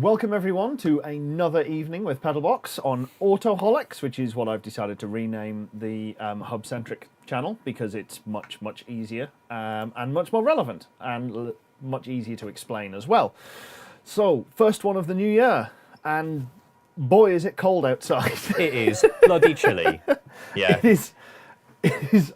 Welcome everyone to another evening with PedalBox on AUTOHOLICS, which is what I've decided to rename the hub-centric channel because it's much easier and much more relevant and much easier to explain as well. So, first one of the new year, and boy is it cold outside. It is bloody chilly. Yeah. It is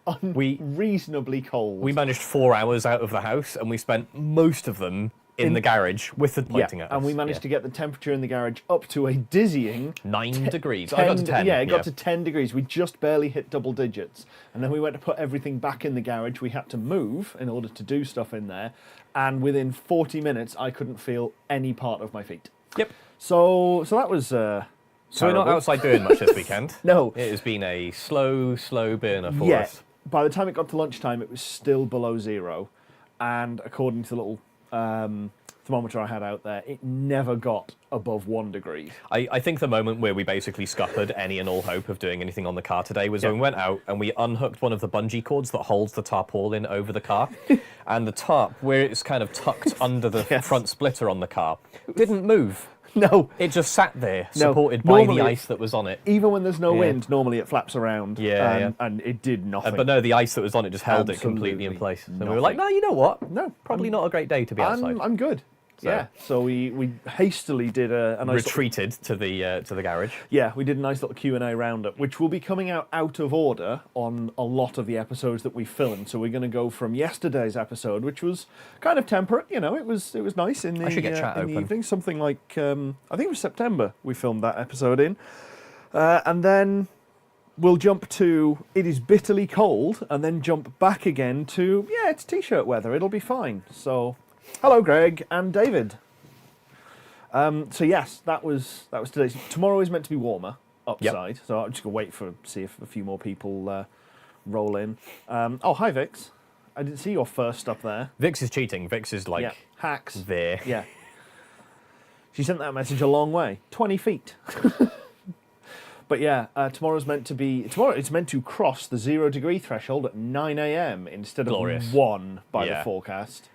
unreasonably cold. We managed 4 hours out of the house and we spent most of them in the garage with the lighting at us. And we managed to get the temperature in the garage up to a dizzying 9 degrees. I got to 10. Yeah, it got to 10 degrees. We just barely hit double digits. And then we went to put everything back in the garage. We had to move in order to do stuff in there. And within 40 minutes, I couldn't feel any part of my feet. Yep. So that was So we're not outside doing much this weekend. No. It has been a slow burner for us. By the time it got to lunchtime, it was still below zero. And according to the little thermometer I had out there, it never got above 1 degree. I think the moment where we basically scuppered any and all hope of doing anything on the car today was when we went out and we unhooked one of the bungee cords that holds the tarpaulin over the car. And the tarp, where it's kind of tucked under the front splitter on the car, didn't move. No. It just sat there, supported by the ice that was on it. Even when there's no wind, normally it flaps around. Yeah. And it did nothing. But no, the ice that was on it just held it completely in place. So we were like, no, you know what? No. Probably not a great day to be outside. I'm good. So. Yeah. So we hastily did a nice retreated to the garage. Yeah, we did a nice little Q&A roundup, which will be coming out of order on a lot of the episodes that we filmed. So we're going to go from yesterday's episode, which was kind of temperate. You know, it was nice in the, the evening. Something like I think it was September we filmed that episode in, and then we'll jump to it is bitterly cold, and then jump back again to it's t-shirt weather. It'll be fine. So. Hello, Greg and David. So yes, that was today. Tomorrow is meant to be warmer upside, so I'm just gonna wait see if a few more people roll in. Oh, hi Vix. I didn't see your first up there. Vix is cheating. Vix is like hacks there. Yeah. She sent that message a long way, 20 feet. But yeah, tomorrow's meant to be. It's meant to cross the 0 degree threshold at 9 AM instead of 1 by the forecast.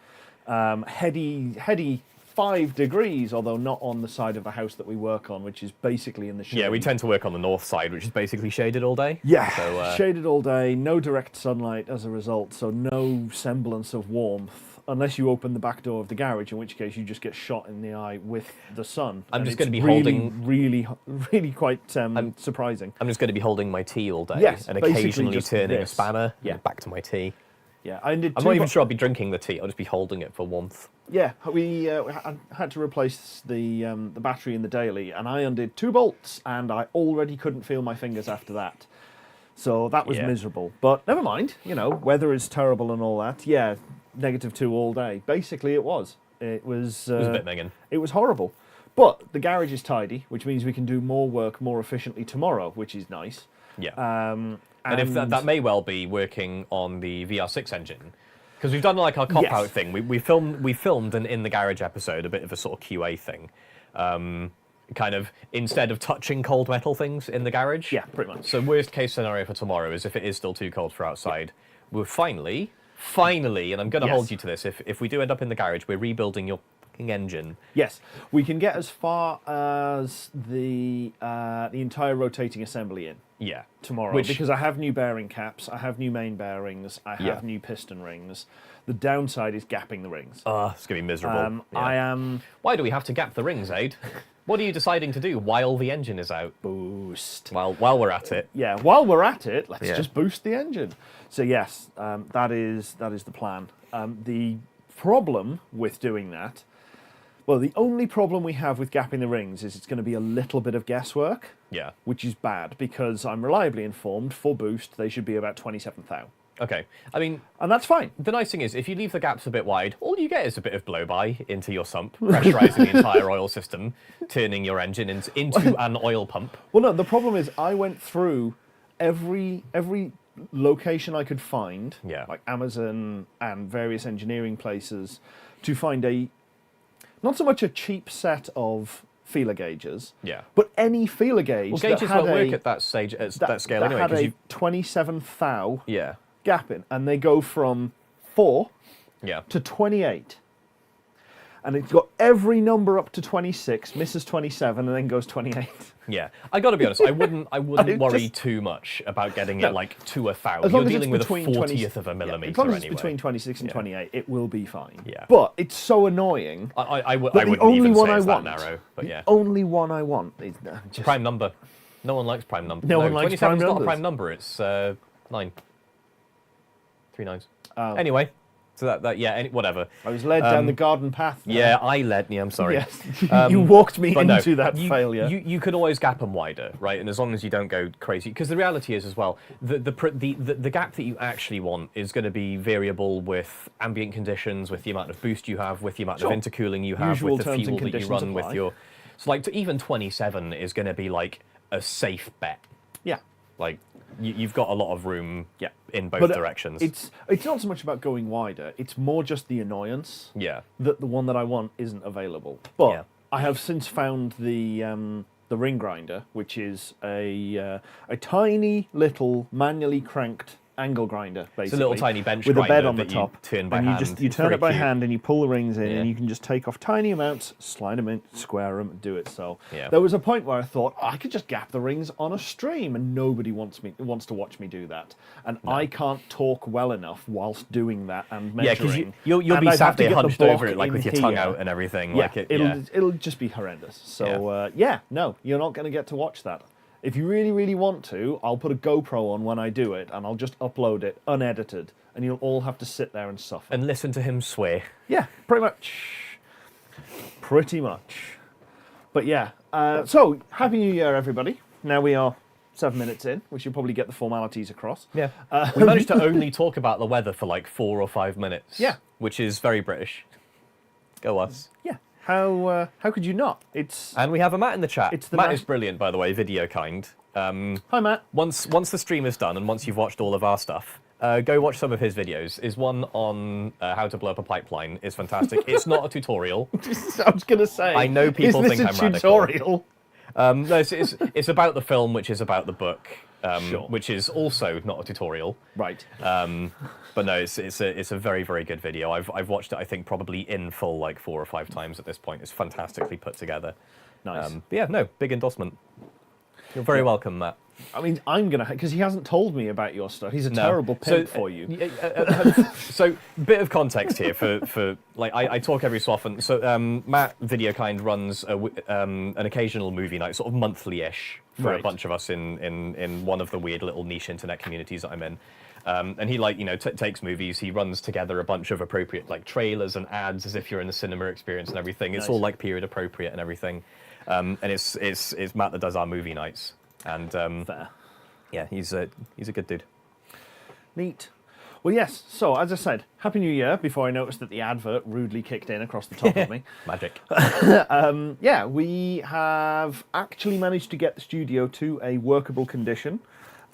Heady 5 degrees, although not on the side of the house that we work on, which is basically in the shade. Yeah, we tend to work on the north side, which is basically shaded all day. Yeah, so, shaded all day, no direct sunlight as a result, so no semblance of warmth, unless you open the back door of the garage, in which case you just get shot in the eye with the sun. I'm just going to be really quite surprising. I'm just going to be holding my tea all day, and occasionally turning a spanner back to my tea. Yeah, I'm not even sure I'll be drinking the tea. I'll just be holding it for warmth. Yeah, we had to replace the battery in the daily, and I undid 2 bolts, and I already couldn't feel my fingers after that. So that was miserable. But never mind, you know, weather is terrible and all that. Yeah, -2 all day. Basically, it was. It was a bit minging. It was horrible. But the garage is tidy, which means we can do more work more efficiently tomorrow, which is nice. Yeah. And if that may well be working on the VR6 engine, because we've done like our cop-out thing. We filmed an in the garage episode, a bit of a sort of QA thing, kind of instead of touching cold metal things in the garage. Yeah, pretty much. So worst case scenario for tomorrow is if it is still too cold for outside, we're finally, and I'm going to hold you to this. If we do end up in the garage, we're rebuilding your fucking engine. Yes, we can get as far as the entire rotating assembly in. Yeah. Tomorrow, because I have new bearing caps, I have new main bearings, I have new piston rings. The downside is gapping the rings. It's going to be miserable. I am... Why do we have to gap the rings, Ade? What are you deciding to do while the engine is out? Boost. While we're at it. Yeah, while we're at it, let's just boost the engine. So yes, that is the plan. The problem with doing that, well, the only problem we have with gapping the rings is it's going to be a little bit of guesswork. Yeah. Which is bad, because I'm reliably informed, for boost, they should be about 27 thou. Okay. I mean... And that's fine. The nice thing is, if you leave the gaps a bit wide, all you get is a bit of blow-by into your sump, pressurising the entire oil system, turning your engine into an oil pump. Well, no, the problem is I went through every location I could find, like Amazon and various engineering places, to find not so much a cheap set of feeler gauges, but any feeler gauge. Well, gauges won't work at that stage, at that scale anyway. That had a 27 thou Yeah. gap in, and they go from 4 yeah. to 28. and it's got every number up to 26, misses 27, and then goes 28. Yeah, I got to be honest. I wouldn't worry too much about getting it like to 1,000. As long You're as dealing with a between 40th of a millimeter as long as it's anyway. between 26 and 28, it will be fine. Yeah. But it's so annoying. I wouldn't even say it's that narrow. But yeah, the only one I want is just prime number. No one likes prime number. No one likes prime 27's not a numbers. prime number. It's 9. 3 nines. Anyway, so whatever. I was led down the garden path. Now. Yeah, I led. Yeah, I'm sorry. Yes. You walked me into that failure. You could always gap them wider, right? And as long as you don't go crazy, because the reality is as well, the gap that you actually want is going to be variable with ambient conditions, with the amount of boost you have, with the amount of intercooling you have, Usual with the terms fuel and that you run conditions with your. So like even 27 is going to be like a safe bet. Yeah. Like you've got a lot of room. Yeah. In both directions. It's not so much about going wider. It's more just the annoyance. Yeah. That the one that I want isn't available. But Yeah. I have since found the ring grinder, which is a tiny little manually cranked angle grinder, basically. It's a little tiny bench with a grinder bed on the that top. you turn by and hand. you turn Very it by cute. hand and you pull the rings in, Yeah. and you can just take off tiny amounts, slide them in, square them, and do it. So Yeah. there was a point where I thought I could just gap the rings on a stream, and nobody wants to watch me do that, and I can't talk well enough whilst doing that and Yeah, because measuring. you'll And be I'd sat have to there get the hunched over block it, like in with your tongue here. out and everything. Yeah, Like it'll just be horrendous. So no, you're not going to get to watch that. If you really, really want to, I'll put a GoPro on when I do it, and I'll just upload it unedited, and you'll all have to sit there and suffer. And listen to him swear. Yeah, pretty much. Pretty much. But yeah, so Happy New Year, everybody. Now we are 7 minutes in. We should probably get the formalities across. Yeah. We managed to only talk about the weather for like 4 or 5 minutes. Yeah. Which is very British. Go us. Yeah. How could you not? And we have a Matt in the chat. Matt Matt- is brilliant, by the way, video kind. Hi, Matt. Once the stream is done and once you've watched all of our stuff, go watch some of his videos. His one on how to blow up a pipeline is fantastic. It's not a tutorial. I was going to say. I know people is think this I'm a radical. tutorial? No, it's about the film, which is about the book, Sure. which is also not a tutorial. Right. But no, it's a very, very good video. I've watched it, I think, probably in full like 4 or 5 times at this point. It's fantastically put together. Nice. But yeah, no, big endorsement. You're very welcome, Matt. I mean, I'm going to... Because he hasn't told me about your stuff. He's a terrible pimp for you. So, bit of context here for like, I talk every so often. So, Matt Videokind runs an occasional movie night, sort of monthly-ish, for a bunch of us in one of the weird little niche internet communities that I'm in. And he takes movies, he runs together a bunch of appropriate like trailers and ads as if you're in the cinema experience and everything. It's all like period appropriate and everything. And it's Matt that does our movie nights. And Fair. yeah, he's a good dude. Neat. Well, yes. So, as I said, Happy New Year, before I noticed that the advert rudely kicked in across the top of me. Magic. Yeah, we have actually managed to get the studio to a workable condition.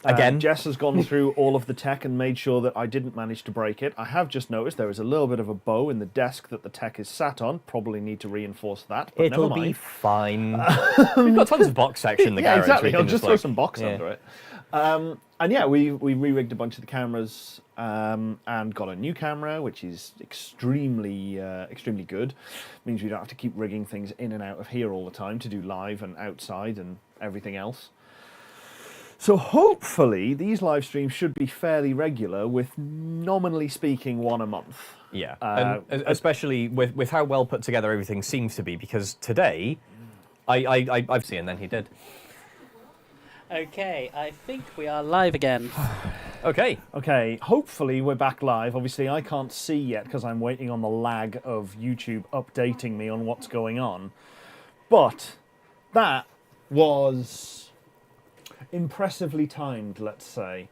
Again. Jess has gone through all of the tech and made sure that I didn't manage to break it. I have just noticed there is a little bit of a bow in the desk that the tech is sat on. Probably need to reinforce that, but It'll never mind. be fine. We've got tons of box section in the garage. Exactly. We I'll can just throw some box yeah. under it. And yeah, we re-rigged a bunch of the cameras and got a new camera, which is extremely good. Means we don't have to keep rigging things in and out of here all the time to do live and outside and everything else. So hopefully these live streams should be fairly regular, with nominally speaking 1 a month. Yeah, and especially with how well put together everything seems to be, because today, I've seen, and then he did. Okay, I think we are live again. Okay, hopefully we're back live. Obviously I can't see yet because I'm waiting on the lag of YouTube updating me on what's going on. But that was impressively timed, let's say.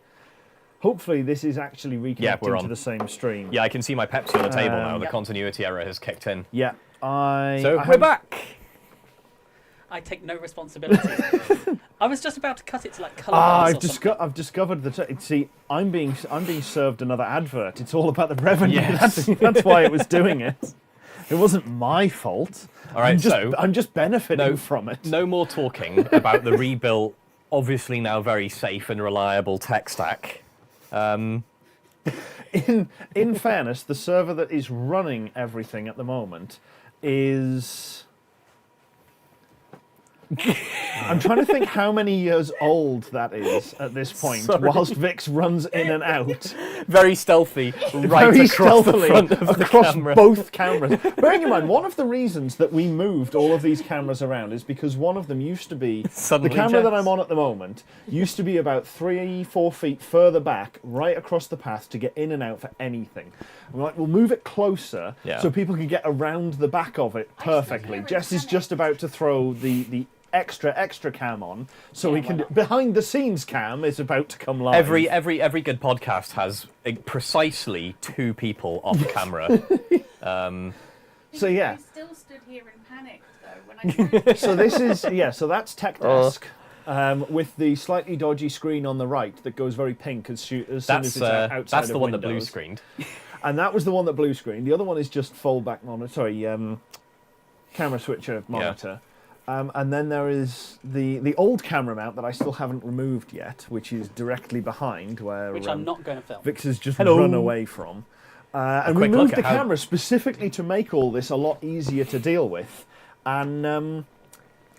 Hopefully this is actually reconnecting to the same stream. Yeah, I can see my Pepsi on the table now. The continuity error has kicked in. Yeah, we're back. I take no responsibility. I was just about to cut it to like colour. I've discovered that. See, I'm being served another advert. It's all about the revenue. Yes. That's why it was doing it. It wasn't my fault. All right, I'm just benefiting from it. No more talking about the rebuilt, obviously now very safe and reliable tech stack. In fairness, the server that is running everything at the moment is... I'm trying to think how many years old that is at this point, whilst Vix runs in and out. Very stealthy, right Very across the stealthily front of the across camera. both cameras. Bearing in mind, one of the reasons that we moved all of these cameras around is because one of them used to be... Suddenly the camera that Jess. I'm on at the moment used to be about 3-4 feet further back, right across the path to get in and out for anything. And we're like, we'll move it closer so people can get around the back of it perfectly. Jess is just about to throw the extra cam on, so we can... Behind the scenes cam is about to come live. Every good podcast has precisely 2 people off camera. So yeah. I still stood here in panic though when I So this is so that's Tech Desk. With the slightly dodgy screen on the right that goes very pink as soon as it's outside that's the of one that blue Windows. screened. And that was the one that blue screened. The other one is just fold back monitor. Sorry, camera switcher monitor. And then there is the old camera mount that I still haven't removed yet, which is directly behind where Which I'm not going to film. Vix has just Hello. run away from. And we quick moved look the at how- camera specifically to make all this a lot easier to deal with. And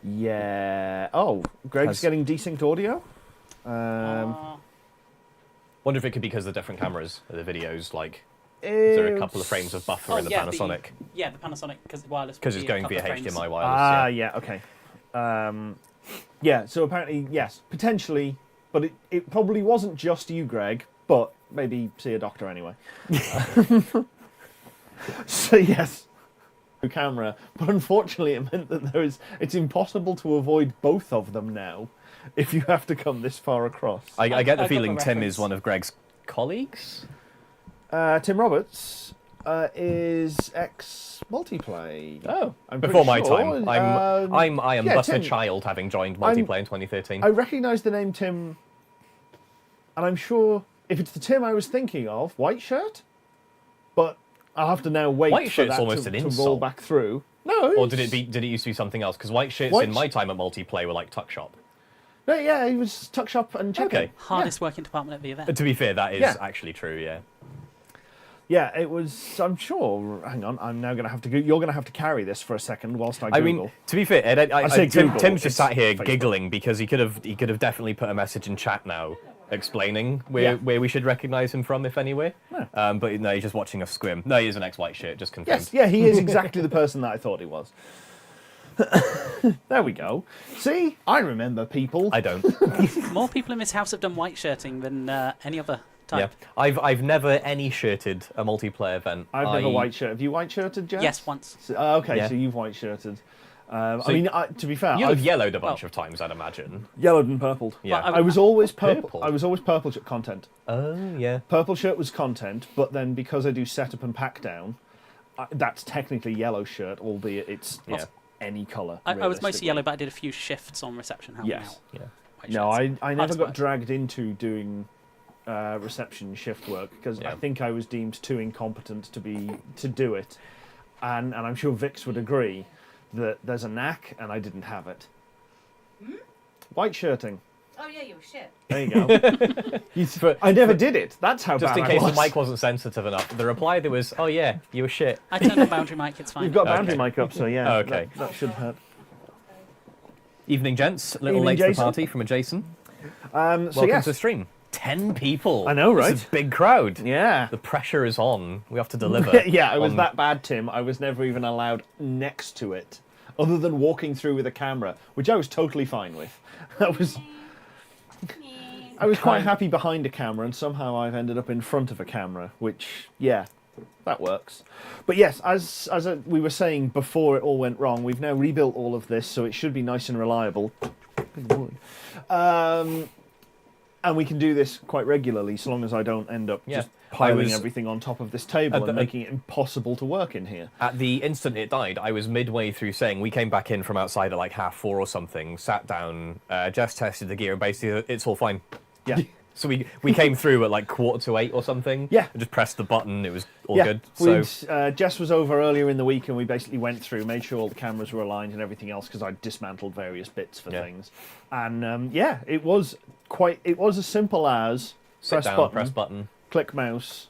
yeah, Greg's getting desynced audio. Wonder if it could be because of the different cameras, the videos, like, is there a couple of frames of buffer in the Panasonic? The Panasonic, because it's wireless. Because it's going via HDMI wireless. Ah, yeah, okay. Yeah, so apparently, yes, potentially, but it probably wasn't just you, Greg, but maybe see a doctor anyway. So, yes, camera, but unfortunately it meant that it's impossible to avoid both of them now if you have to come this far across. I get the got feeling the Tim reference. is one of Greg's colleagues? Tim Roberts is ex-Multiplay. Oh, I'm before my pretty time. sure. I am yeah, but a Tim. child, having joined Multiplay in 2013. I recognise the name Tim, and I'm sure if it's the Tim I was thinking of, white shirt, but I'll have to now wait White for shirt's that almost to an roll insult. back through. No, Or did it used to be something else? Because white shirts White in my time at Multiplay were like tuck shop. No, yeah, he was tuck shop and check. Okay. Hardest working department at the event. To be fair, that is Yeah. actually true, yeah. Yeah, it was. I'm sure. Hang on, I'm now going to have to. You're going to have to carry this for a second whilst I Google. I mean, to be fair, Ed, I say Google, Tim's just it's sat here Facebook. giggling because he could have definitely put a message in chat now explaining where we should recognise him from, if anywhere. Yeah. But no, he's just watching us squim. No, he is an ex-white shirt, just confirmed. Yes, yeah, he is exactly the person that I thought he was. There we go. See, I remember people. I don't. More people in this house have done white shirting than any other Yeah, type. I've never any shirted a multiplayer event. I've never white shirted. Have you white shirted, Jess? Yes, once. So, okay, Yeah. so you've white shirted. So I mean, to be fair, You've I've yellowed a bunch of times, I'd imagine. yellowed and purpled. Yeah. Well, I was always purple. Purple? I was always purple shirt content. Oh, yeah. Purple shirt was content, but then because I do setup and pack down, that's technically yellow shirt, albeit it's any colour. I was mostly realistically. yellow, but I did a few shifts on reception helping Yes. out. Yeah. White No, shirts. I never Hardest got work. dragged into doing reception shift work because I think I was deemed too incompetent to do it, and I'm sure Vix would agree that there's a knack and I didn't have it. White shirting. Oh yeah, you were shit. There you go. I never did it. That's how Just bad in case I was. the mic wasn't sensitive enough. The reply there was, oh yeah, you were shit. I turned on boundary mic, it's fine. You've got boundary Okay. mic up, so yeah. Okay. That should hurt. Evening, gents. A little Evening, late to the Jason. party from a Jason. So Welcome yes. to the stream. 10 people. I know, right? It's a big crowd. Yeah. The pressure is on. We have to deliver. Yeah, I was on- that bad, Tim. I was never even allowed next to it, other than walking through with a camera, which I was totally fine with. I was quite happy behind a camera, and somehow I've ended up in front of a camera, which, yeah, that works. But yes, as we were saying before it all went wrong, we've now rebuilt all of this, so it should be nice and reliable. And we can do this quite regularly, so long as I don't end up just piling everything on top of this table and making it impossible to work in here. At the instant it died, I was midway through saying, we came back in from outside at like 4:30 or something, sat down, Jess tested the gear, and basically it's all fine. Yeah. So we came through at like 7:45 or something. Yeah. And just pressed the button, it was all good. So Jess was over earlier in the week, and we basically went through, made sure all the cameras were aligned and everything else, because I dismantled various bits for things. And it was as simple as sit down, press button. click mouse,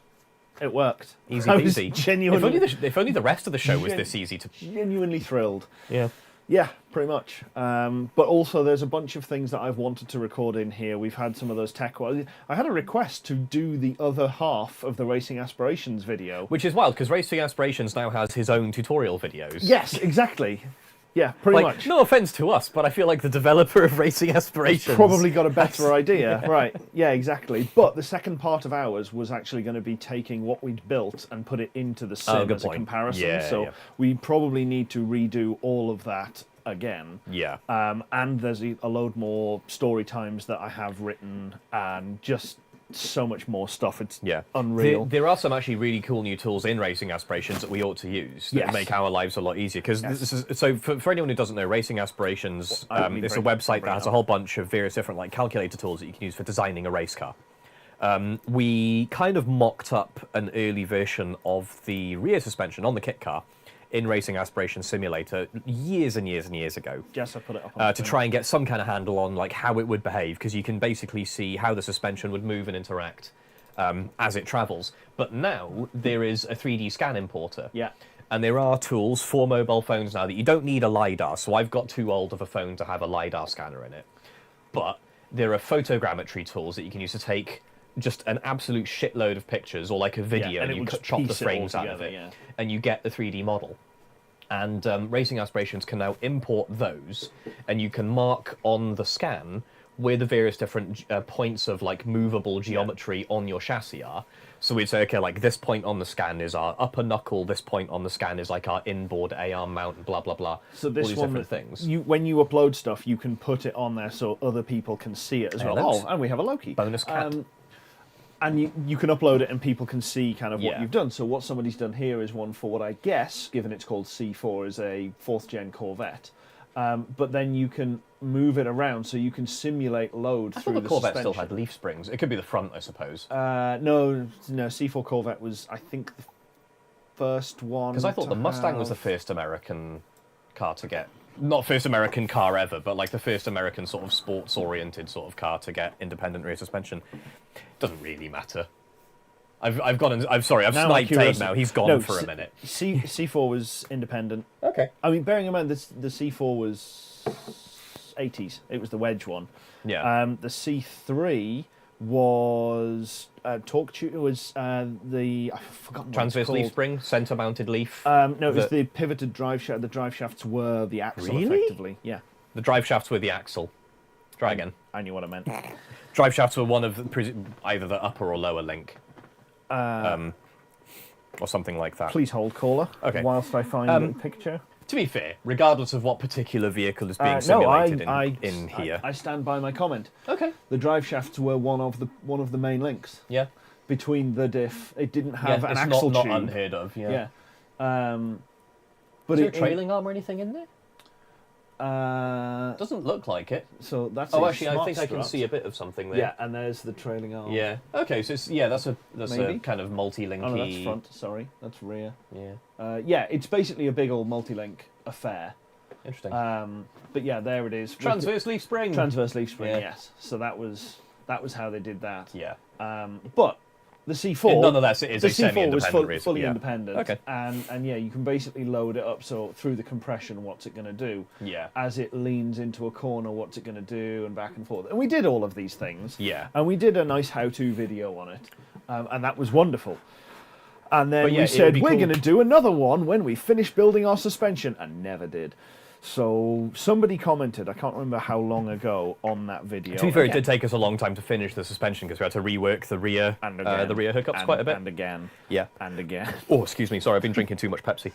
it worked. Easy I was peasy. genuinely, If only the rest of the show was this easy to... genuinely thrilled. Yeah. Yeah, pretty much. But also, there's a bunch of things that I've wanted to record in here. We've had some of those tech... I had a request to do the other half of the Racing Aspirations video. Which is wild, because Racing Aspirations now has his own tutorial videos. Yes, exactly. Yeah, pretty much. No offense to us, but I feel like the developer of Racing Aspirations probably got a better idea. Yeah. Right, yeah, exactly. But the second part of ours was actually going to be taking what we'd built and put it into the sim as a comparison. Yeah, so we probably need to redo all of that again. Yeah. And there's a load more story times that I have written and just so much more stuff. It's unreal. There are some actually really cool new tools in Racing Aspirations that we ought to use that make our lives a lot easier. Because so for anyone who doesn't know, Racing Aspirations, it's a website that has a whole bunch of various different like calculator tools that you can use for designing a race car. We kind of mocked up an early version of the rear suspension on the kit car in Racing Aspirations Simulator years and years and years ago. Yes, I put it up to try and get some kind of handle on like how it would behave, because you can basically see how the suspension would move and interact as it travels. But now there is a 3D scan importer. Yeah. And there are tools for mobile phones now that you don't need a LiDAR, so I've got too old of a phone to have a LiDAR scanner in it. But there are photogrammetry tools that you can use to take just an absolute shitload of pictures or like a video and you chop the frames out of it and you get the 3D model. And Racing Aspirations can now import those and you can mark on the scan where the various different points of like movable geometry on your chassis are. So we'd say, okay, like this point on the scan is our upper knuckle, this point on the scan is like our inboard A-arm mount, blah, blah, blah. So this all these different things. When you upload stuff, you can put it on there so other people can see it as well. Oh, and we have a Loki. Bonus cat. And you can upload it and people can see kind of what you've done. So what somebody's done here is one for what I guess, given it's called C4, is a 4th gen Corvette. But then you can move it around so you can simulate load through the Corvette suspension. still had leaf springs. It could be the front, I suppose. No, C4 Corvette was, I think, the first one. Because I thought the Mustang was the first American car to get... Not first American car ever, but like the first American sort of sports-oriented sort of car to get independent rear suspension. Doesn't really matter. I've gone and I'm sorry, I've sniped Dave now. He's gone for a minute. C4 was independent. Okay. I mean, bearing in mind the C4 was 80s. It was the wedge one. Yeah. The C3 was torque tube. It was the I've forgotten what transverse leaf spring, center mounted leaf. No, it was the pivoted drive shaft. The drive shafts were the axle, effectively. Yeah. The drive shafts were the axle. Try again. I knew what I meant. Drive shafts were one of either the upper or lower link, or something like that. Please hold, caller. Okay. Whilst I find the picture. To be fair, regardless of what particular vehicle is being simulated in here, I stand by my comment. Okay. The drive shafts were one of the main links. Yeah. Between the diff, it didn't have an it's axle not tube. unheard of. Yeah. But is there a trailing arm or anything in there? Doesn't look like it. So that's. Oh, actually, I think I can see a bit of something there. Yeah, and there's the trailing arm. Yeah. Okay, so it's, that's a kind of multi-linky. Oh, no, that's front. Sorry, that's rear. Yeah. Yeah, it's basically a big old multi-link affair. Interesting. But yeah, there it is. Transverse leaf spring. Transverse leaf spring. Yes. So that was how they did that. Yeah. But the C4, nonetheless, it is the a C4 was semi-independent fully independent. Okay. And yeah, you can basically load it up. So through the compression, what's it going to do? Yeah. As it leans into a corner, what's it going to do, and back and forth. And we did all of these things. Yeah. And we did a nice how-to video on it, and that was wonderful. And then yeah, we said we're cool. going to do another one when we finish building our suspension, and never did. So somebody commented, I can't remember how long ago, on that video. To be fair, it did take us a long time to finish the suspension because we had to rework the rear hookups quite a bit. And again. Yeah. And again. Oh, excuse me. Sorry, I've been drinking too much Pepsi.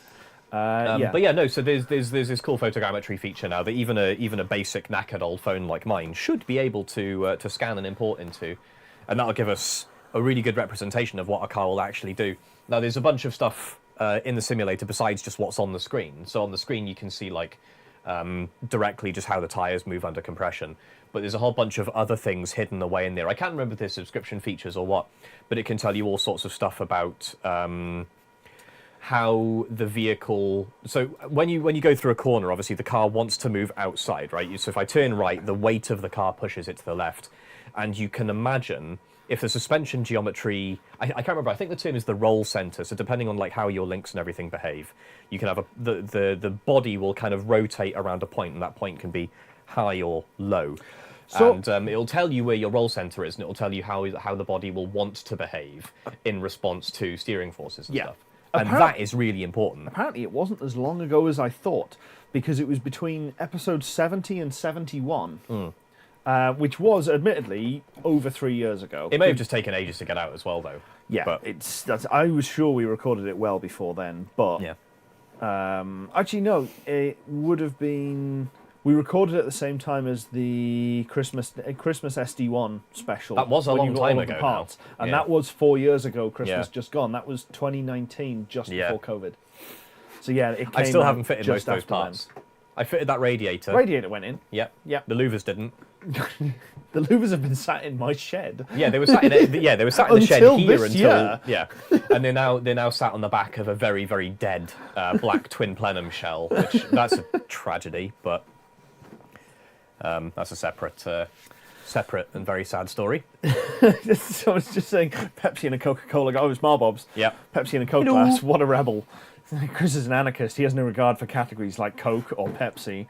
Yeah. But yeah, no. So there's this cool photogrammetry feature now that even a basic knackered old phone like mine should be able to scan and import into, and that'll give us a really good representation of what a car will actually do. Now, there's a bunch of stuff in the simulator besides just what's on the screen. So on the screen you can see like directly just how the tires move under compression, but there's a whole bunch of other things hidden away in there. I can't remember if they're subscription features or what, but it can tell you all sorts of stuff about how the vehicle. So when you go through a corner, obviously the car wants to move outside, right? So if I turn right, the weight of the car pushes it to the left, and you can imagine if the suspension geometry, I can't remember. I think the term is the roll center. So depending on like how your links and everything behave, you can have the body will kind of rotate around a point, and that point can be high or low. So, and it'll tell you where your roll center is, and it'll tell you how the body will want to behave in response to steering forces and stuff. And that is really important. Apparently it wasn't as long ago as I thought, because it was between episodes 70 and 71, which was admittedly over 3 years ago. It may have just taken ages to get out as well, though. Yeah, but I was sure we recorded it well before then, but actually no, it would have been... We recorded it at the same time as the Christmas SD1 special. That was a long time ago now. And that was 4 years ago, Christmas just gone. That was 2019, just before COVID. So yeah, it came I still haven't fitted most of those after parts. I fitted that radiator. Radiator went in. Yep. The louvers didn't. The louvers have been sat in my shed. Yeah, they were sat in they were sat in the shed here until and they're now sat on the back of a very, very dead black twin plenum shell, which that's a tragedy, but that's a separate and very sad story. So I was just saying, Pepsi and a Coca-Cola. Oh, it was Marbob's. Yeah. Pepsi and a Coke glass. What a rebel. Chris is an anarchist. He has no regard for categories like Coke or Pepsi.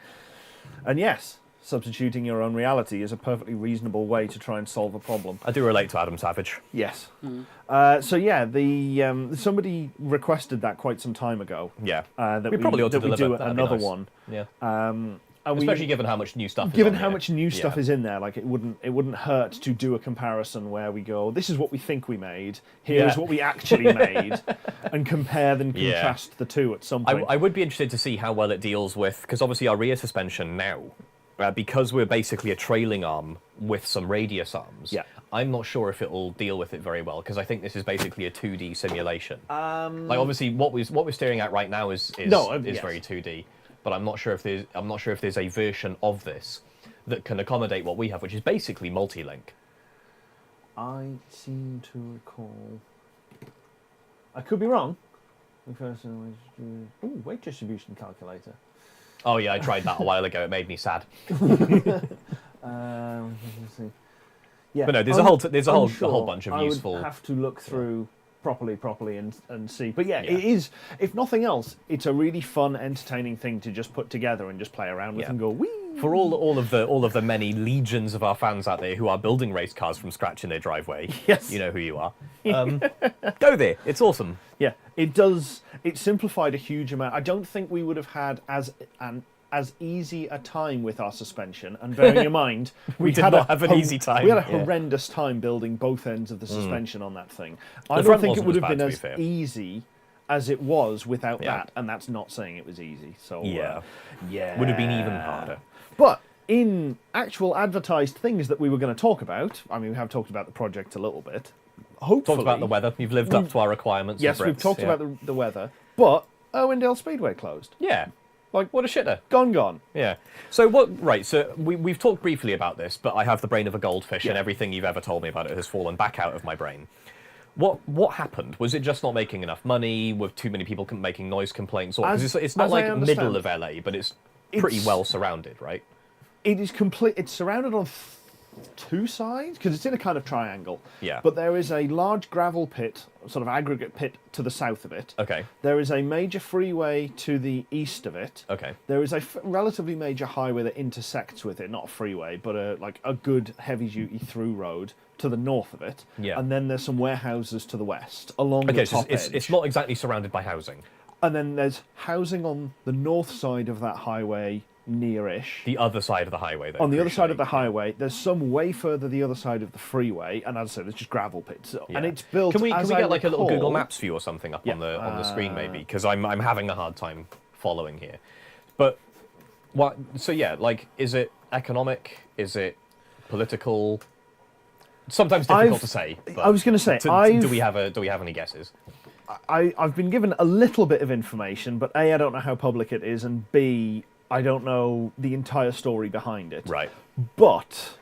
And yes, substituting your own reality is a perfectly reasonable way to try and solve a problem. I do relate to Adam Savage. Yes. So yeah, somebody requested that quite some time ago. Yeah. That we probably ought to do That'd another be nice. one. Yeah. Especially given how much new stuff is given on how here. much new stuff is in there, like it wouldn't hurt to do a comparison where we go, this is what we think we made, here's what we actually made, and compare and contrast the two at some point. I would be interested to see how well it deals with, because obviously our rear suspension now, because we're basically a trailing arm with some radius arms, I'm not sure if it will deal with it very well, because I think this is basically a 2D simulation. Like obviously what we're staring at right now is very 2D. But I'm not sure if there's a version of this that can accommodate what we have, which is basically multi-link. I seem to recall. I could be wrong. Weight distribution calculator. Oh yeah, I tried that a while ago. It made me sad. Let's see. Yeah, but no, there's a whole bunch of useful. I would have to look through properly and see. But yeah, it is, if nothing else, it's a really fun, entertaining thing to just put together and just play around with and go, whee! For all of the many legions of our fans out there who are building race cars from scratch in their driveway, you know who you are. Go there. It's awesome. Yeah, it does. It simplified a huge amount. I don't think we would have had as easy a time with our suspension, and bearing in mind we did not have an easy time. We had a horrendous time building both ends of the suspension on that thing. I don't think it would have been as easy as it was without that, and that's not saying it was easy. So would have been even harder. But in actual advertised things that we were going to talk about, I mean, we have talked about the project a little bit. Hopefully, talked about the weather. You've lived up to our requirements. Yes, we've talked about the weather, but Irwindale Speedway closed. Yeah. Like, what a shitter. Gone. Yeah. So so we've talked briefly about this, but I have the brain of a goldfish and everything you've ever told me about it has fallen back out of my brain. What happened? Was it just not making enough money? Were too many people making noise complaints? Or because it's not like middle of LA, but it's pretty well surrounded, right? It is complete. It's surrounded on two sides because it's in a kind of triangle. Yeah. But there is a large gravel pit, sort of aggregate pit, to the south of it. Okay. There is a major freeway to the east of it. Okay. There is a relatively major highway that intersects with it, not a freeway, but a good heavy-duty through road to the north of it. Yeah. And then there's some warehouses to the west along the top edge. It's not exactly surrounded by housing. And then there's housing on the north side of that highway, near-ish. The other side of the highway, though. On the other side of the highway, there's some way further the other side of the freeway, and as I said, it's just gravel pits. And it's built. Can we get like a little Google Maps view or something up on the screen, maybe? Because I'm having a hard time following here. But what? So yeah, like, is it economic? Is it political? Sometimes difficult to say. But I was going to say, do we have any guesses? I've been given a little bit of information, but A, I don't know how public it is, and B, I don't know the entire story behind it. Right. But,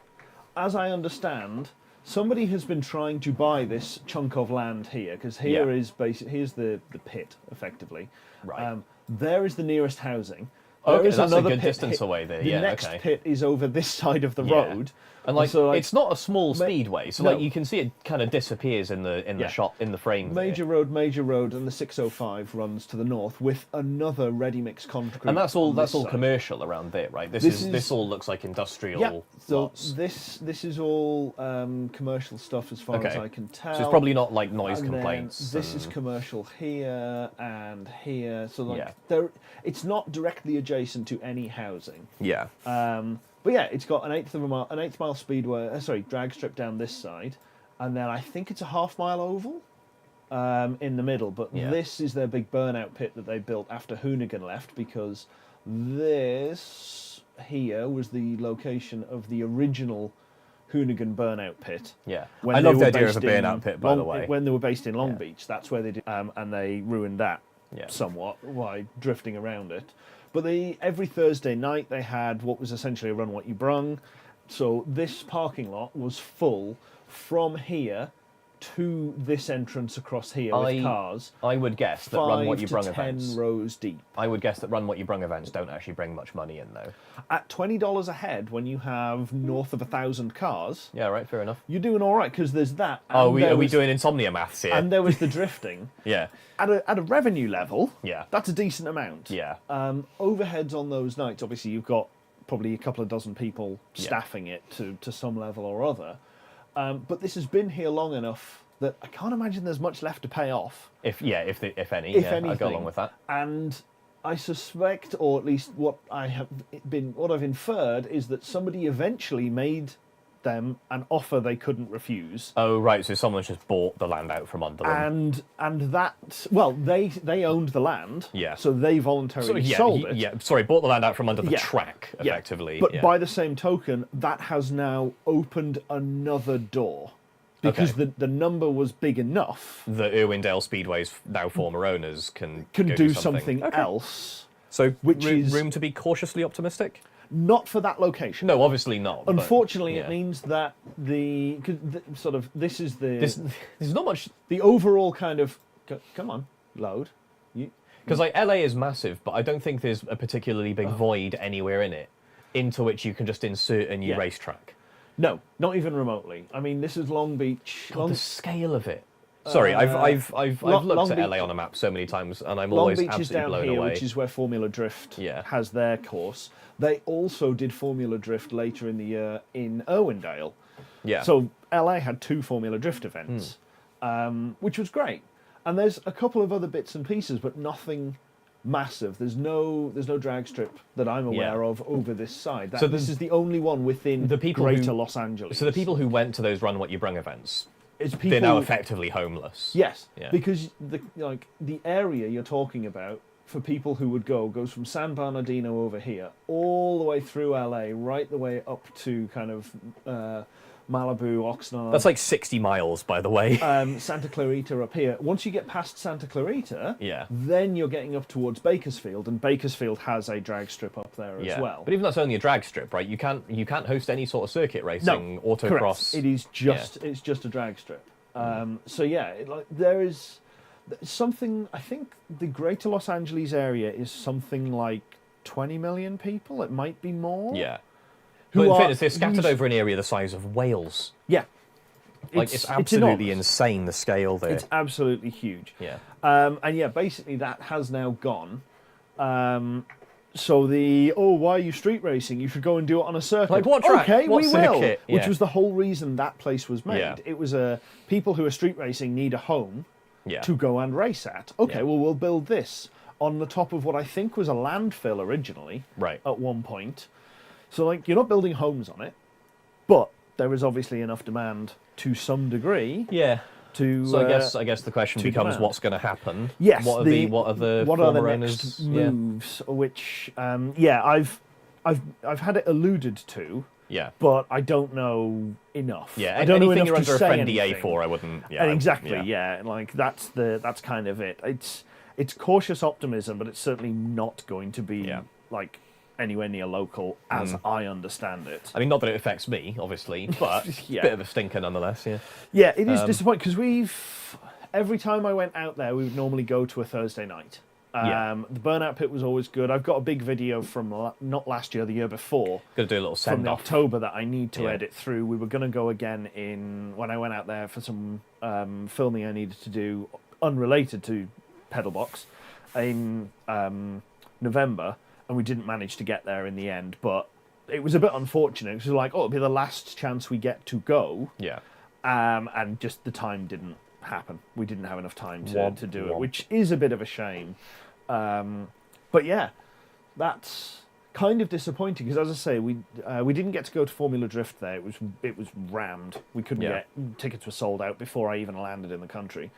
as I understand, somebody has been trying to buy this chunk of land here, because here is here's the pit, effectively. Right. There is the nearest housing. Okay, that's a good distance away there. The next pit is over this side of the road. And like, so, it's not a small speedway, so no. like you can see it kind of disappears in the shot in the frame. Major road, and the 605 runs to the north with another ready mix concrete. And that's all side. commercial around there, right? This all looks like industrial. Yeah. So lots. this is all commercial stuff as far as I can tell. So it's probably not like noise And complaints. This is commercial here and here. So like Yeah. it's not directly adjacent to any housing. Yeah. But yeah, it's got an eighth mile speedway. Drag strip down this side, and then I think it's a half-mile oval in the middle. But this is their big burnout pit that they built after Hoonigan left, because this here was the location of the original Hoonigan burnout pit. Yeah, when I they love the were idea of a based in burnout pit, by the way. When they were based in Long Beach, that's where they did, and they ruined that somewhat by drifting around it. But every Thursday night they had what was essentially a Run What You Brung. So this parking lot was full from here to this entrance across here with cars. I would guess that Run What You 5 Brung to 10 events. rows deep. I would guess that Run What You Brung events don't actually bring much money in, though. At $20 a head, when you have north of 1,000 cars, Yeah, right. Fair enough. you're doing all right, because there's that. Oh, and are we doing insomnia maths here? And there was the drifting. Yeah. At a revenue level, Yeah. that's a decent amount. Yeah. Overheads on those nights, obviously you've got probably a couple of dozen people staffing it to some level or other. But this has been here long enough that I can't imagine there's much left to pay off. If any, anything. I go along with that. And I suspect, or at least what I've inferred, is that somebody eventually made them an offer they couldn't refuse. Oh, right. So someone's just bought the land out from under them. And that, well, they owned the land. Yeah. So they voluntarily sold it. Yeah. Sorry, bought the land out from under the track, effectively. But by the same token, that has now opened another door. Because the number was big enough. The Irwindale Speedway's now former owners can do something else. So, which is room to be cautiously optimistic? Not for that location. No, obviously not. Unfortunately, but, it means that this is there's not much. The overall kind of come on, load. Because like LA is massive, but I don't think there's a particularly big void anywhere in it into which you can just insert a new racetrack. No, not even remotely. I mean, this is Long Beach. God, the scale of it. Sorry, I've looked at LA on a map so many times, and I'm always absolutely blown away. Long Beach is down here, which is where Formula Drift has their course. They also did Formula Drift later in the year in Irwindale. Yeah. So LA had 2 Formula Drift events, which was great. And there's a couple of other bits and pieces, but nothing massive. There's no drag strip that I'm aware of over this side. So this is the only one within the Greater Los Angeles. So the people who went to those Run What You Brung events, people, they're now effectively homeless. Yes, because the area you're talking about for people who would goes from San Bernardino over here all the way through LA, right the way up to kind of Malibu, Oxnard. That's like 60 miles, by the way. Santa Clarita up here. Once you get past Santa Clarita, then you're getting up towards Bakersfield, and Bakersfield has a drag strip up there as well. But even that's only a drag strip, right? You can't host any sort of circuit racing, autocross. Correct. It is just it's just a drag strip. So yeah, there is something. I think the Greater Los Angeles area is something like 20 million people. It might be more. Yeah. But in fairness, they're scattered over an area the size of Wales. Yeah. It's absolutely insane, the scale there. It's absolutely huge. Yeah. And yeah, basically that has now gone. So why are you street racing? You should go and do it on a circuit. Like what track? Okay, what we circuit? will. Yeah. Which was the whole reason that place was made. Yeah. It was people who are street racing need a home to go and race at. Okay, well, we'll build this on the top of what I think was a landfill originally. Right. At one point. So, you're not building homes on it, but there is obviously enough demand to some degree. Yeah. So I guess the question becomes what's going to happen. Yes. What are the former owners' moves? Which I've had it alluded to. Yeah. But I don't know enough. Yeah. I don't know anything enough you're to under a say friend DA anything. for, I wouldn't. Yeah. Exactly. Yeah. That's kind of it. It's cautious optimism, but it's certainly not going to be anywhere near local, as I understand it. I mean, not that it affects me, obviously, but bit of a stinker nonetheless. Yeah. Yeah, it is disappointing because every time I went out there, we would normally go to a Thursday night. The burnout pit was always good. I've got a big video from not last year, the year before. Got to do a little from send-off. October that I need to edit through. We were going to go again when I went out there for some filming I needed to do unrelated to PedalBox in November, and we didn't manage to get there in the end. But it was a bit unfortunate. It was like, it'll be the last chance we get to go. Yeah. And just the time didn't happen. We didn't have enough time to do it, which is a bit of a shame. But yeah, that's kind of disappointing because, as I say, we didn't get to go to Formula Drift there. It was rammed. We couldn't get tickets were sold out before I even landed in the country.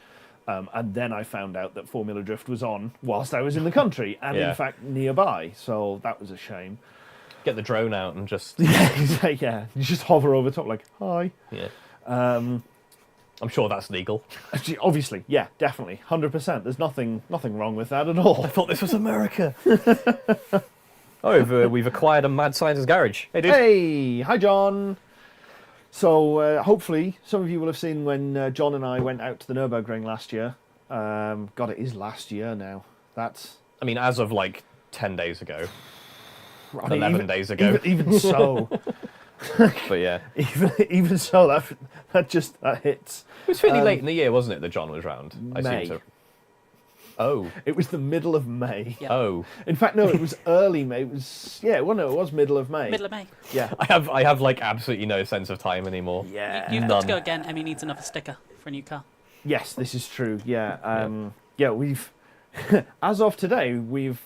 And then I found out that Formula Drift was on whilst I was in the country and in fact nearby. So that was a shame. Get the drone out and just you just hover over top like hi. Yeah. I'm sure that's legal. Obviously, yeah, definitely, 100%. There's nothing wrong with that at all. I thought this was America. We've acquired a Mad Scientist garage. Hey, dude. Hey, hi, John. So hopefully some of you will have seen when John and I went out to the Nürburgring last year. God, it is last year now. I mean, as of like 10 days ago. 11 days ago. Even so. But yeah. Even so, that hits. It was fairly late in the year, wasn't it, that John was round? May. Oh. It was the middle of May. Yep. Oh. In fact, no, it was early May. It was it was middle of May. Middle of May. Yeah. I have like absolutely no sense of time anymore. Yeah. You've got to go again. Emmy needs another sticker for a new car. Yes, this is true. Yeah. We've as of today, we've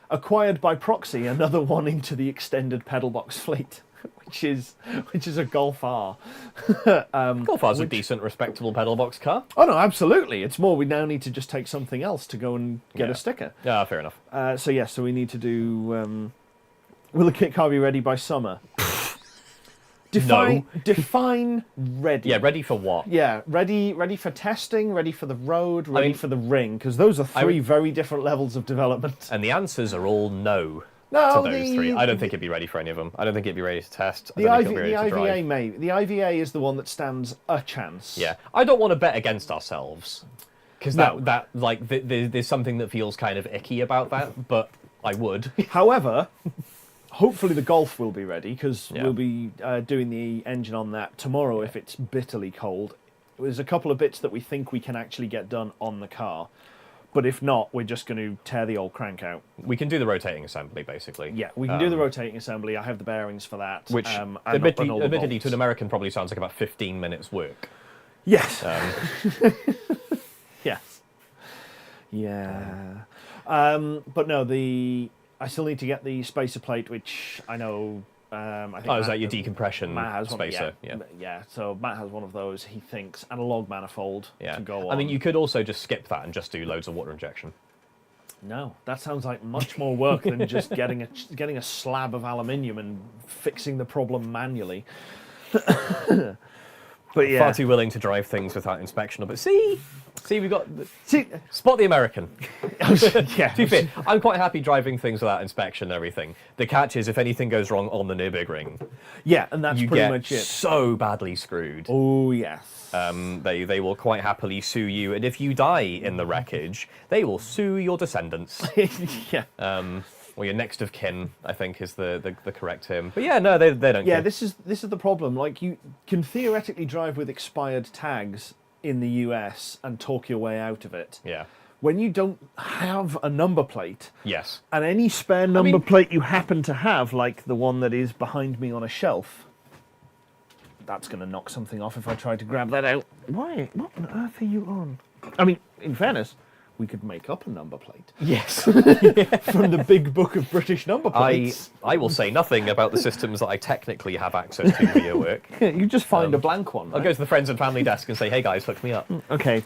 acquired by proxy another one into the extended PedalBox fleet. Which is a Golf R. Golf R's a decent, respectable PedalBox car. Oh no, absolutely. It's more we now need to just take something else to go and get a sticker. Yeah, fair enough. So we need to do. Will the kit car be ready by summer? Define ready. Yeah, ready for what? Yeah, ready for testing, ready for the road, ready for the ring, because those are three very different levels of development. And the answers are all no. No, to those three. I don't think it'd be ready for any of them. I don't think it'd be ready to test. The IVA may. The IVA is the one that stands a chance. Yeah, I don't want to bet against ourselves because there's something that feels kind of icky about that. But I would. However, hopefully the Golf will be ready because we'll be doing the engine on that tomorrow if it's bitterly cold. There's a couple of bits that we think we can actually get done on the car. But if not, we're just going to tear the old crank out. We can do the rotating assembly, basically. Yeah, we can do the rotating assembly. I have the bearings for that. Which, admittedly, to an American, probably sounds like about 15 minutes work. Yes. Yes. Yeah. But no, I still need to get the spacer plate, which I know... I think is that your decompression spacer? Yeah, so Matt has one of those, he thinks, and a log manifold to go on. I mean, you could also just skip that and just do loads of water injection. No, that sounds like much more work than just getting a slab of aluminium and fixing the problem manually. But yeah. Far too willing to drive things without inspection. But see, we got spot the American. Yeah. To be fair, I'm quite happy driving things without inspection and everything. The catch is if anything goes wrong on the Nürburgring. Yeah, and that's pretty much it. So badly screwed. Oh yes. They will quite happily sue you, and if you die in the wreckage, they will sue your descendants. Yeah. Or your next of kin, I think, is the correct term. But yeah, no, they don't care. This is the problem. Like, you can theoretically drive with expired tags in the US and talk your way out of it. Yeah. When you don't have a number plate, yes, and any spare number plate you happen to have, like the one that is behind me on a shelf, that's going to knock something off if I try to grab that out. Why? What on earth are you on? I mean, in fairness, we could make up a number plate. Yes. From the big book of British number plates. I will say nothing about the systems that I technically have access to via work. You just find a blank one. Right? I'll go to the friends and family desk and say, hey guys, hook me up. Okay.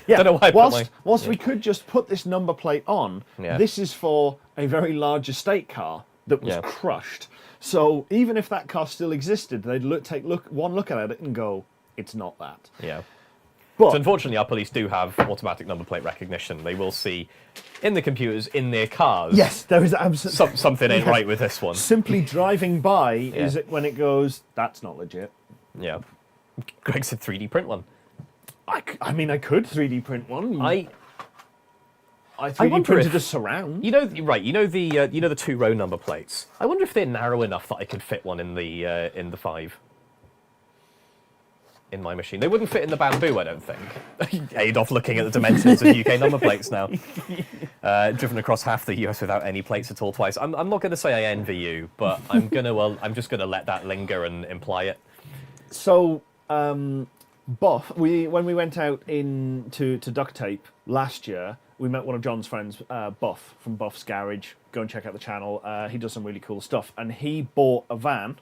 Don't know why whilst we could just put this number plate on, this is for a very large estate car that was crushed. So even if that car still existed, they'd take one look at it and go, it's not that. Yeah. But so unfortunately, our police do have automatic number plate recognition. They will see in the computers, in their cars. Yes, there is absolutely... something ain't right with this one. Simply driving by is it when it goes, that's not legit. Yeah. Greg said 3D print one. I mean, I could 3D print one. I I 3D wonder printed if- a surround. You know, right? You know the 2-row number plates. I wonder if they're narrow enough that I could fit one in the 5. In my machine, they wouldn't fit in the bamboo. I don't think. Adolf looking at the dimensions of UK number plates now. Driven across half the US without any plates at all twice. I'm not going to say I envy you, but I'm gonna. Well, I'm just going to let that linger and imply it. So, Buff, when we went out to duct tape last year, we met one of John's friends, Buff, from Buff's Garage. Go and check out the channel. He does some really cool stuff. And he bought a van,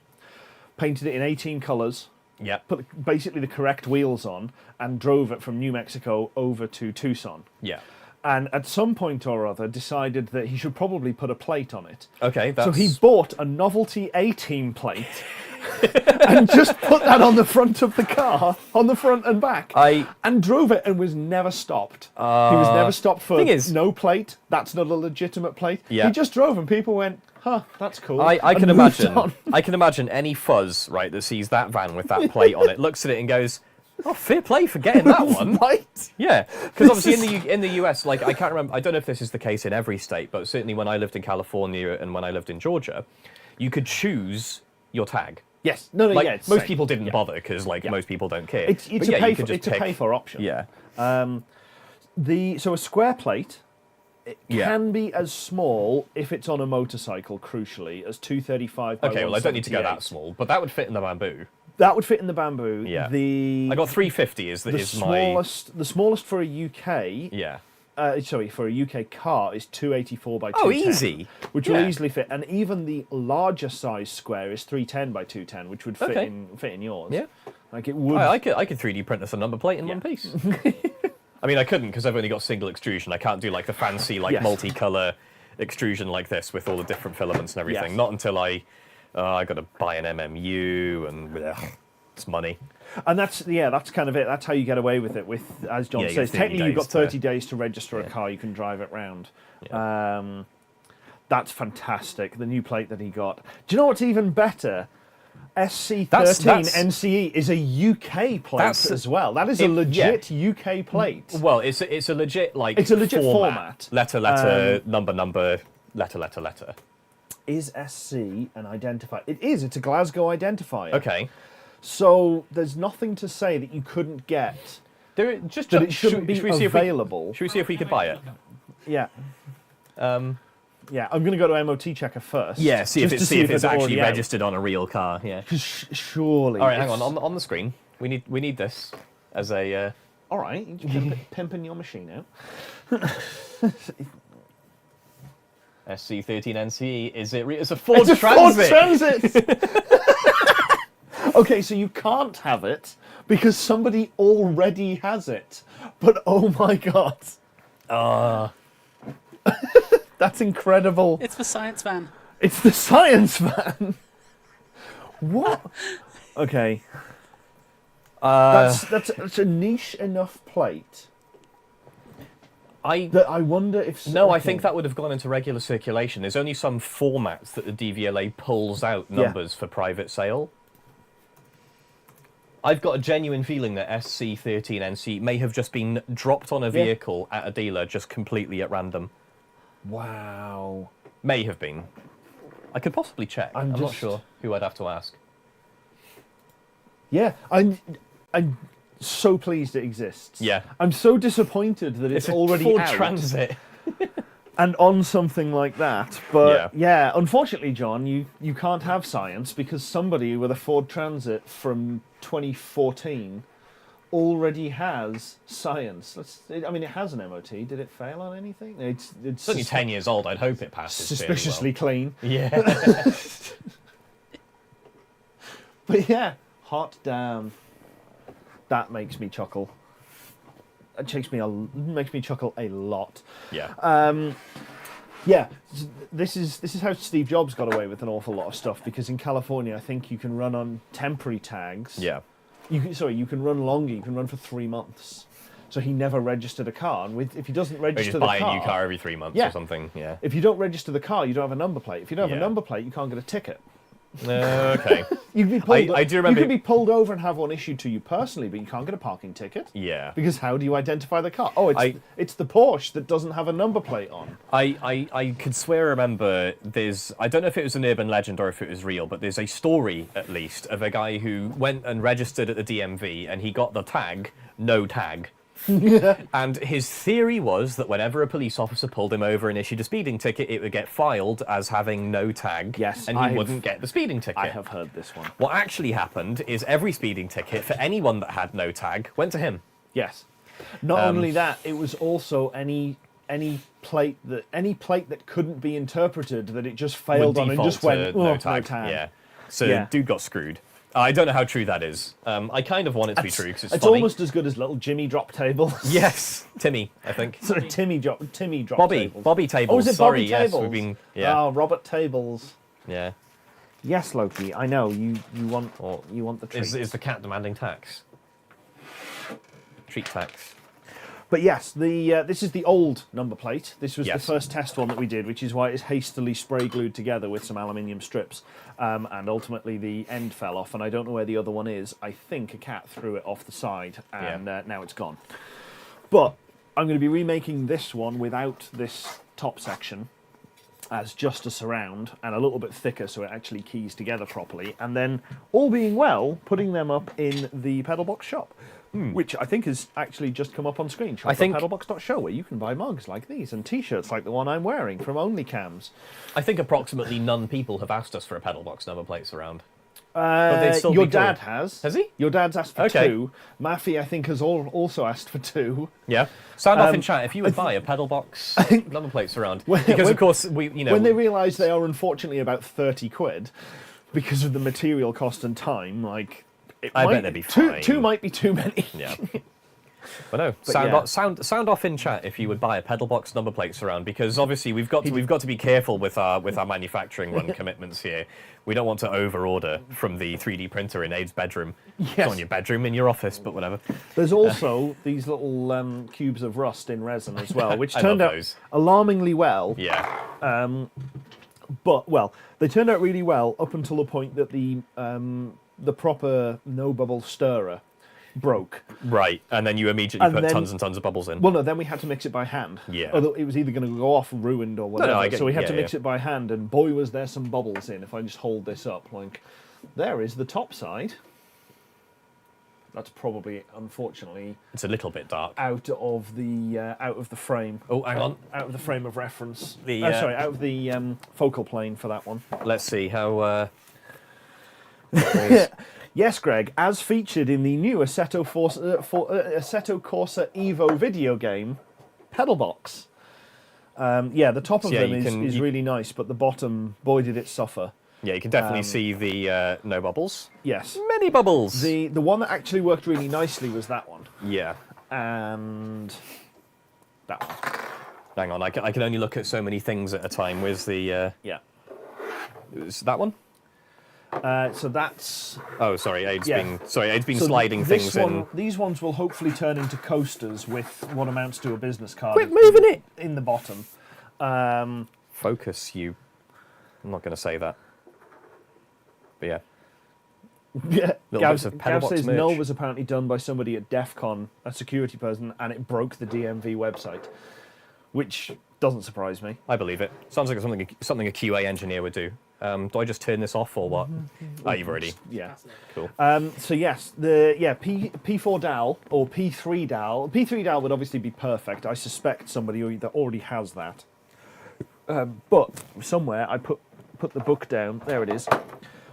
painted it in 18 colours, Yeah. put basically the correct wheels on, and drove it from New Mexico over to Tucson. Yeah. And at some point or other, decided that he should probably put a plate on it. Okay. That's... So he bought a novelty A-Team plate and just put that on the front of the car, on the front and back, and drove it and was never stopped. He was never stopped for thing is, no plate. That's not a legitimate plate. Yeah. He just drove and people went, huh, that's cool. I can and moved imagine. on. I can imagine any fuzz, right, that sees that van with that plate on it, looks at it and goes, "Oh, fair play for getting that one." Right? Yeah, because obviously in the US, like I can't remember. I don't know if this is the case in every state, but certainly when I lived in California and when I lived in Georgia, you could choose your tag. Yes. No, Like yeah. It's most same. people didn't Yeah. bother because most people don't care. It's But a yeah, pay you for, could just it's a pick- pay for option. Yeah. So a square plate Yeah. can be as small if it's on a motorcycle, crucially, as 235 by Okay, well I don't need to go 178. that small, but that would fit in the bamboo. That would fit in the bamboo. Yeah. I I got 350 is the my smallest for a UK. yeah. For a UK car is 284 by 210. Oh, easy. Which Yeah. will easily fit, and even the larger size square is 310 by 210, which would fit Okay. in yours. Yeah. Like it would. I could 3D print us a number plate in one piece. I mean, I couldn't because I've only got single extrusion. I can't do like the fancy Yes. multicolour extrusion like this with all the different filaments and everything. Yes. Not until I got to buy an MMU and it's money. And that's kind of it. That's how you get away with it. With, as John Yeah, you says, have 30 technically you've got days to- 30 days to register a car. You can drive it round. That's fantastic. The new plate that he got. Do you know what's even better? SC13 That's- NCE is a UK plate That's- as well. That is a legit UK plate. Well, it's a legit like It's a legit format. Letter, number, letter. Is SC an identifier? It is. It's a Glasgow identifier. Okay. So there's nothing to say that you couldn't get. There, just That it shouldn't be should we see available. Should we see if we could buy it? Yeah. Yeah, I'm going to go to MOT checker first. Yeah, see if just it's to see if actually already out. registered on a real car. Yeah. 'Cause surely. All right, hang it's- on. On the screen, we need this as a. All right, you're pimping your machine out. SC13 NCE. Is it? It's a Ford It's a Transit. Ford Transit. Okay, so you can't have it because somebody already has it. But oh my god, that's incredible! It's the science van. It's the science van. What? Okay. That's a niche enough plate that I wonder if. No, I think that would have gone into regular circulation. There's only some formats that the DVLA pulls out numbers for private sale. I've got a genuine feeling that SC13NC may have just been dropped on a vehicle at a dealer just completely at random. Wow. May have been. I could possibly check. I'm not just- sure who I'd have to ask. Yeah, I'm so pleased it exists. Yeah. I'm so disappointed that it's a already Ford out Transit. and on something like that. But yeah, unfortunately, John, you can't have science because somebody with a Ford Transit from 2014 already has science. I mean, it has an MOT. Did it fail on anything? It's only 10 years old. I'd hope it passes suspiciously clean. fairly well. Yeah. But yeah, hot damn. That makes me chuckle. It makes me chuckle a lot. Yeah. Yeah, this is how Steve Jobs got away with an awful lot of stuff because in California, I think you can run on temporary tags. Yeah. You can run longer. You can run for 3 months. So he never registered a car, and if he doesn't Or register just the buy car, a new car every 3 months Yeah. or something. Yeah. if you don't register the car, you don't have a number plate. If you don't have Yeah. a number plate, you can't get a ticket. Okay. You'd be pulled I do remember. You could be pulled over and have one issued to you personally, but you can't get a parking ticket. Yeah. Because how do you identify the car? Oh, it's the Porsche that doesn't have a number plate on. I could swear I remember I don't know if it was an urban legend or if it was real, but there's a story, at least, of a guy who went and registered at the DMV and he got the tag, no tag. And his theory was that whenever a police officer pulled him over and issued a speeding ticket, it would get filed as having no tag. Yes, and he wouldn't get the speeding ticket. I have heard this one. What actually happened is every speeding ticket for anyone that had no tag went to him. Yes. Not only that, it was also any plate that couldn't be interpreted that it just failed on and just went no no tag. tag. Yeah. So dude got screwed. I don't know how true that is. I kind of want it to be true because it's funny. Almost as good as little Jimmy drop tables. Yes, Timmy, I think. Sorry, Timmy drop Bobby, tables. Bobby tables. Oh, is it Sorry, Bobby yes, tables? we've been. Yeah. Oh, Robert Tables. Yeah. Yes, Loki. I know you want the treat. Is the cat demanding tax? Treat tax. But yes, this is the old number plate. This was the Yes. first test one that we did, which is why it's hastily spray glued together with some aluminium strips. And ultimately the end fell off, and I don't know where the other one is. I think a cat threw it off the side, and now it's gone. But I'm going to be remaking this one without this top section as just a surround and a little bit thicker so it actually keys together properly. And then, all being well, putting them up in the PedalBox shop. Which I think has actually just come up on screen. Shop.pedalbox.show, where you can buy mugs like these and T-shirts like the one I'm wearing from OnlyCams. I think approximately none people have asked us for a PedalBox number plates around. But they'd still Your be dad cool. has. Has he? Your dad's asked for Okay. 2. Maffy, I think, has also asked for 2. Yeah. Sound off in chat if you would buy a PedalBox number plates around. Because of course when they realise they are unfortunately about 30 quid because of the material cost and time, like. I bet they'd be fine. Two might be too many. Yeah. But no, yeah. sound off in chat if you would buy a PedalBox number plates around, because obviously we've got to be careful with our manufacturing run commitments here. We don't want to over order from the 3D printer in Ade's bedroom. Yes. It's not in your bedroom, in your office, but whatever. There's also these little cubes of rust in resin as well, which turned love out those. alarmingly well. Yeah. But they turned out really well up until the point that the proper no bubble stirrer broke. Right, and then you immediately put tons and tons of bubbles in. Well, no, then we had to mix it by hand. Yeah. Although it was either going to go off ruined or whatever. So we had to mix yeah. it by hand, and boy, was there some bubbles in. If I just hold this up, like, there is the top side. That's probably, unfortunately, It's a little bit dark. out of the frame. Oh, hang on. Out of the frame of reference. The, sorry, out of the focal plane for that one. Let's see how. Yes, Greg, as featured in the new Assetto Corsa Evo video game, PedalBox. The top of them is really nice, but the bottom, boy, did it suffer. Yeah, you can definitely see the no bubbles. Yes. Many bubbles. The one that actually worked really nicely was that one. Yeah. And that one. Hang on, I can only look at so many things at a time. Where's the... Yeah. Is that one? So that's... Oh, sorry, Ade's been so sliding things in. These ones will hopefully turn into coasters with what amounts to a business card. Quit moving it! In the bottom. Focus, you... I'm not going to say that. But yeah. Yeah, Gav bits of PedalBox says merch. Null was apparently done by somebody at DEF CON, a security person, and it broke the DMV website, which doesn't surprise me. I believe it. Sounds like something a QA engineer would do. Do I just turn this off or what? You've already. Yeah. Cool. So yes, P4 DAL or P3 DAL. P3 DAL would obviously be perfect. I suspect somebody that already has that. But somewhere I put the book down. There it is.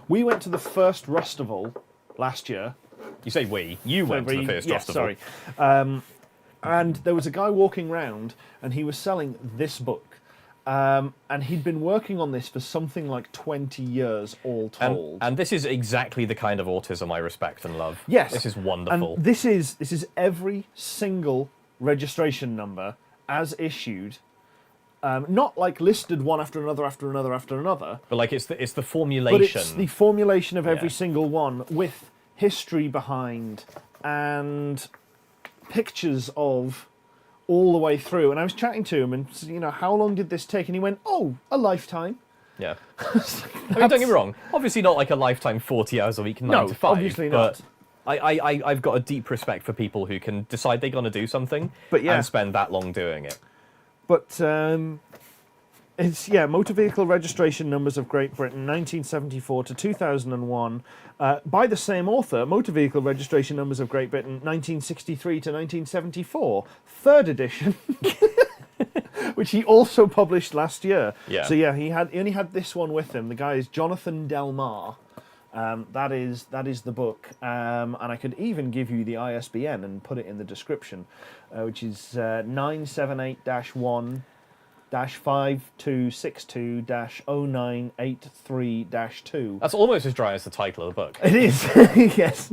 We went to the first Rustival last year. You say we. You went to the first festival. Sorry. And there was a guy walking round, and he was selling this book. And he'd been working on this for something like 20 years, all told. And this is exactly the kind of autism I respect and love. Yes. This is wonderful. And this is every single registration number as issued. Not like listed one after another after another after another. But like it's the formulation. But it's the formulation of every single one with history behind and pictures of all the way through. And I was chatting to him and, how long did this take? And he went, a lifetime. Yeah. I mean, don't get me wrong. Obviously not like a lifetime 40 hours a week, 9 to 5. Obviously but not. I've got a deep respect for people who can decide they're going to do something and spend that long doing it. But it's, motor vehicle registration numbers of Great Britain, 1974 to 2001. By the same author, motor vehicle registration numbers of Great Britain, 1963 to 1974. Third edition. Which he also published last year. Yeah. So yeah, he only had this one with him. The guy is Jonathan Delmar. That is the book, and I could even give you the ISBN and put it in the description, which is 978-1-5262-0983-2. That's almost as dry as the title of the book. It is, yes.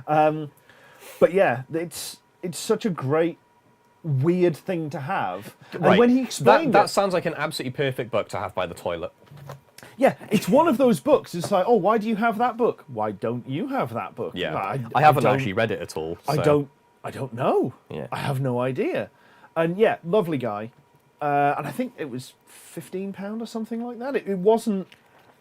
But yeah, it's such a great, weird thing to have. Right. And when he explained that sounds like an absolutely perfect book to have by the toilet. Yeah, it's one of those books. It's like, oh, why do you have that book? Why don't you have that book? Yeah, I haven't actually read it at all. So. I don't know. Yeah. I have no idea. And yeah, lovely guy. And I think it was £15 or something like that. It wasn't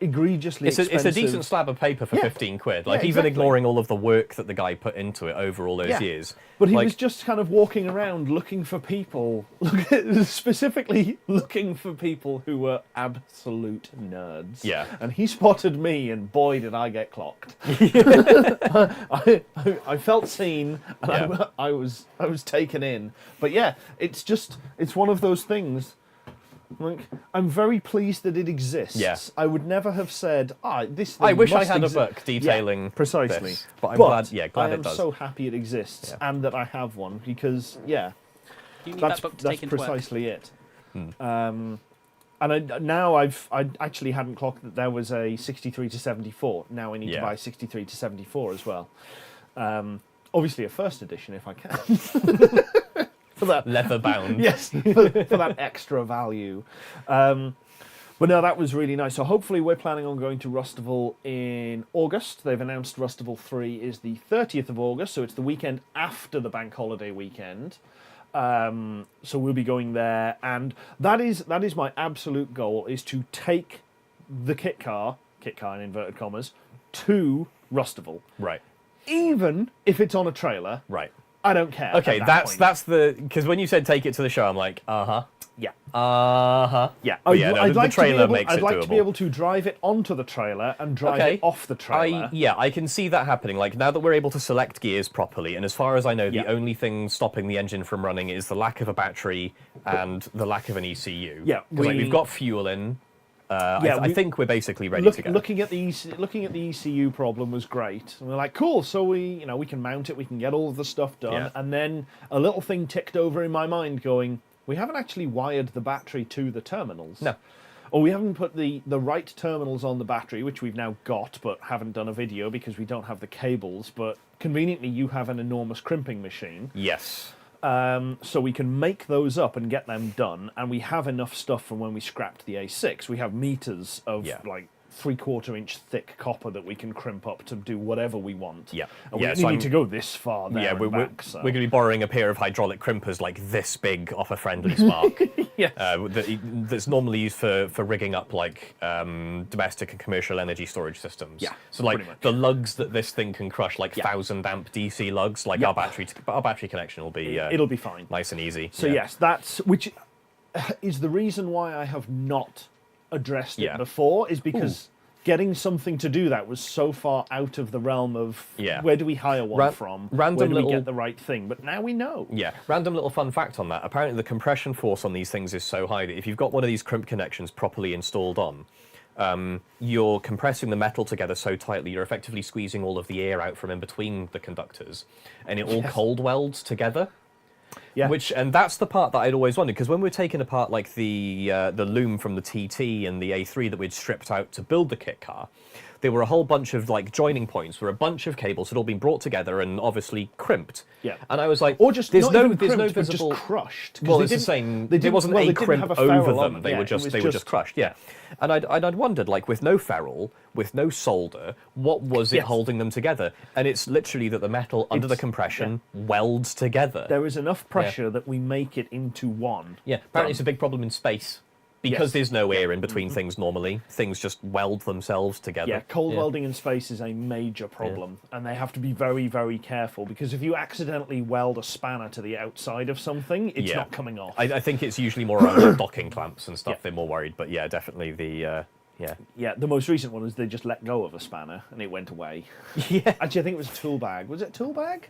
egregiously expensive. It's a decent slab of paper for 15 quid. Like, Yeah, even exactly. ignoring all of the work that the guy put into it over all those years. But he like, was just kind of walking around looking for people, specifically looking for people who were absolute nerds. Yeah. And he spotted me, and boy, did I get clocked. I felt seen, and I was taken in. But yeah, it's one of those things. Like, I'm very pleased that it exists. Yeah. I would never have said, this thing I wish I must had a book detailing precisely. this, but I'm glad I it am does. so happy it exists and that I have one because, You need that book to take into work. That's precisely it. And I actually hadn't clocked that there was a 63 to 74. Now I need to buy 63 to 74 as well. Obviously a first edition if I can. For that leather bound. Yes, for that extra value. But no, that was really nice. So hopefully we're planning on going to Rustival in August. They've announced Rustival 3 is the 30th of August, so it's the weekend after the bank holiday weekend. So we'll be going there, and that is my absolute goal, is to take the kit car in inverted commas, to Rustival. Right. Even if it's on a trailer. Right. I don't care. Okay, that's because when you said take it to the show, I'm like, Yeah. Yeah. I'd like the trailer makes it I'd like doable. to be able to drive it onto the trailer and drive it off the trailer. I can see that happening. Like, now that we're able to select gears properly, and as far as I know, the only thing stopping the engine from running is the lack of a battery and the lack of an ECU. Yeah, because we've got fuel in. I think we're basically ready to go. Looking at the ECU problem was great. And we're like, cool. So we can mount it. We can get all of the stuff done. Yeah. And then a little thing ticked over in my mind, going, we haven't actually wired the battery to the terminals. No. Or we haven't put the right terminals on the battery, which we've now got, but haven't done a video because we don't have the cables. But conveniently, you have an enormous crimping machine. Yes. So we can make those up and get them done, and we have enough stuff from when we scrapped the A6. We have meters of like 3/4 inch thick copper that we can crimp up to do whatever we want. Yeah, and we only need to go this far there. Yeah, and we're back, so. going to be borrowing a pair of hydraulic crimpers like this big off a friendly Spark. That's normally used for rigging up like domestic and commercial energy storage systems. Yeah, so like the lugs that this thing can crush, like 1,000 amp DC lugs, like our battery connection will be it'll be fine, nice and easy. So yes, that's which is the reason why I have not addressed it before, is because getting something to do that was so far out of the realm of where do we hire one from, where do we get the right thing, but now we know. Yeah, random little fun fact on that. Apparently the compression force on these things is so high that if you've got one of these crimp connections properly installed on, you're compressing the metal together so tightly you're effectively squeezing all of the air out from in between the conductors, and it all cold welds together. Yeah. And that's the part that I'd always wondered, because when we were taking apart like the loom from the TT and the A3 that we'd stripped out to build the kit car, there were a whole bunch of like joining points where a bunch of cables had all been brought together and obviously crimped. Yeah. And I was like, or just there's no visible, visible, just crushed. Well, it's the same. There wasn't a crimp over them. They were just crushed. Yeah. And I'd wondered, like, with no ferrule, with no solder, what was it holding them together? And it's literally that the metal under the compression welds together. There is enough pressure that we make it into one. Yeah. Apparently, it's a big problem in space. because there's no air in between things normally, things just weld themselves together. Yeah, cold welding in space is a major problem, and they have to be very, very careful, because if you accidentally weld a spanner to the outside of something, it's not coming off. I think it's usually more around docking clamps and stuff. They're more worried, but yeah, definitely the Yeah, the most recent one was they just let go of a spanner and it went away. Yeah. Actually, I think it was a tool bag. Was it a tool bag?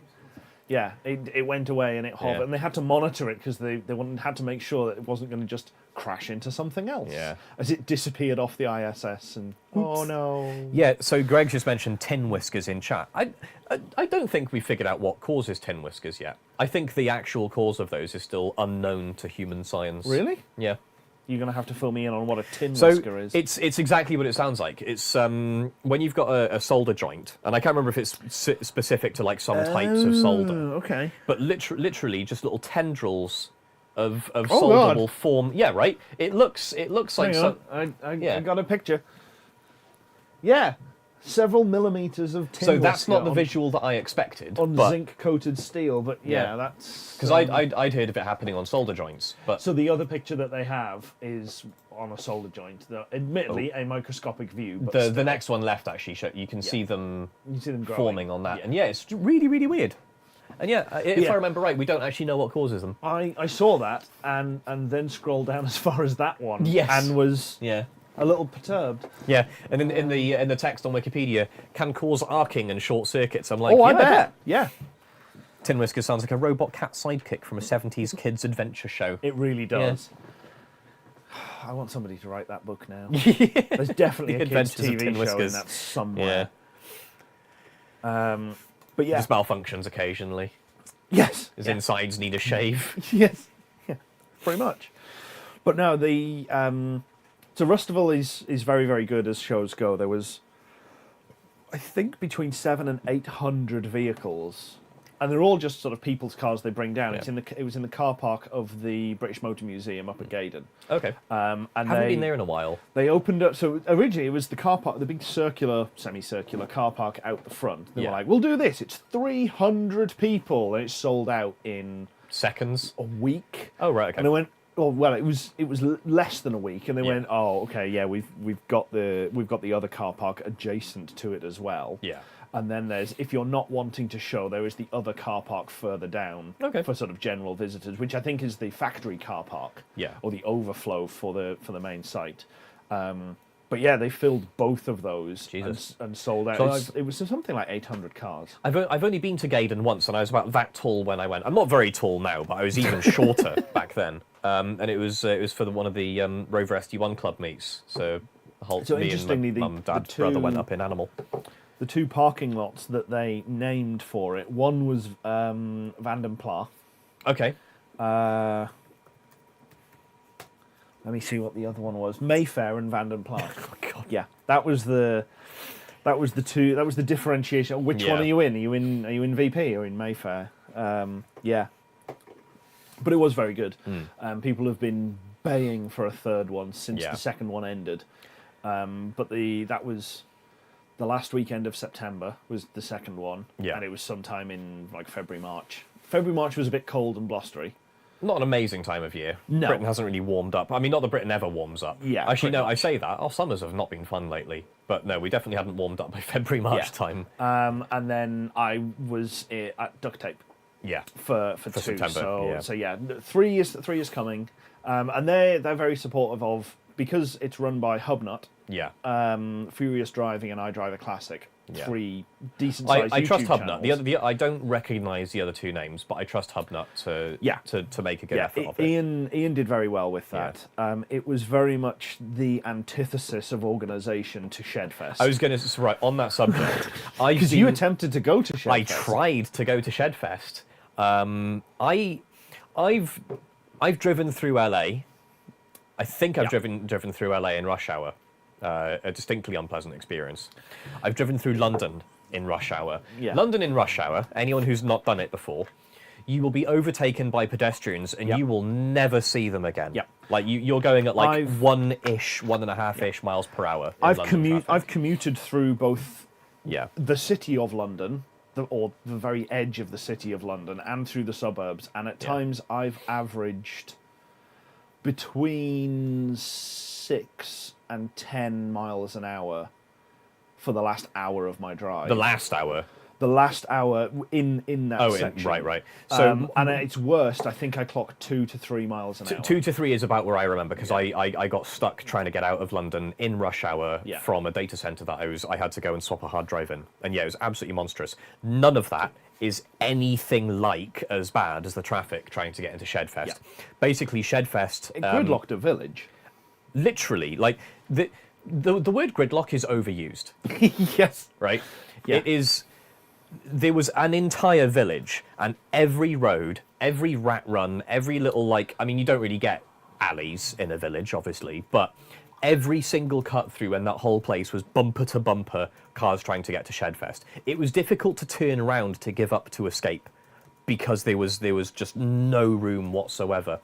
Yeah, it went away and it hovered, and they had to monitor it because they had to make sure that it wasn't going to just crash into something else. Yeah. As it disappeared off the ISS and oh no. Yeah. So Greg just mentioned tin whiskers in chat. I don't think we figured out what causes tin whiskers yet. I think the actual cause of those is still unknown to human science. Really? Yeah. You're going to have to fill me in on what a tin whisker is. It's exactly what it sounds like. It's when you've got a solder joint, and I can't remember if it's specific to like some types of solder. Okay. But literally just little tendrils of Oh, solderable God. form. Yeah, right. It looks like Hang some. on. I Yeah. got a picture. Yeah. Several millimeters of tin So that's whisker not the on- visual that I expected. on but, zinc-coated steel, but yeah, Yeah. that's... because I'd heard of it happening on solder joints, but So the other picture that they have is on a solder joint. Admittedly, a microscopic view, but the still. next one left actually you can see them You see them growing. forming on that, and yeah, it's really really weird. And yeah, if Yeah. I remember right, we don't actually know what causes them. I saw that and then scrolled down as far as that one. Yes. And was Yeah. a little perturbed. Yeah, and in the text on Wikipedia, can cause arcing and short circuits. I'm like, Oh, I yeah, bet. Yeah, Tin Whisker sounds like a robot cat sidekick from a 70s kids adventure show. it really does. I want somebody to write that book now. Yeah. There's definitely The a kids' Adventures of TV Tin show in Whiskers. that somewhere. Yeah, But yeah, just malfunctions occasionally. yes, His yeah. insides need a shave. Yes, yeah, pretty much. But no, the so Rustival is very, very good as shows go. There was, I think, between 700 and 800 vehicles, and they're all just sort of people's cars they bring down. Yeah. It was in the car park of the British Motor Museum up at Gaydon. Okay, And haven't been there in a while. They opened up. So originally it was the car park, the big circular, semicircular car park out the front. They Yeah. were like, "We'll do this. It's 300 people," and it's sold out in Seconds. a week. Oh right, okay. And I went, "Oh well, it was less than a week." And they Yeah. went, "Oh okay, yeah, we've got the other car park adjacent to it as well." Yeah. And then there's, if you're not wanting to show, there is the other car park further down Okay. for sort of general visitors, which I think is the factory car park. Yeah. Or the overflow for the main site. But yeah, they filled both of those Jesus. and sold out. So It was something like 800 cars. I've only been to Gaydon once, and I was about that tall when I went. I'm not very tall now, but I was even shorter back then. And it was for one of the Rover SD1 club meets. So me interestingly, and my mum, dad, brother went up in Animal. The two parking lots that they named for it, one was Vanden Pla. Okay. Let me see what the other one was. Mayfair and Vanden Pla. Oh my God. Yeah, that was the differentiation. Which Yeah. one are you in? Are you in VP or in Mayfair? Yeah, but it was very good. People have been baying for a third one since Yeah. the second one ended. But that was the last weekend of September was the second one, Yeah. and it was sometime in like February, March. February, March was a bit cold and blustery. Not an amazing time of year. No. Britain hasn't really warmed up. I mean, not that Britain ever warms up. Yeah, Actually, pretty no, I say that. Our summers have not been fun lately. But no, we definitely hadn't warmed up by February, March time. And then I was at Duct Tape Yeah. for two. September, So yeah, 3 years coming, and they're very supportive of, because it's run by Hubnut, Yeah. Furious Driving and iDriver Classic. Yeah. 3 decent sized I trust YouTube Hubnut. channels. I don't recognise the other two names, but I trust Hubnut to make a good effort of it. Ian did very well with that. It was very much the antithesis of organisation to Shedfest. I was going to right on that subject. because you attempted to go to Shedfest. I tried to go to Shedfest. I've driven through LA. I think I've driven through LA in rush hour. A distinctly unpleasant experience. I've driven through London in rush hour. Yeah. London in rush hour, anyone who's not done it before, you will be overtaken by pedestrians and you will never see them again. Yep. Like you're going at like 1.5-ish miles per hour. I've commuted through both Yeah. the city of London, or the very edge of the city of London, and through the suburbs, and at times I've averaged between 6 and 10 miles an hour for the last hour of my drive. The last hour? The last hour in that section. Right. So and at its worst, I think I clocked 2 to 3 miles an hour. 2 to 3 is about where I remember, because I got stuck trying to get out of London in rush hour from a data centre that I had to go and swap a hard drive in. And yeah, it was absolutely monstrous. None of that is anything like as bad as the traffic trying to get into Shedfest. Yeah. Basically, Shedfest... It gridlocked a village. Literally. Like, the word gridlock is overused. Yes. Right? Yeah. It is... There was an entire village, and every road, every rat run, every little, like... I mean, you don't really get alleys in a village, obviously, but every single cut through and that whole place was bumper to bumper cars trying to get to Shedfest. It was difficult to turn around to give up to escape because there was just no room whatsoever.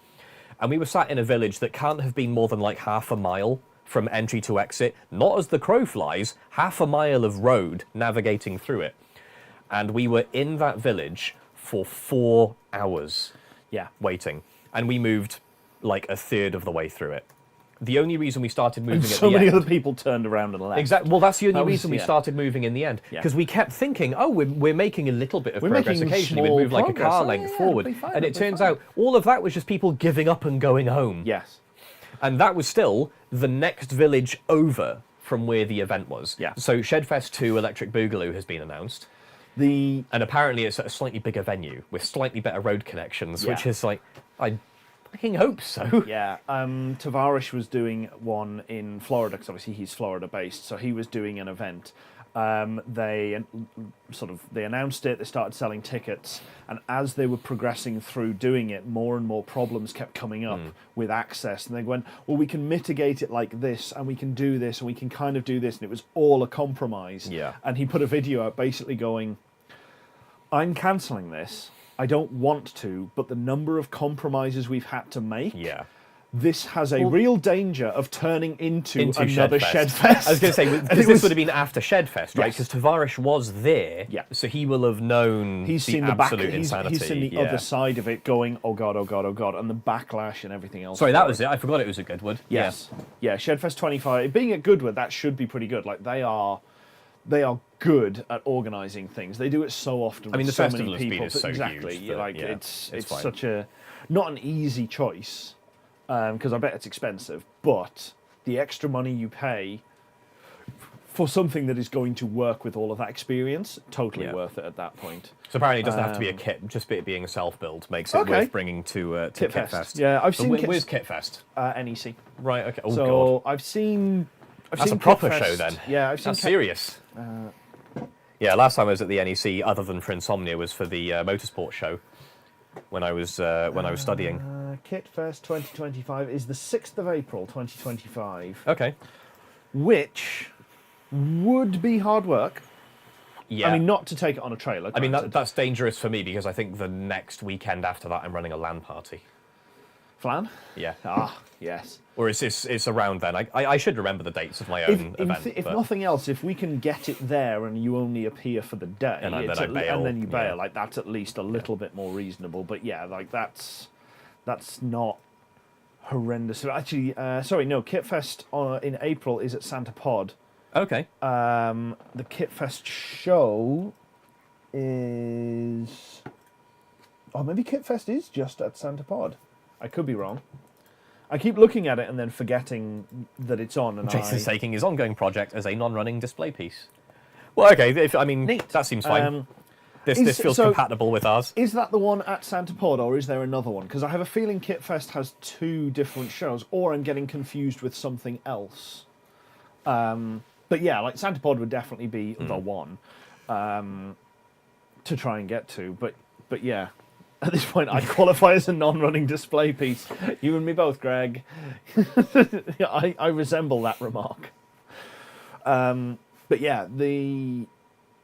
And we were sat in a village that can't have been more than like half a mile from entry to exit, not as the crow flies, half a mile of road navigating through it. And we were in that village for 4 hours waiting. And we moved like a third of the way through it. The only reason we started moving at the end... So many other people turned around and left. Exactly. Well, that's the only reason we started moving in the end. Because we kept thinking, oh, we're making a little bit of progress occasionally. We'd move like a car length forward. And it turns out all of that was just people giving up and going home. Yes. And that was still the next village over from where the event was. Yeah. So Shedfest 2 Electric Boogaloo has been announced. And apparently it's at a slightly bigger venue with slightly better road connections, which is like, I fucking hope so. Yeah. Tavares was doing one in Florida, because obviously he's Florida based, so he was doing an event. They announced it, they started selling tickets, and as they were progressing through doing it, more and more problems kept coming up with access, and they went, well, we can mitigate it like this, and we can do this, and we can kind of do this, and it was all a compromise. Yeah. And he put a video out basically going, I'm cancelling this, I don't want to, but the number of compromises we've had to make... Yeah. This has a real danger of turning into another Shedfest. I was going to say, because this would have been after Shedfest, right? Because Tavares was there, so he will have known he's the seen the absolute insanity. He's seen the other side of it going, oh God, oh God, oh God, and the backlash and everything else. Sorry, that was it. I forgot it was at Goodwood. Yes. Yeah, Shedfest 25. Being at Goodwood, that should be pretty good. Like, they are good at organising things. They do it so often. I mean, with the so Festival many of people. Speed is so exactly. huge. Like, yeah, it's fine. such a not an easy choice. Because I bet it's expensive, but the extra money you pay for something that is going to work with all of that experience, totally worth it at that point. So apparently it doesn't have to be a kit, just it being a self-build makes it worth bringing to Kitfest. Yeah, I've seen where's Kitfest? NEC. Right, okay. Oh, so God. I've seen That's a proper Kitfest. show then. Yeah, I've seen That's serious. Yeah, last time I was at the NEC, other than for Insomnia, was for the motorsport show when I was studying. Kitfest 2025 is the 6th of April 2025. Okay. Which would be hard work. Yeah. I mean, not to take it on a trailer. I mean, that's dangerous for me because I think the next weekend after that I'm running a LAN party. Flan? Yeah. Ah, yes. Or it's around then. I should remember the dates of my own event. If nothing else, if we can get it there and you only appear for the day, and then you bail, like that's at least a little bit more reasonable. But yeah, like that's not horrendous. Actually, sorry, no, Kitfest in April is at Santa Pod. Okay. The Kitfest show is... Oh, maybe Kitfest is just at Santa Pod. I could be wrong. I keep looking at it and then forgetting that it's on. And Jason's taking his ongoing project as a non-running display piece. Well, okay, Neat. That seems fine. This feels compatible with ours. Is that the one at Santa Pod, or is there another one? Because I have a feeling Kitfest has 2 different shows, or I'm getting confused with something else. But yeah, like Santa Pod would definitely be the one to try and get to. But yeah, at this point, I qualify as a non-running display piece. You and me both, Greg. I resemble that remark. But yeah,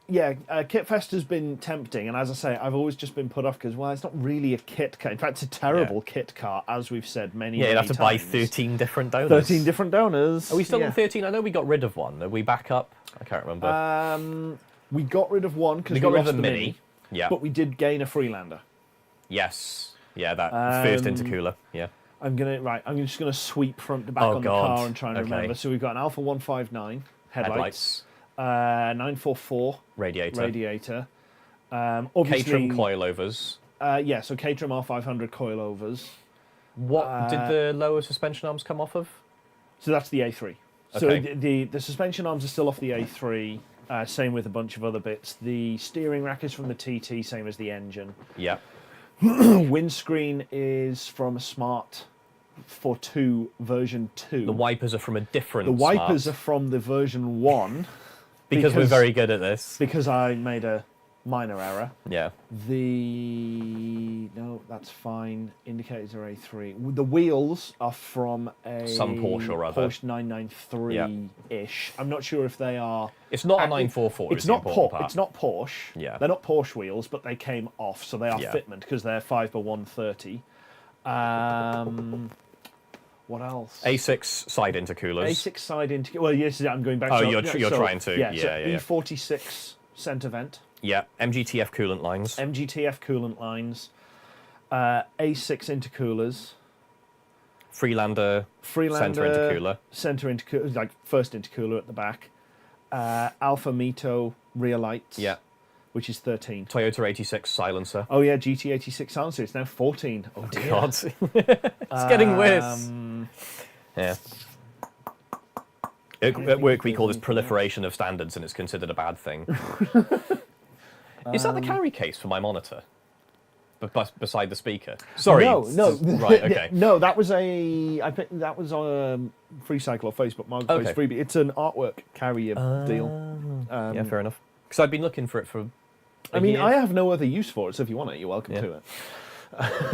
Kitfest has been tempting, and as I say, I've always just been put off because, well, it's not really a kit car. In fact, it's a terrible kit car, as we've said many times. Yeah, you'd have to buy 13 different donors. 13 different donors. Are we still on 13? I know we got rid of one. Are we back up? I can't remember. We got rid of one because we got rid lost of the the Mini. Yeah. But we did gain a Freelander. Yes. Yeah, that first intercooler. Yeah. I'm just gonna sweep front to back on the car and try and remember. So we've got an Alpha 159 headlights. 944 radiator. Obviously, Caterham coilovers. So Caterham R500 coilovers. What did the lower suspension arms come off of? So that's the A3. Okay. So the suspension arms are still off the A3. Same with a bunch of other bits. The steering rack is from the TT, same as the engine. Yeah. Windscreen is from a Smart 4.2 version 2. The wipers are from a different The wipers are from the version 1. because we're very good at this. Because I made a minor error. Yeah. No, that's fine. Indicators are A3. The wheels are from some Porsche or other. Porsche 993-ish. I'm not sure if they are... It's not a 944. It's not Porsche. Yeah. They're not Porsche wheels, but they came off, so they are fitment because they're 5x130. What else? A6 side intercoolers. A6 side intercoolers. Well, yes, I'm going back. Oh, you're trying to. Yeah, yeah. E46 center vent. Yeah, MGTF coolant lines. MGTF coolant lines. A6 intercoolers. Freelander center intercooler. Center intercooler, like first intercooler at the back. Alfa Mito rear lights. Yeah. Which is 13. Toyota 86 silencer. Oh yeah, GT86 silencer. It's now 14. Oh dear. God. It's getting worse. Yeah. At work we call this proliferation of standards and it's considered a bad thing. Is that the carry case for my monitor? Beside the speaker? Sorry. No. Right, okay. No, that was I think that was on Free Cycle or Facebook Marketplace freebie. It's an artwork carrier deal. Yeah, fair enough. Because I've been looking for it for a year. I have no other use for it, so if you want it, you're welcome to it.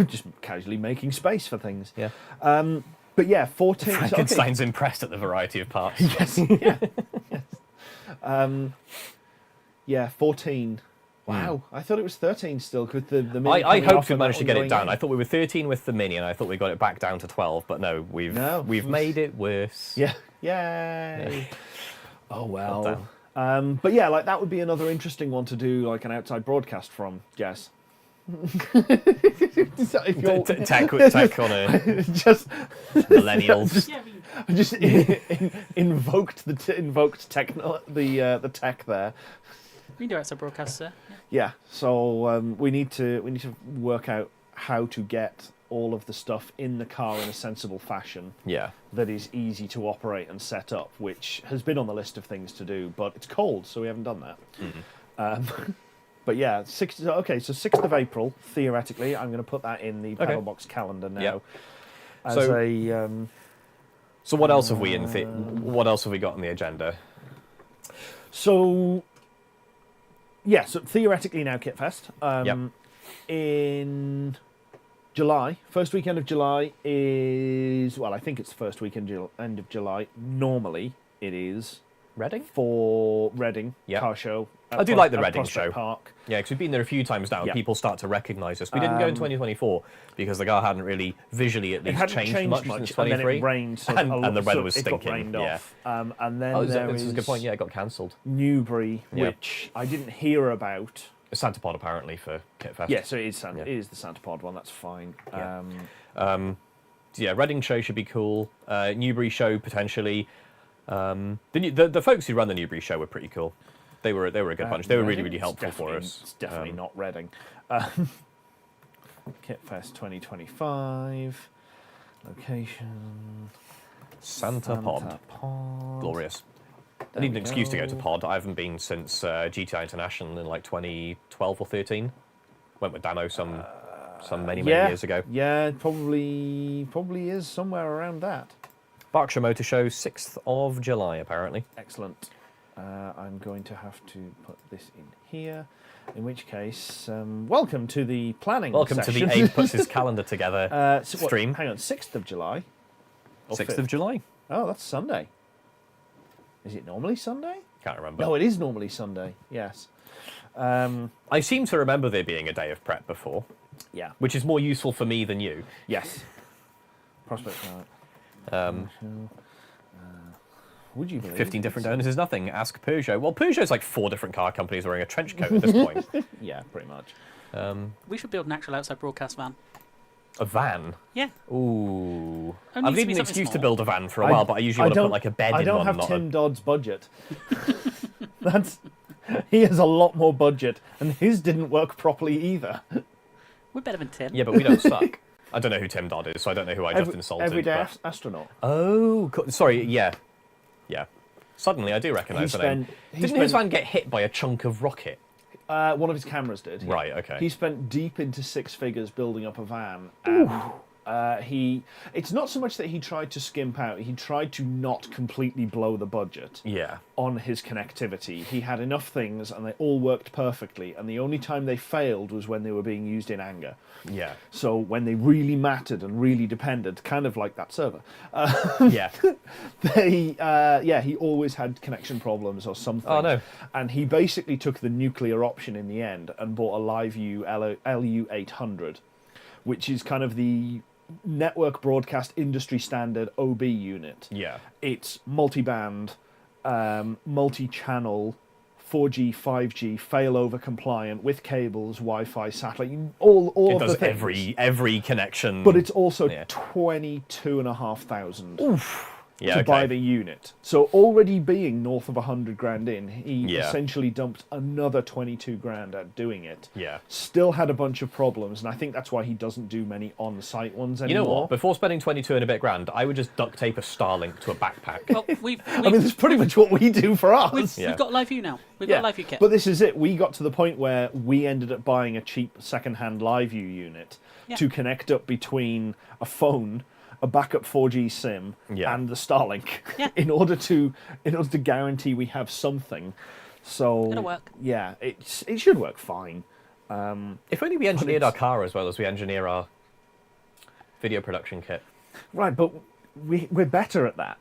Just casually making space for things. Yeah. But yeah, 14... Frankenstein's impressed at the variety of parts. Yes. Yeah, 14... Wow, I thought it was 13 still because the Mini. I hoped we managed to get it down. I thought we were 13 with the Mini, and I thought we got it back down to 12. But no, we've made it worse. Yeah, yay! Oh well. But yeah, like that would be another interesting one to do, like an outside broadcast from. Jess. Tech on a just millennials. Just invoked the tech there. We can do outside broadcast, sir. Yeah. So we need to work out how to get all of the stuff in the car in a sensible fashion. Yeah. That is easy to operate and set up, which has been on the list of things to do, but it's cold, so we haven't done that. Mm-hmm. But yeah, 6th of April, theoretically, I'm going to put that in the PedalBox calendar now. Yep. So what else have we what else have we got on the agenda? So theoretically now Kitfest. In July, first weekend of July is, well, I think it's the first weekend end of July. Normally it is Reading? For Reading car show. I do like the Reading Prospect show. Park. Yeah, because we've been there a few times now and people start to recognise us. We didn't go in 2024 because the car hadn't really, visually at least, changed much since 23. And then it rained. So and the weather was it stinking. got rained off. And then this is a good point. Yeah, it got cancelled. Newbury, which I didn't hear about. A Santa Pod apparently for Kitfest. Yeah, so it is it is the Santa Pod one. That's fine. Reading show should be cool. Newbury show potentially. The folks who run the Newbury show were pretty cool. They were a good bunch. They were really, really helpful for us. It's definitely not Reading. Kitfest 2025. Location. Santa Pod. Glorious. I need an excuse to go to Pod. I haven't been since GTI International in like 2012 or 13. Went with Dano some many years ago. Yeah, probably is somewhere around that. Berkshire Motor Show, 6th of July, apparently. Excellent. I'm going to have to put this in here, in which case, welcome to the planning Welcome session. to the Abe puts his calendar together stream. Hang on, 6th of July? 6th of July. Oh, that's Sunday. Is it normally Sunday? Can't remember. No, it is normally Sunday, yes. I seem to remember there being a day of prep before. Yeah. Which is more useful for me than you. Yes. Prospect night. Would you believe 15 different owners is nothing. Ask Peugeot. Well, Peugeot's like 4 different car companies wearing a trench coat at this point. Yeah, pretty much. We should build an actual outside broadcast van. A van? Yeah. Ooh. Only I've needs to needed be an something excuse to small. build a van for a while, but I usually want to put like a bed in one. I don't have not Tim Dodd's budget. He has a lot more budget, and his didn't work properly either. We're better than Tim. Yeah, but we don't suck. I don't know who Tim Dodd is, so I don't know who I just insulted. Everyday but... astronaut. Oh, sorry, yeah. Yeah. Suddenly I do recognise the name. Didn't his van get hit by a chunk of rocket? One of his cameras did. Yeah. Right, okay. He spent deep into six figures building up a van, and it's not so much that he tried to skimp out, he tried to not completely blow the budget on his connectivity. He had enough things, and they all worked perfectly, and the only time they failed was when they were being used in anger. Yeah. So when they really mattered and really depended, kind of like that server, he always had connection problems or something. Oh, no. And he basically took the nuclear option in the end and bought a LiveU LU800, which is kind of the network broadcast industry standard OB unit. Yeah. It's multi-band, multi-channel, 4G, 5G, failover compliant with cables, Wi-Fi, satellite, all it of does the things. every connection. But it's also 22,500 to buy the unit. So already being north of 100 grand in, he essentially dumped another 22 grand at doing it. Yeah. Still had a bunch of problems, and I think that's why he doesn't do many on-site ones anymore. You know what? Before spending 22 and a bit grand, I would just duct tape a Starlink to a backpack. Well, I mean, that's pretty much what we do for us. We've got LiveU now. We've got LiveU kit. But this is it. We got to the point where we ended up buying a cheap second-hand LiveU unit to connect up between a phone, a backup 4G SIM, and the Starlink in order to guarantee we have something. So it'll work. Yeah, it should work fine. If only we engineered our car as well as we engineer our video production kit. Right, but we're better at that.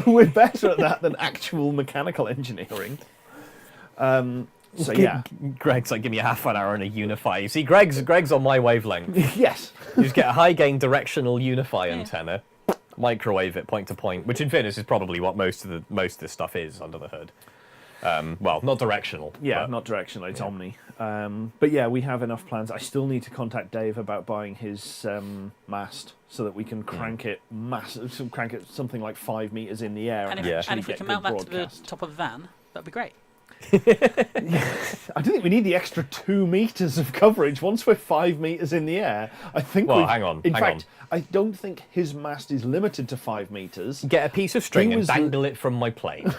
We're better at that than actual mechanical engineering. So yeah, Greg's like, give me a half an hour and a Unify. You see, Greg's on my wavelength. Yes. You just get a high gain directional Unify antenna, microwave it point to point, which in fairness is probably what most of this stuff is under the hood. Well, not directional. Yeah, but, not directional. It's Omni. But yeah, we have enough plans. I still need to contact Dave about buying his mast so that we can crank it crank it something like 5 meters in the air. And if we can mount that to the top of the van, that'd be great. I don't think we need the extra 2 meters of coverage. Once we're 5 meters in the air, I think. Well, hang on. In fact, I don't think his mast is limited to 5 meters. Get a piece of string and dangle it from my plane.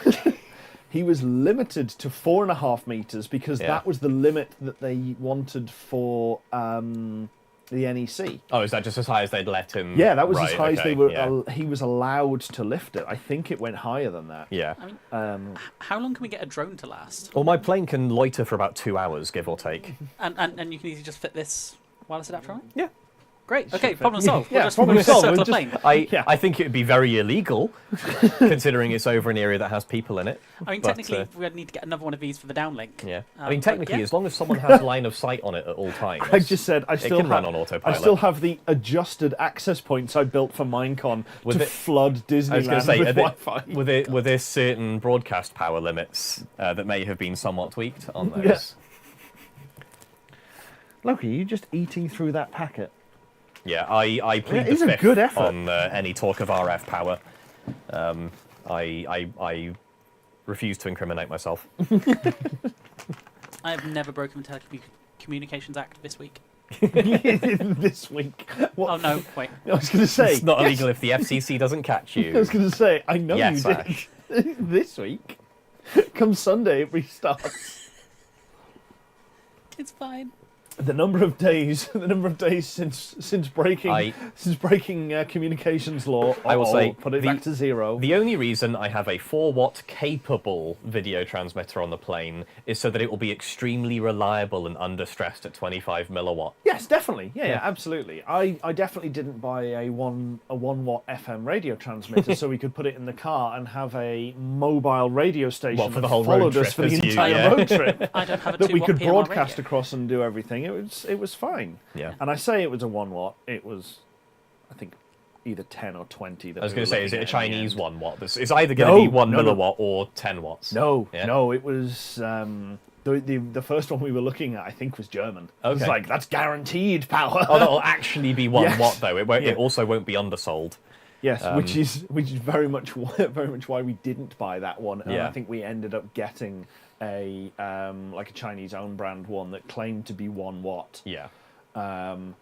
He was limited to 4.5 meters because that was the limit that they wanted for the NEC. Oh, is that just as high as they'd let him? Yeah, that was as high as they were. He was allowed to lift it. I think it went higher than that. Yeah. I mean, how long can we get a drone to last? Well, my plane can loiter for about 2 hours, give or take. And you can easily just fit this wireless adapter on? Yeah. Great. Okay, problem solved. Yeah, problem solved. Circle a plane. I think it would be very illegal, considering it's over an area that has people in it. I mean, technically, we'd need to get another one of these for the downlink. Yeah. I mean, technically, as long as someone has line of sight on it at all times. Craig just said, it can run on autopilot. I still have the adjusted access points I built for Minecon to flood Disneyland with Wi-Fi. Were there certain broadcast power limits that may have been somewhat tweaked on those? Yeah. Look, are you just eating through that packet? Yeah, I plead the fifth good effort on any talk of RF power. I refuse to incriminate myself. I have never broken the Telecommunications Act this week. This week? What? Oh, no, wait. I was going to say... It's not illegal if the FCC doesn't catch you. I was going to say, I know yes, you did. This week. Come Sunday, it restarts. It's fine. The number of days since breaking communications law, I will say, put it back to 0. The only reason I have a 4-watt capable video transmitter on the plane is so that it will be extremely reliable and under stressed at 25 milliwatt. Yes, definitely. Yeah, absolutely. I definitely didn't buy a 1 watt FM radio transmitter so we could put it in the car and have a mobile radio station for the whole followed road us trip for the entire road trip. I don't have a 2 that we watt could PMR broadcast radio. across and do everything. It was fine. Yeah. And I say it was a 1 watt. It was, I think, either 10 or 20. I was going to say, is it a Chinese 1 watt? It's either going to be 1 milliwatt or 10 watts. No, it was The first one we were looking at, I think, was German. Okay. It's like, that's guaranteed power. Oh, that'll actually be 1 watt though. It won't. Yeah. It also won't be undersold. Yes, which is very much why we didn't buy that one. And Yeah. I think we ended up getting a like a Chinese own brand one that claimed to be 1 watt. Yeah. Um,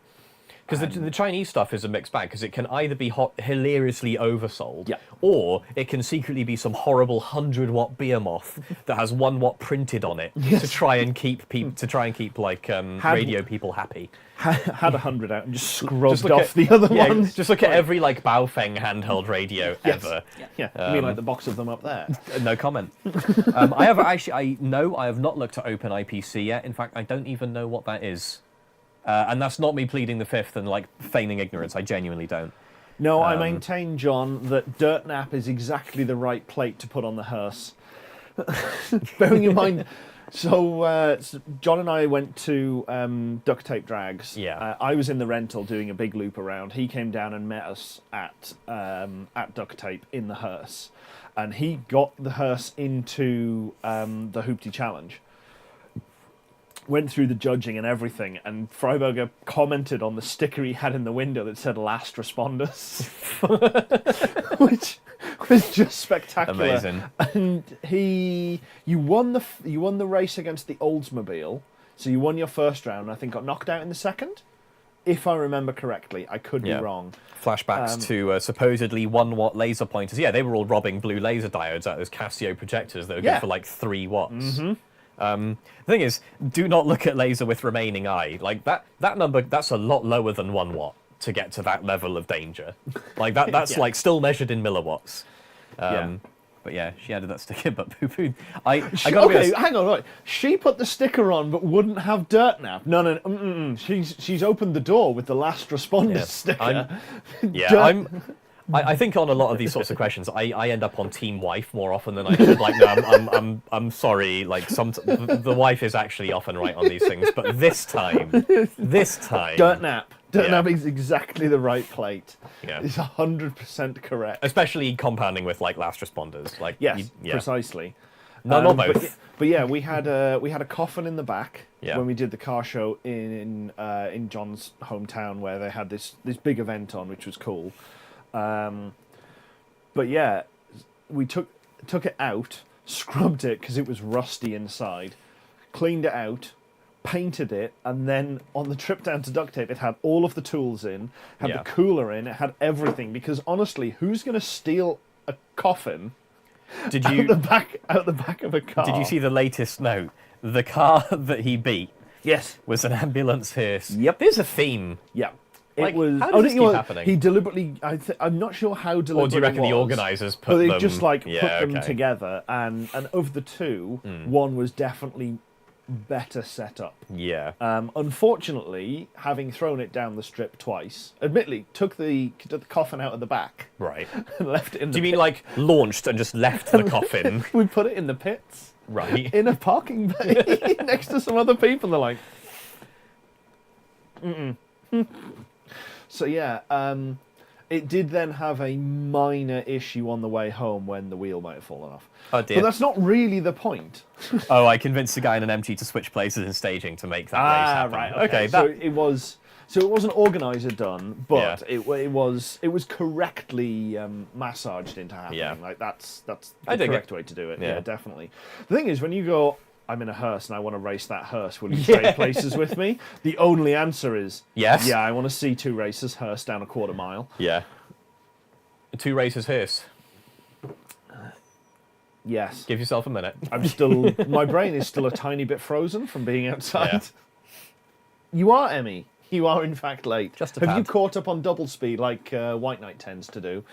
Because the Chinese stuff is a mixed bag, because it can either be hilariously oversold, Yeah. or it can secretly be some horrible 100-watt behemoth that has 1 watt printed on it to try and keep like radio people happy. had 100 out and just scrubbed look off at- the other Yeah, ones. just look at every like Baofeng handheld radio ever. Yeah, you mean like the box of them up there? No comment. I have not looked at OpenIPC yet. In fact, I don't even know what that is. And that's not me pleading the fifth and like feigning ignorance. I genuinely don't. No, I maintain, John, that Dirt Nap is exactly the right plate to put on the hearse. Bearing in mind, so John and I went to Duct Tape Drags. Yeah. I was in the rental doing a big loop around. He came down and met us at Duct Tape in the hearse, and he got the hearse into the Hoopty Challenge. Went through the judging and everything, and Freiberger commented on the sticker he had in the window that said "Last Responders," which was just spectacular. Amazing. And you won the race against the Oldsmobile, so you won your first round. And I think got knocked out in the second, if I remember correctly. I could be wrong. Flashbacks to supposedly 1 watt laser pointers. Yeah, they were all robbing blue laser diodes out of those Casio projectors that were good for like 3 watts. Mm-hmm. The thing is, do not look at laser with remaining eye. Like that number, that's a lot lower than 1 watt to get to that level of danger. Like that's like still measured in milliwatts. But yeah, she added that sticker, but poo-pooed. I gotta be honest. Hang on, right. She put the sticker on, but wouldn't have Dirt Nap. No. She's opened the door with the Last Responders sticker. I think on a lot of these sorts of questions, I end up on Team Wife more often than I should. Like, no, I'm sorry. Like, the wife is actually often right on these things, but this time, Dirt Nap. Dirt Nap is exactly the right plate. Yeah. It's 100% correct. Especially compounding with like Last Responders. Like, Yes, precisely. No, not both. But yeah, we had a coffin in the back Yeah. when we did the car show in John's hometown, where they had this big event on, which was cool. But yeah, we took it out, scrubbed it because it was rusty inside, cleaned it out, painted it, and then on the trip down to Duct Tape, it had all of the tools in, had the cooler in, it had everything. Because honestly, who's going to steal a coffin out the back of a car? Did you see the latest note? The car that he beat Yes. was an ambulance hearse. Yep. There's a theme. Yeah. Like, It was. how does this keep happening? He deliberately. I'm not sure how deliberate. Or do you reckon it the was, organisers but put they them... just like Yeah, put them okay. together, and of the two, one was definitely better set up. Yeah. Unfortunately, having thrown it down the strip twice, admittedly took the coffin out of the back Right. and left it in. Do you mean like launched and just left the coffin? We put it in the pits, Right. in a parking bay next to some other people. They're like, So yeah, it did then have a minor issue on the way home when the wheel might have fallen off. Oh dear. But that's not really the point. Oh, I convinced the guy in an empty to switch places in staging to make that race happen. Right. Okay. So it was. So it wasn't organizer done, but Yeah. it was correctly massaged into happening. Yeah. Like that's the I dig correct way to do it. Yeah. Yeah, definitely. The thing is, when you go, I'm in a hearse and I want to race that hearse, will you trade places with me? The only answer is Yes. Yeah, I want to see 2 races, hearse down a quarter mile. Yeah. 2 races hearse. Yes. Give yourself a minute. I'm still. My brain is still a tiny bit frozen from being outside. Yeah. You are, Emmy. You are in fact late. Just a Have you tad. caught up on double speed like White Knight tends to do?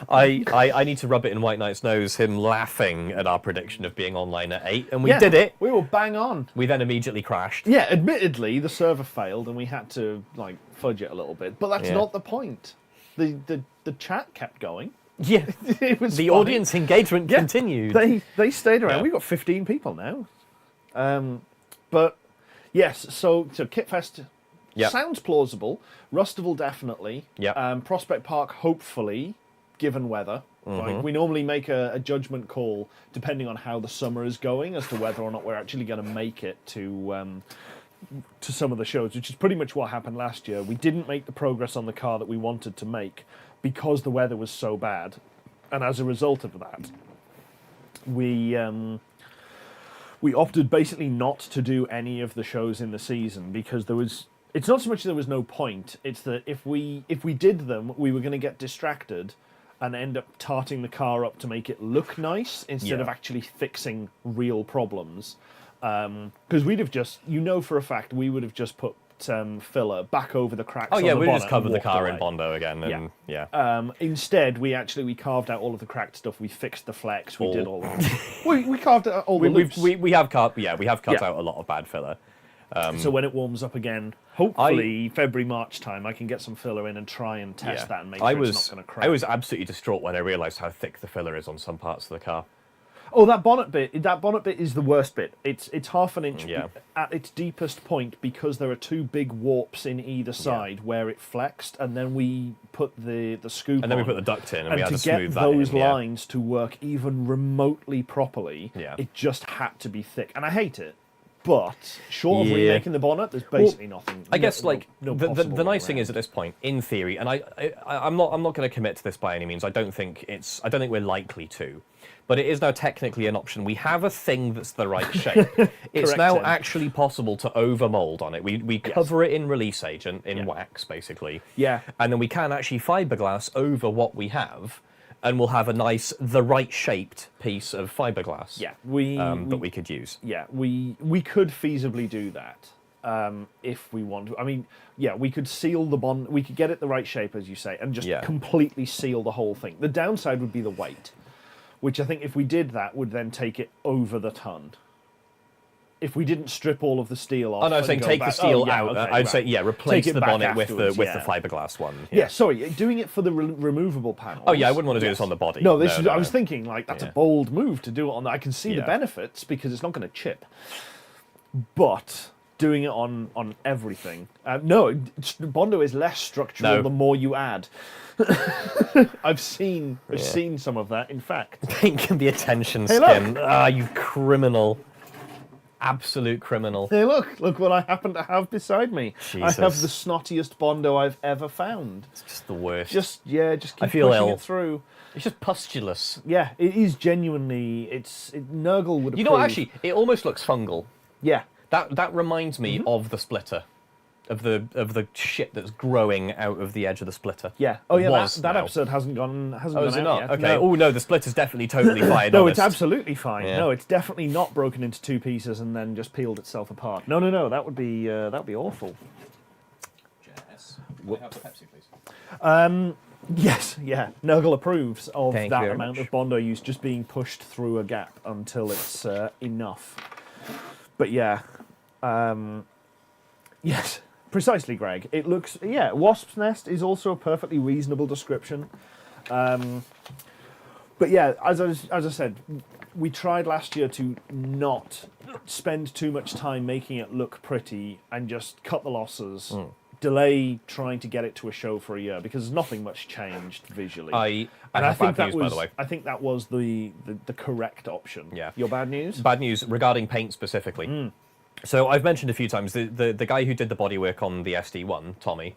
I need to rub it in White Knight's nose, him laughing at our prediction of being online at 8, and we Yeah, did it. We were bang on. We then immediately crashed. Yeah, admittedly, the server failed and we had to like fudge it a little bit, but that's Yeah. not the point. The chat kept going. Yeah. It was The fine. audience engagement Yeah, continued. They stayed around. Yeah. We've got 15 people now. But yes, so Kitfest Yep. sounds plausible. Rustival definitely. Yep. Prospect Park hopefully, given weather. Like, we normally make a judgment call depending on how the summer is going as to whether or not we're actually going to make it to some of the shows, which is pretty much what happened last year. We didn't make the progress on the car that we wanted to make because the weather was so bad, and as a result of that, we opted basically not to do any of the shows in the season because there was. It's not so much there was no point. It's that if we did them, we were going to get distracted and end up tarting the car up to make it look nice instead of actually fixing real problems. Because we'd have just, for a fact, we would have just put filler back over the cracks. Oh yeah, on the we bonnet just covered the car away. in Bondo again. And, Instead, we carved out all of the cracked stuff. We fixed the flex. We did all of it. we carved out all the loops. we have cut out a lot of bad filler. So when it warms up again, hopefully February, March time, I can get some filler in and try and test that and make sure it's not going to crack. I was absolutely distraught when I realised how thick the filler is on some parts of the car. Oh, that bonnet bit is the worst bit. It's half an inch at its deepest point because there are two big warps in either side where it flexed, and then we put the scoop and then on, we put the duct in, and we had to get smooth that those in, lines to work even remotely properly. Yeah. It just had to be thick, and I hate it. But short of remaking the bonnet, there's basically nothing. I guess no the nice thing around. is at this point, in theory, and I'm not going to commit to this by any means. I don't think we're likely to, but it is now technically an option. We have a thing that's the right shape. It's now actually possible to overmold on it. We cover it in release agent in wax basically. Yeah. And then we can actually fiberglass over what we have. And we'll have a nice, the right shaped piece of fiberglass. Yeah, that we could use. Yeah, we could feasibly do that if we want to. I mean, we could seal the bond. We could get it the right shape, as you say, and just completely seal the whole thing. The downside would be the weight, which I think if we did that would then take it over the ton. If we didn't strip all of the steel off. Oh no, I was saying take the steel out. Okay, I'd say replace the bonnet with the afterwards, fiberglass one. Yeah, sorry, doing it for the removable panels. Oh yeah, I wouldn't want to do this on the body. No, I was thinking like that's a bold move to do it on. I can see the benefits because it's not going to chip, but doing it on everything. Bondo is less structural the more you add. I've seen some of that. In fact, pink and the attention skin. Ah, you criminal. Absolute criminal. Hey, look what I happen to have beside me. Jesus. I have the snottiest Bondo I've ever found. It's just the worst. Just keep I feel pushing ill. it through. It's just pustulous. Yeah, it is genuinely. Nurgle would approve. You know what, actually, it almost looks fungal. Yeah. That reminds me of the splitter. Of the shit that's growing out of the edge of the splitter. Yeah. Oh yeah. Was That now. episode hasn't gone. Oh, is it not? Yet. Okay. No. Oh no, the splitter's definitely totally fired. No, honest. it's absolutely fine. Yeah. No, it's definitely not broken into two pieces and then just peeled itself apart. No. That would be awful. Jess, can I have the Pepsi, please? Yes. Yeah. Nurgle approves of Thank you that very amount much. of Bondo use just being pushed through a gap until it's enough. But yeah. Yes. Precisely, Greg. It looks... Yeah, Wasp's Nest is also a perfectly reasonable description. But yeah, as I said, we tried last year to not spend too much time making it look pretty and just cut the losses, delay trying to get it to a show for a year, because nothing much changed visually. I have bad news, by the way. I think that was the correct option. Yeah. Your bad news? Bad news regarding paint specifically. So I've mentioned a few times the guy who did the bodywork on the SD1, Tommy,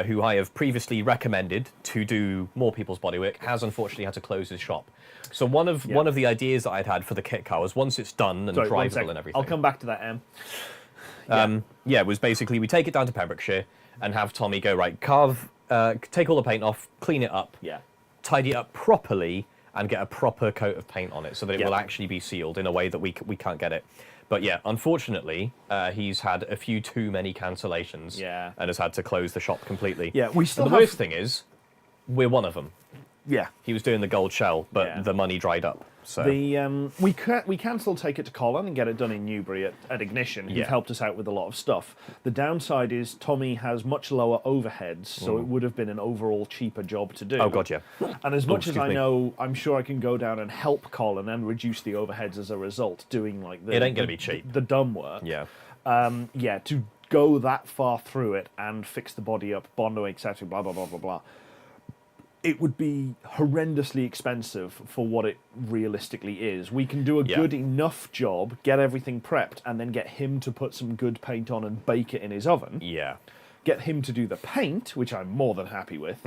who I have previously recommended to do more people's bodywork, has unfortunately had to close his shop. So one of the ideas that I'd had for the kit car was once it's done and drivable and everything. I'll come back to that, Em. It was basically we take it down to Pembrokeshire and have Tommy go, right, take all the paint off, clean it up, tidy it up properly, and get a proper coat of paint on it so that it will actually be sealed in a way that we can't get it. But yeah, unfortunately, he's had a few too many cancellations and has had to close the shop completely. Yeah, we still and the worst thing is, we're one of them. Yeah. He was doing the gold shell, but the money dried up. So we can still take it to Colin and get it done in Newbury at Ignition. He's helped us out with a lot of stuff. The downside is Tommy has much lower overheads, so it would have been an overall cheaper job to do. Oh god, yeah. And as much as I know, I'm sure I can go down and help Colin and reduce the overheads as a result, doing like it ain't gonna be cheap. The dumb work. Yeah. To go that far through it and fix the body up, Bondo, etc., blah blah blah blah blah. it would be horrendously expensive for what it realistically is. We can do a good enough job, get everything prepped, and then get him to put some good paint on and bake it in his oven. Yeah. Get him to do the paint, which I'm more than happy with.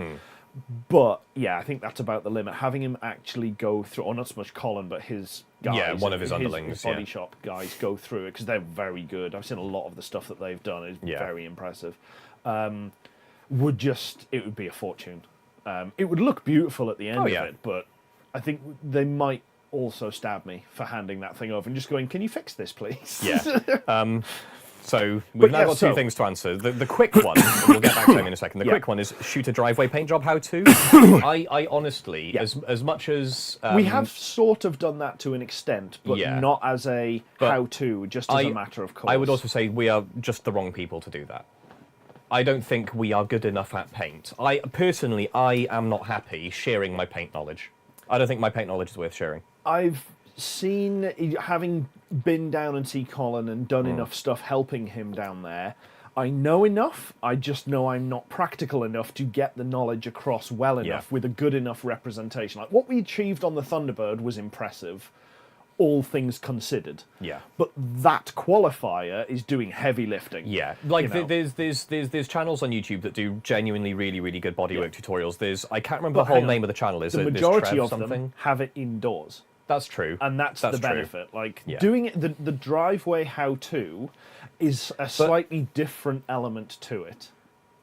But, yeah, I think that's about the limit. Having him actually go through, or not so much Colin, but his guys. Yeah, one of his underlings. His body shop guys go through it, because they're very good. I've seen a lot of the stuff that they've done. It's very impressive. It would be a fortune. It would look beautiful at the end of it, but I think they might also stab me for handing that thing over and just going, can you fix this, please? Yeah. So we've now got two things to answer. The quick one, and we'll get back to him in a second. The quick one is shoot a driveway paint job how-to. I honestly, as much as... we have sort of done that to an extent, but not as a how-to, just as a matter of course. I would also say we are just the wrong people to do that. I don't think we are good enough at paint. Personally, I am not happy sharing my paint knowledge. I don't think my paint knowledge is worth sharing. I've seen, having been down and see Colin and done enough stuff helping him down there, I know enough. I just know I'm not practical enough to get the knowledge across well enough with a good enough representation. Like what we achieved on the Thunderbird was impressive, all things considered. Yeah. But that qualifier is doing heavy lifting. Yeah. Like there's channels on YouTube that do genuinely really, really good bodywork tutorials. I can't remember the whole name of the channel. The majority of them have it indoors. That's true. And that's the benefit. Like doing it, the driveway how-to is a slightly different element to it.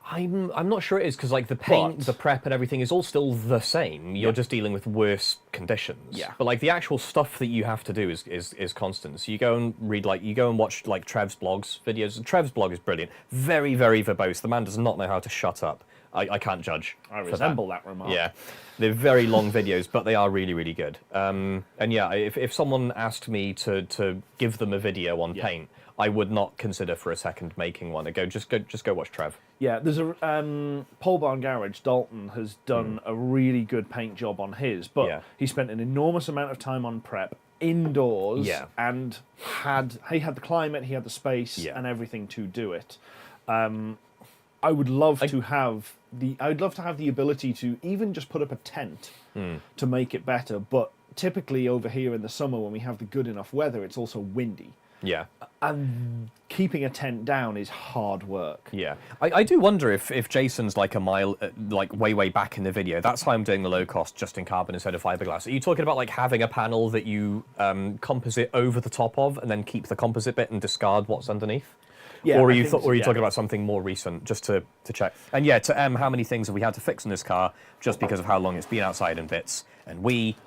I'm not sure it is, because like the paint, the prep and everything is all still the same. You're just dealing with worse conditions. Yeah. But like the actual stuff that you have to do is constant. So you go and read, like, you go and watch like Trev's blogs, videos. Trev's blog is brilliant. Very, very verbose. The man does not know how to shut up. I can't judge. I resemble that remark. Yeah. They're very long videos, but they are really, really good. And yeah, if someone asked me to give them a video on paint, I would not consider for a second making one. Just go watch Trev. Yeah, there's a Pole Barn Garage. Dalton has done a really good paint job on his, but he spent an enormous amount of time on prep indoors, and he had the climate, he had the space, and everything to do it. I would love to have the ability to even just put up a tent to make it better. But typically over here in the summer, when we have the good enough weather, it's also windy. Yeah. And keeping a tent down is hard work. Yeah. I do wonder if Jason's like a mile, like way back in the video, that's why I'm doing the low cost just in carbon instead of fiberglass. Are you talking about like having a panel that you composite over the top of and then keep the composite bit and discard what's underneath? Yeah, or are you talking about something more recent, just to check? And yeah, to how many things have we had to fix in this car just because of how long it's been outside in bits? And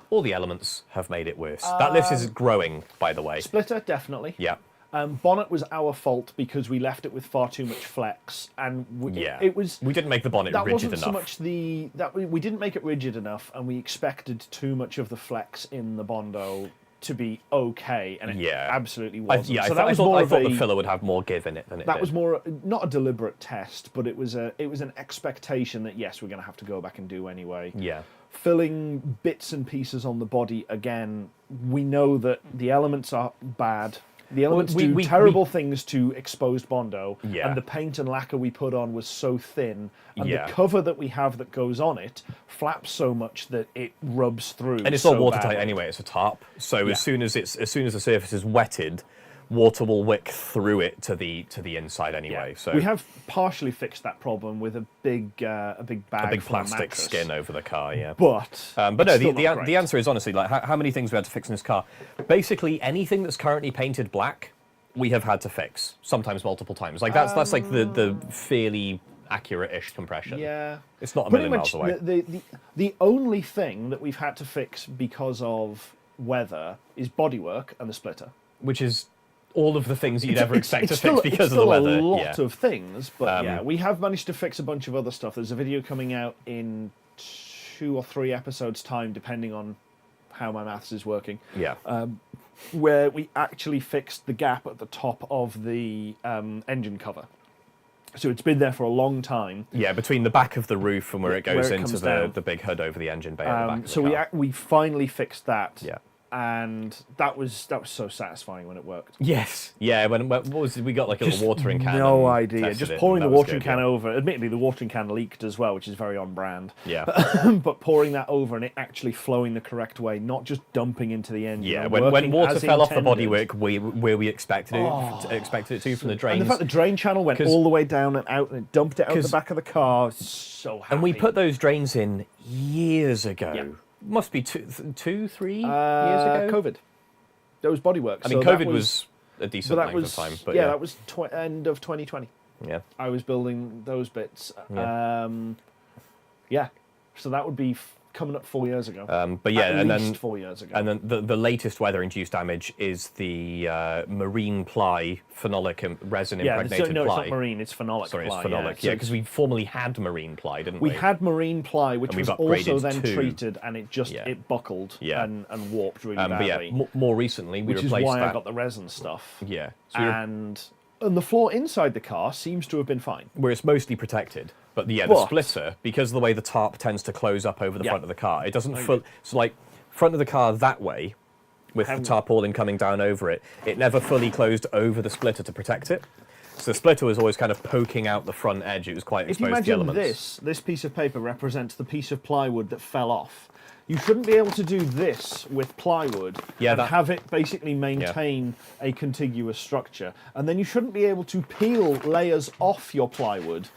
all the elements, have made it worse. That list is growing, by the way. Splitter, definitely. Yeah. Bonnet was our fault because we left it with far too much flex, and it was. We didn't make the bonnet rigid enough. That wasn't so much we didn't make it rigid enough, and we expected too much of the flex in the Bondo to be okay, and it absolutely wasn't. I thought the filler would have more give in it than it did. That was more not a deliberate test, but it was an expectation that yes, we're going to have to go back and do anyway. Yeah. Filling bits and pieces on the body again. We know that the elements are bad. The elements do terrible things to exposed Bondo, and the paint and lacquer we put on was so thin, and the cover that we have that goes on it flaps so much that it rubs through. And it's not watertight anyway; it's a tarp. So as soon as the surface is wetted, water will wick through it to the inside anyway. So we have partially fixed that problem with a big bag, plastic skin over the car. Yeah, but no, the answer is honestly like how many things we had to fix in this car. Basically, anything that's currently painted black, we have had to fix, sometimes multiple times. Like that's like the fairly accurate-ish compression. Yeah, it's not a million miles away. The only thing that we've had to fix because of weather is bodywork and the splitter, which is all of the things you'd ever expect to fix because of the weather. A lot of things, but we have managed to fix a bunch of other stuff. There's a video coming out in 2 or 3 episodes' time, depending on how my maths is working. Yeah. Where we actually fixed the gap at the top of the engine cover. So it's been there for a long time. Yeah, between the back of the roof and where it goes into the big hood over the engine bay. At the back of the car. We finally fixed that. Yeah. and that was so satisfying when it worked. Yes. Yeah. What was it? We got like a little watering can. No and idea. tested Just it, pouring and the that was watering good, can yeah. over. Admittedly, the watering can leaked as well, which is very on brand. Yeah. But pouring that over and it actually flowing the correct way, not just dumping into the engine. Yeah. and When working water as fell off the intended. bodywork where we expected it to from the drains. And the fact the drain channel went 'Cause- all the way down and out, and it dumped it out the 'cause- back of the car. So happy. And we put those drains in years ago. Yeah. Must be 3 years ago. COVID. There was bodywork. I mean, so that COVID was a so decent that length was of time, but yeah, that was end of 2020. yeah. I was building those bits. Yeah. Yeah. So that would be coming up 4 years ago. But yeah, At and least then 4 years ago. and then the latest weather-induced damage is the marine ply phenolic and resin impregnated no, ply. it's not marine. It's phenolic. Sorry, it's ply, phenolic. So Yeah, because we formerly had marine ply, didn't we? we had marine ply, which And we've was also upgraded then to- treated, and it just Yeah. it buckled Yeah. and warped really But yeah, badly. more recently we which is replaced why that. I got the resin stuff. Yeah, so we were- And the floor inside the car seems to have been fine. where it's mostly protected. But the But- splitter, because of the way the tarp tends to close up over the Yeah. front of the car, it doesn't full. So like front of the car that way, with the tarpaulin coming down over it, it never fully closed over the splitter to protect it. So the splitter was always kind of poking out the front edge. It was quite If you exposed to the imagine elements. this piece of paper represents the piece of plywood that fell off. You shouldn't be able to do this with plywood Yeah, and that- have it basically maintain a contiguous structure. And then you shouldn't be able to peel layers off your plywood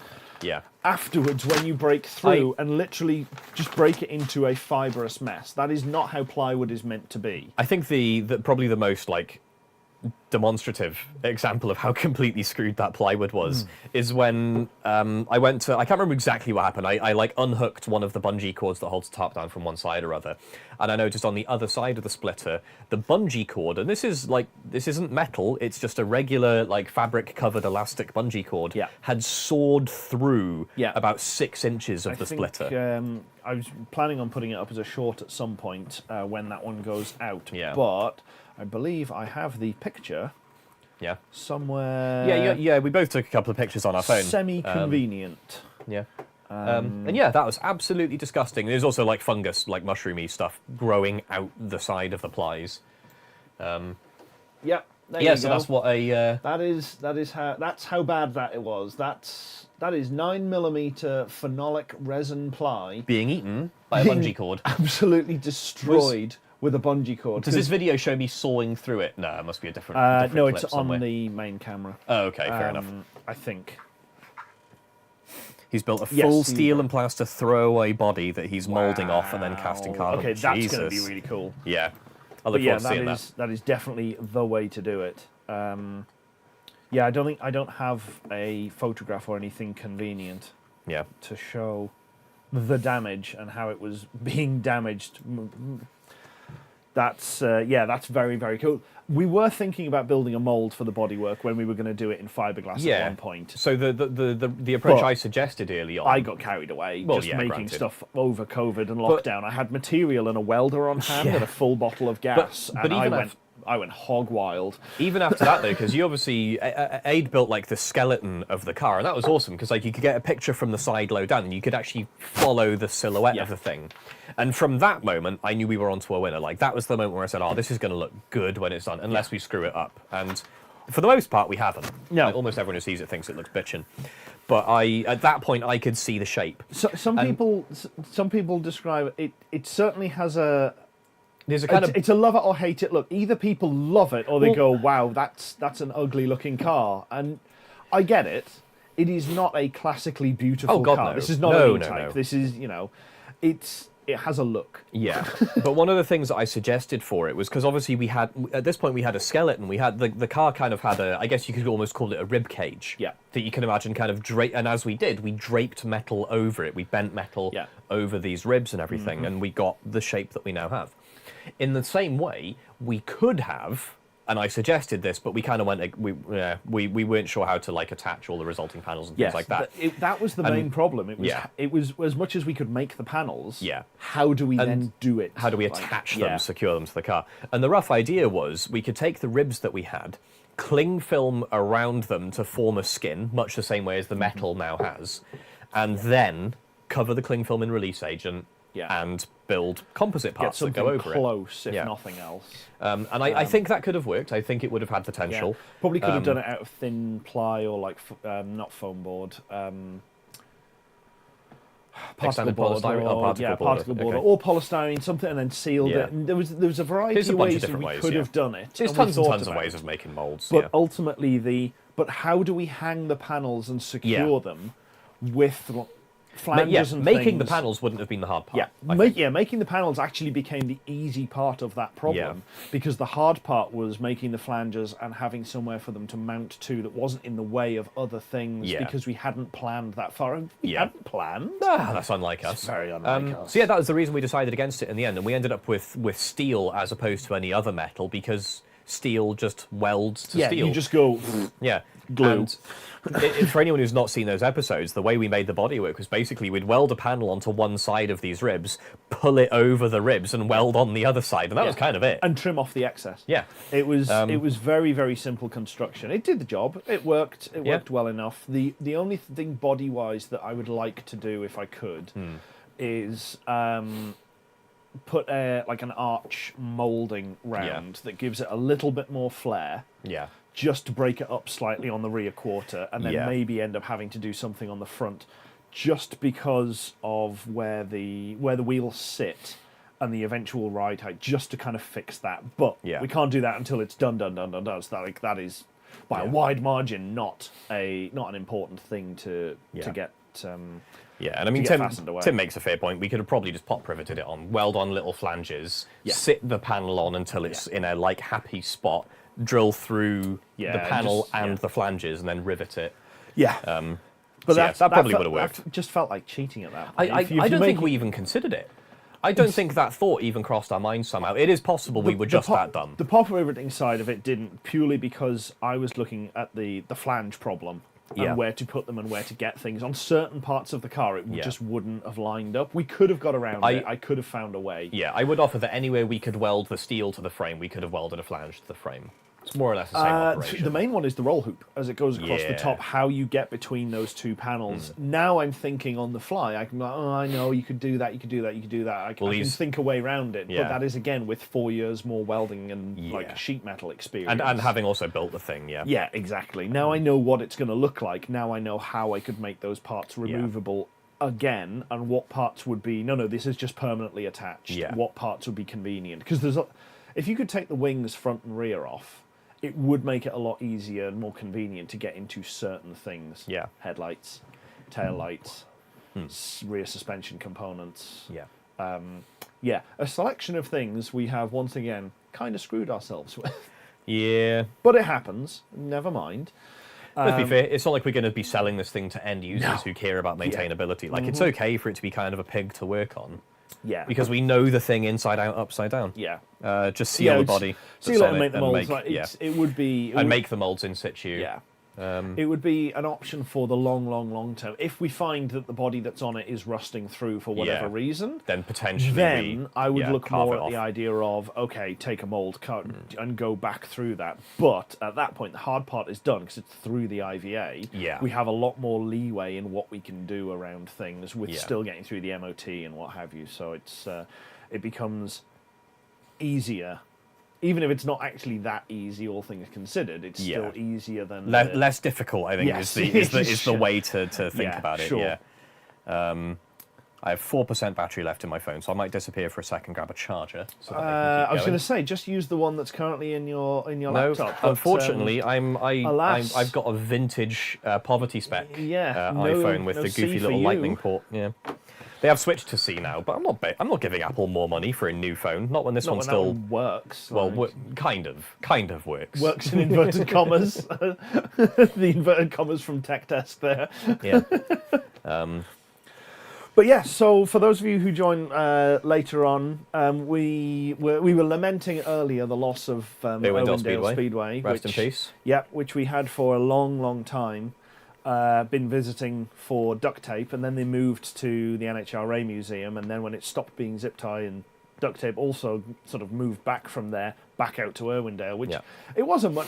Yeah. afterwards when you break through and literally just break it into a fibrous mess. That is not how plywood is meant to be. I think the probably the most like demonstrative example of how completely screwed that plywood was is when I went to, I can't remember exactly what happened. I like unhooked one of the bungee cords that holds the tarp down from one side or other, and I noticed on the other side of the splitter the bungee cord, and this isn't metal, it's just a regular like fabric covered elastic bungee cord, Yeah. had sawed through Yeah. about 6 inches of the splitter. I was planning on putting it up as a short at some point when that one goes out. Yeah. But I believe I have the picture Yeah. somewhere. Yeah, we both took a couple of pictures on our phone. Semi-convenient. Yeah. And yeah, that was absolutely disgusting. There's also like fungus, like mushroomy stuff growing out the side of the plies. Yep. There Yeah, you so go. that's what a That's how bad that it was. That is 9mm phenolic resin ply, being eaten by a bungee cord. absolutely destroyed with a bungee cord. Does this video show me sawing through it? No, it must be a different. different No, clip it's somewhere. on the main camera. Oh, okay, fair enough. I think. He's built a Yes, full he- steel and plaster throwaway body that he's moulding off and then casting carbon. Okay, that's Jesus. going to be really cool. Yeah, I But look yeah, forward to seeing that. that is definitely the way to do it. Yeah, I don't have a photograph or anything convenient Yeah, to show the damage and how it was being damaged. That's very, very cool. We were thinking about building a mold for the bodywork when we were going to do it in fiberglass at one point. So the approach But I suggested early on. I got carried away Well, just yeah, making granted. stuff over COVID and But- lockdown. I had material and a welder on hand Yeah. and a full bottle of gas, but and even I went hog wild. Even after that, though, because you obviously Ade built like the skeleton of the car, and that was awesome because like you could get a picture from the side low down, and you could actually follow the silhouette of the thing. And from that moment, I knew we were onto a winner. Like that was the moment where I said, "Oh, this is going to look good when it's done, unless we screw it up." And for the most part, we haven't. No. Like, almost everyone who sees it thinks it looks bitchin'. But at that point, I could see the shape. So, some people describe it. It certainly has a. There's a kind It's a love it or hate it look. Either people love it or they Well- go, "Wow, that's an ugly looking car." And I get it. It is not a classically beautiful Oh, God, car. no. This is not No, an no, E-Type. no. This is it has a look. Yeah, but one of the things that I suggested for it was because obviously we had at this point we had a skeleton. We had the car kind of had a, I guess you could almost call it a rib cage. Yeah. That you can imagine kind of and as we did, we draped metal over it. We bent metal Yeah. over these ribs and everything, and we got the shape that we now have. In the same way, we could have. And I suggested this, but we kind of went. We weren't sure how to like attach all the resulting panels and things like that. That was the main problem. It was as much as we could make the panels. Yeah. How do we then do it? How do we attach them, secure them to the car? And the rough idea was we could take the ribs that we had, cling film around them to form a skin, much the same way as the metal now has, and then cover the cling film in release agent, and build composite parts that go over close, it. if nothing else. And I think that could have worked. I think it would have had potential. Yeah. Probably could have done it out of thin ply or like not foam board. Particle board, particle board, or polystyrene, something, and then sealed it. And there was a variety of ways that we could have done it. There's tons and tons of ways of making molds. But ultimately, but how do we hang the panels and secure them with flanges and making things? the panels wouldn't have been the hard part. Making the panels actually became the easy part of that problem, because the hard part was making the flanges and having somewhere for them to mount to that wasn't in the way of other things, because we hadn't planned that far. We hadn't planned. That's unlike us. It's very unlike us. So that was the reason we decided against it in the end, and we ended up with steel as opposed to any other metal, because steel just welds to steel. You just go glue. And for anyone who's not seen those episodes, the way we made the bodywork was basically we'd weld a panel onto one side of these ribs, pull it over the ribs, and weld on the other side, and that was kind of it. And trim off the excess. Yeah, it was very, very simple construction. It did the job. It worked. It worked well enough. The only thing body wise that I would like to do if I could is put like an arch molding round that gives it a little bit more flair. Yeah. Just to break it up slightly on the rear quarter, and then maybe end up having to do something on the front, just because of where the wheels sit and the eventual ride height, just to kind of fix that. But we can't do that until it's done. So that is by a wide margin not an important thing to get. And I mean, Tim makes a fair point. We could have probably just pop riveted it on, weld on little flanges, sit the panel on until it's in a happy spot, drill through the panel and the flanges, and then rivet it. But that probably would have worked. That just felt like cheating at that point. I don't think we even considered it. I don't think that thought even crossed our minds somehow. It is possible we were just that dumb. The pop riveting side of it didn't, purely because I was looking at the flange problem. And where to put them and where to get things. On certain parts of the car, it just wouldn't have lined up. We could have got around it. I could have found a way. Yeah, I would offer that anywhere we could weld the steel to the frame, we could have welded a flange to the frame. It's more or less the same operation. The main one is the roll hoop, as it goes across the top, how you get between those two panels. Now I'm thinking on the fly. I can be like, I know, you could do that, you could do that, you could do that. I can think a way around it. But that is, again, with 4 years more welding and sheet metal experience. And having also built the thing, Yeah, exactly. Now I know what it's going to look like. Now I know how I could make those parts removable again, and what parts would be, no, this is just permanently attached. What parts would be convenient. Because if you could take the wings front and rear off, it would make it a lot easier and more convenient to get into certain things. Headlights, tail lights, rear suspension components. A selection of things we have, once again, kind of screwed ourselves with. But it happens. Never mind. Let's be fair, it's not like we're going to be selling this thing to end users who care about maintainability. It's okay for it to be kind of a pig to work on. Because we know the thing inside out, upside down. Just seal the body. Seal it and make the molds. It would be... make the molds in situ. It would be an option for the long term. If we find that the body that's on it is rusting through for whatever reason, then potentially I would look more at the idea of, okay, take a mold and go back through that. But at that point, the hard part is done because it's through the IVA. We have a lot more leeway in what we can do around things with still getting through the MOT and what have you. So it becomes easier. Even if it's not actually that easy, all things considered, it's still easier than... less difficult, I think, is the way to think about it. I have 4% battery left in my phone, so I might disappear for a second, grab a charger. So that I was going to say, just use the one that's currently in your laptop. But, unfortunately, I've got a vintage poverty spec iPhone with the goofy little lightning port. They have switched to C now, but I'm not giving Apple more money for a new phone. Not when this one still works. Well, kind of works. Works in inverted commas. The inverted commas from Tech Desk there. But so for those of you who join later on, we were lamenting earlier the loss of Irwindale Speedway. Rest in peace. Which we had for a long time. Been visiting for duct tape, and then they moved to the NHRA Museum, and then when it stopped being zip tie and duct tape, also sort of moved back from there back out to Irwindale, which it wasn't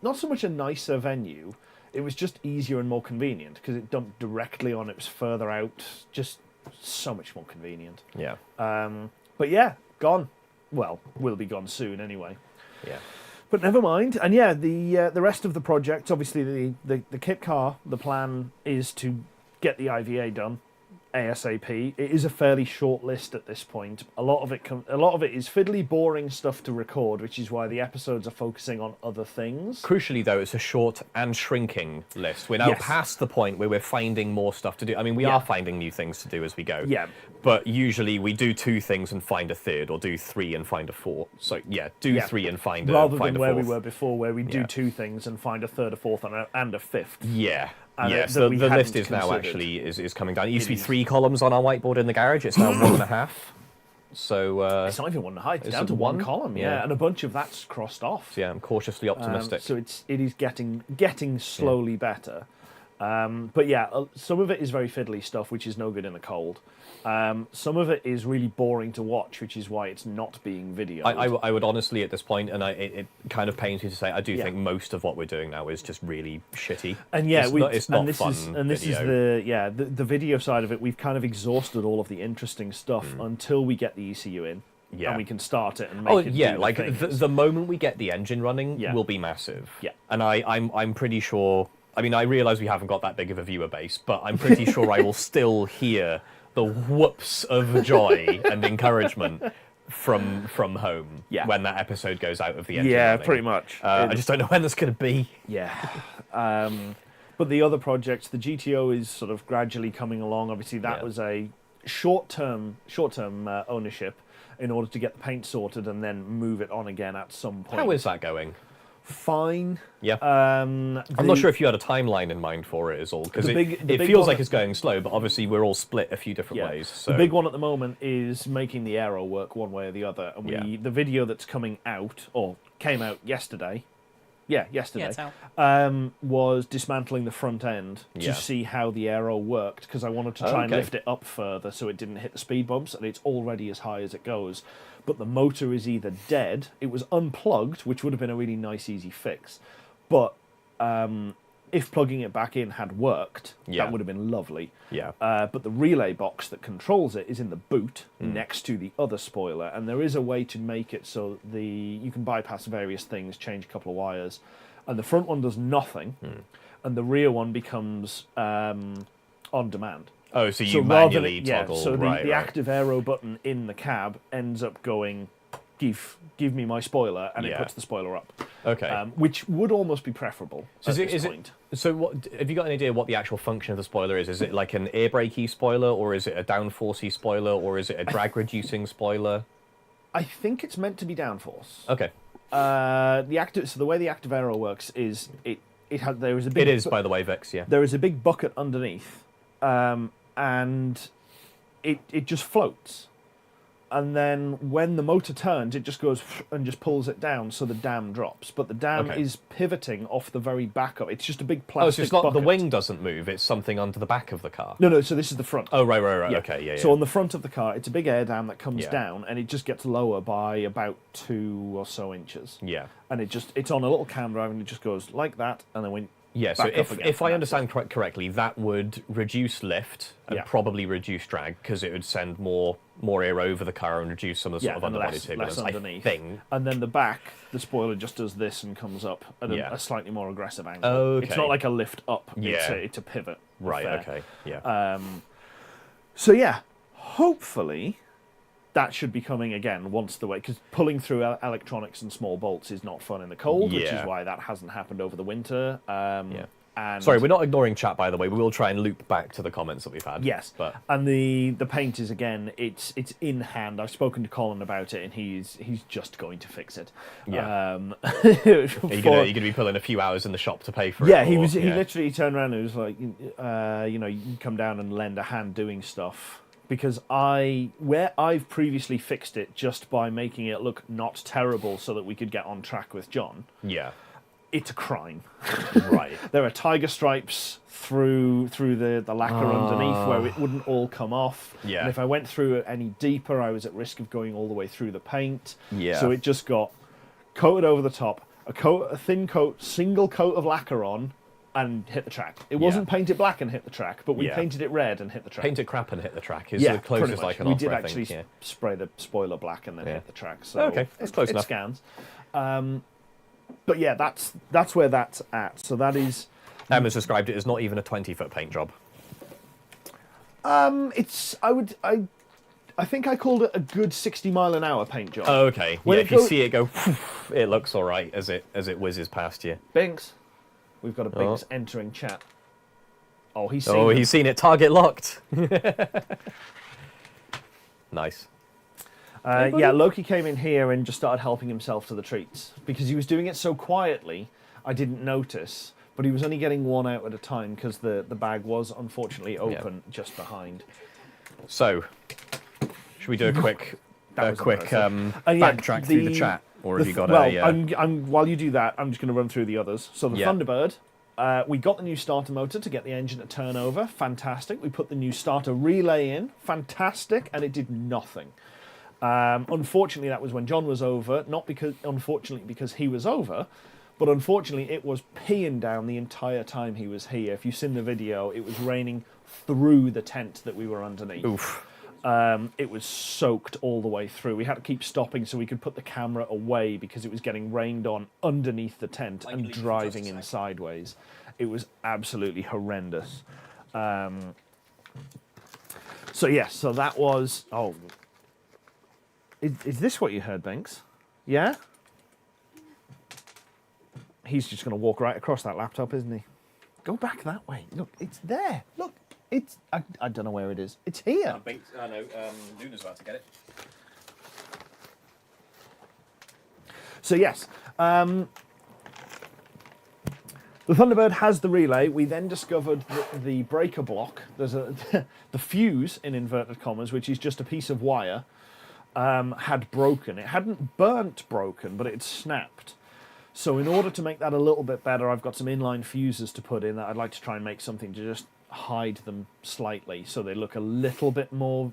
not so much a nicer venue, it was just easier and more convenient because it dumped directly on, it was further out, just so much more convenient. Yeah. But yeah, gone. Well, will be gone soon anyway. Yeah. But never mind. And yeah, the rest of the project, obviously the kit car, the plan is to get the IVA done ASAP. It is a fairly short list at this point. A lot of it is fiddly, boring stuff to record, which is why the episodes are focusing on other things. Crucially, though, it's a short and shrinking list. We're now past the point where we're finding more stuff to do. I mean, we are finding new things to do as we go. Yeah. But usually we do 2 things and find a third, or do 3 and find a fourth. So yeah, do 3 and find a fourth. Rather than where we were before, where we do 2 things and find a third, a fourth, and a fifth. Yeah. And So the list is now actually is coming down. It used to be 3 columns on our whiteboard in the garage. It's now 1.5. So it's not even 1.5. It's down to 1 column. Yeah, and a bunch of that's crossed off. So yeah, I'm cautiously optimistic. So it is getting slowly better. But yeah, some of it is very fiddly stuff, which is no good in the cold. Some of it is really boring to watch, which is why it's not being videoed. I would honestly, at this point, and it kind of pains me to say, I do think most of what we're doing now is just really shitty. And yeah, it's not fun. This is the video side of it. We've kind of exhausted all of the interesting stuff until we get the ECU in. Yeah. And we can start it and make it do like the moment we get the engine running will be massive. Yeah. And I'm pretty sure. I mean, I realise we haven't got that big of a viewer base, but I'm pretty sure I will still hear the whoops of joy and encouragement from home when that episode goes out of the engine. Yeah, running. pretty much. I just don't know when that's going to be. Yeah. But the other projects, the GTO is sort of gradually coming along. Obviously, that was a short-term ownership in order to get the paint sorted and then move it on again at some point. How is that going? Fine. Yeah. I'm not sure if you had a timeline in mind for it, is all, because it feels like it's going slow, but obviously we're all split a few different ways. So. The big one at the moment is making the aero work one way or the other. And the video that's coming out, or came out yesterday, yesterday, was dismantling the front end to see how the aero worked, because I wanted to try and lift it up further so it didn't hit the speed bumps, and it's already as high as it goes. But the motor is either dead, it was unplugged, which would have been a really nice, easy fix. But if plugging it back in had worked, that would have been lovely. Yeah. But the relay box that controls it is in the boot next to the other spoiler, and there is a way to make it so you can bypass various things, change a couple of wires, and the front one does nothing, and the rear one becomes on demand. Oh, so you manually toggle. So the active aero button in the cab ends up going, give me my spoiler, and it puts the spoiler up. Okay. Which would almost be preferable at this point. So what, have you got an idea what the actual function of the spoiler is? Is it like an air brakey spoiler, or is it a downforcey spoiler, or is it a drag reducing spoiler? I think it's meant to be downforce. Okay. So the way the active aero works is there is a big. It is, by the way, Vix. Yeah. There is a big bucket underneath, and it just floats. And then when the motor turns, it just goes and just pulls it down, so the dam drops. But the dam is pivoting off the very back of it. It's just a big plastic Oh, so it's not bucket. the wing doesn't move, it's something under the back of the car. No, so this is the front. Oh, right, okay, yeah. So on the front of the car, it's a big air dam that comes down, and it just gets lower by about 2 or so inches. Yeah. And it's on a little cam drive, and it just goes like that, and then so if I understand correctly, that would reduce lift and probably reduce drag, because it would send more air over the car and reduce some of the sort of underbody turbulence, underneath. I think. And then the back, the spoiler just does this and comes up at a slightly more aggressive angle. Okay. It's not like a lift up, it's a pivot. Right, okay, yeah. So yeah, hopefully that should be coming again once the way, because pulling through electronics and small bolts is not fun in the cold, which is why that hasn't happened over the winter. And sorry, we're not ignoring chat, by the way. We will try and loop back to the comments that we've had. Yes, but and the paint is, again, it's in hand. I've spoken to Colin about it, and he's just going to fix it. Yeah. Are you going to be pulling a few hours in the shop to pay for it? Yeah, he literally turned around and was like, you can come down and lend a hand doing stuff. Because where I've previously fixed it just by making it look not terrible so that we could get on track with John. Yeah. It's a crime. Right. There are tiger stripes through the lacquer underneath where it wouldn't all come off. Yeah. And if I went through it any deeper, I was at risk of going all the way through the paint. Yeah. So it just got coated over the top, a thin coat, single coat of lacquer on, and hit the track. It wasn't paint it black and hit the track, but we painted it red and hit the track. Paint it crap and hit the track is the closest I can offer. We did I actually think, spray the spoiler black and then hit the track. So okay, that's close enough. It scans. But yeah, that's where that's at. So that is. Emma's described it as not even a 20-foot paint job. I think I called it a good 60-mile-an-hour paint job. Oh, okay. When if you see it go, it looks all right as it whizzes past you. Binks. We've got a Binks entering chat. Oh, he's seen Oh, he's seen it. Target locked. Nice. Yeah, Loki came in here and just started helping himself to the treats. Because he was doing it so quietly, I didn't notice. But he was only getting one out at a time because the bag was unfortunately open just behind. So, should we do a quick backtrack through the chat? Or have you got while you do that, I'm just going to run through the others. So the Thunderbird, we got the new starter motor to get the engine to turn over. Fantastic. We put the new starter relay in. Fantastic. And it did nothing. Unfortunately, that was when John was over. Not because, unfortunately, because he was over, but unfortunately, it was peeing down the entire time he was here. If you've seen the video, it was raining through the tent that we were underneath. Oof. It was soaked all the way through. We had to keep stopping so we could put the camera away because it was getting rained on underneath the tent and driving in sideways. It was absolutely horrendous. So yes, so that was... Oh, is this what you heard, Banks? Yeah? He's just going to walk right across that laptop, isn't he? Go back that way. Look, it's there. Look, it's... I don't know where it is. It's here. I know. Luna's about to get it. So yes, the Thunderbird has the relay. We then discovered that the breaker block, there's the fuse in inverted commas, which is just a piece of wire, had broken. It hadn't burnt broken, but it had snapped. So in order to make that a little bit better, I've got some inline fuses to put in that I'd like to try and make something to just hide them slightly so they look a little bit more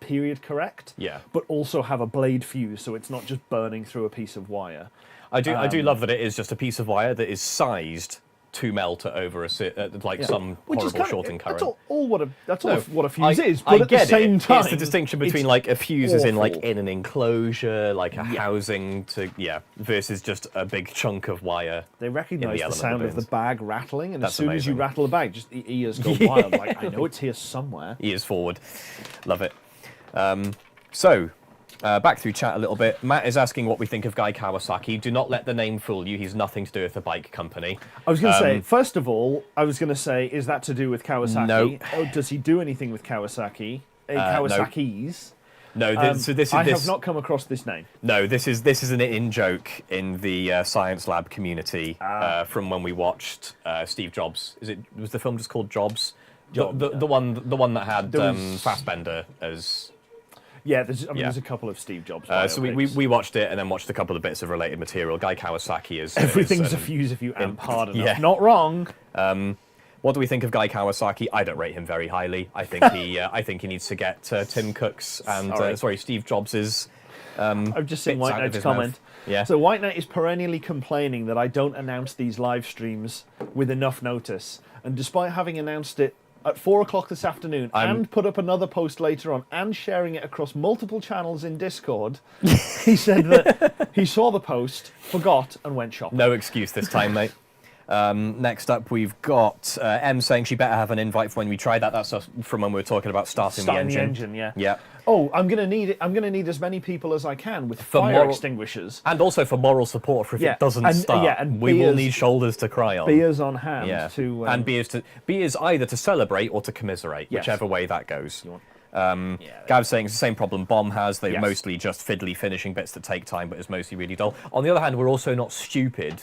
period correct. Yeah. But also have a blade fuse so it's not just burning through a piece of wire. I do love that it is just a piece of wire that is sized to melt over some horrible shorting current. That's all what a fuse is. But I at the get same it. time, it's the distinction between like a fuse is in an enclosure, like a housing versus just a big chunk of wire. They recognise the sound of the bag rattling, and That's as soon as you amazing. rattle the bag, just the ears go wild. Like, I know it's here somewhere. Ears forward. Love it. Back through chat a little bit. Matt is asking what we think of Guy Kawasaki. Do not let the name fool you. He's nothing to do with the bike company. I was going to say, first of all, is that to do with Kawasaki? No. Oh, does he do anything with Kawasaki? Kawasaki's? No, I have not come across this name. No, this is an in-joke in the science lab community from when we watched Steve Jobs. Was the film just called Jobs? The one that had Fassbender as... Yeah, there's a couple of Steve Jobs. So we watched it and then watched a couple of bits of related material. Guy Kawasaki is... Everything's a fuse if you amp hard enough. Yeah. Not wrong. What do we think of Guy Kawasaki? I don't rate him very highly. I think he needs to get Tim Cook's and Steve Jobs's. I've just seen White Knight's comment. Yeah. So White Knight is perennially complaining that I don't announce these live streams with enough notice, and despite having announced it at 4 o'clock this afternoon and put up another post later on and sharing it across multiple channels in Discord, he said that he saw the post, forgot, and went shopping. No excuse this time, mate. Next up, we've got M saying she better have an invite for when we try that. That's from when we were talking about starting the engine. Yeah. Yeah. Oh, I'm gonna need as many people as I can with fire extinguishers, and also for moral support for if it doesn't start. And we will need shoulders to cry on. Beers on hand. And beers either to celebrate or to commiserate, whichever way that goes. Gav's saying it's the same problem Bomb has. They're mostly just fiddly finishing bits that take time, but it's mostly really dull. On the other hand, we're also not stupid.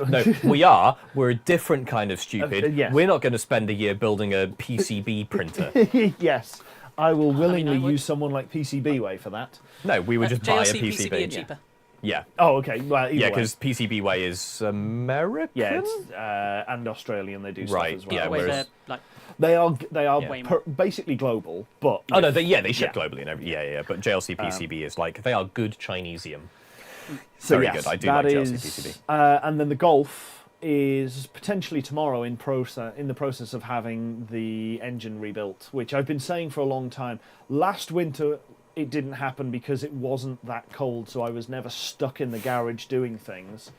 No, we are. We're a different kind of stupid. We're not going to spend a year building a PCB printer. Yes. I will willingly use someone like PCBWay for that. No, we would just buy a PCB are cheaper. Yeah. Oh, okay. Well, because PCBWay is American. Yeah, and Australian. They do stuff as well. Yeah, whereas they are basically global, but they ship globally and everything. But JLC PCB is they are good Chinesium. So very good. I do like JLC PCB. And then the Golf. is potentially tomorrow in the process of having the engine rebuilt, which I've been saying for a long time. Last winter it didn't happen because it wasn't that cold, so I was never stuck in the garage doing things.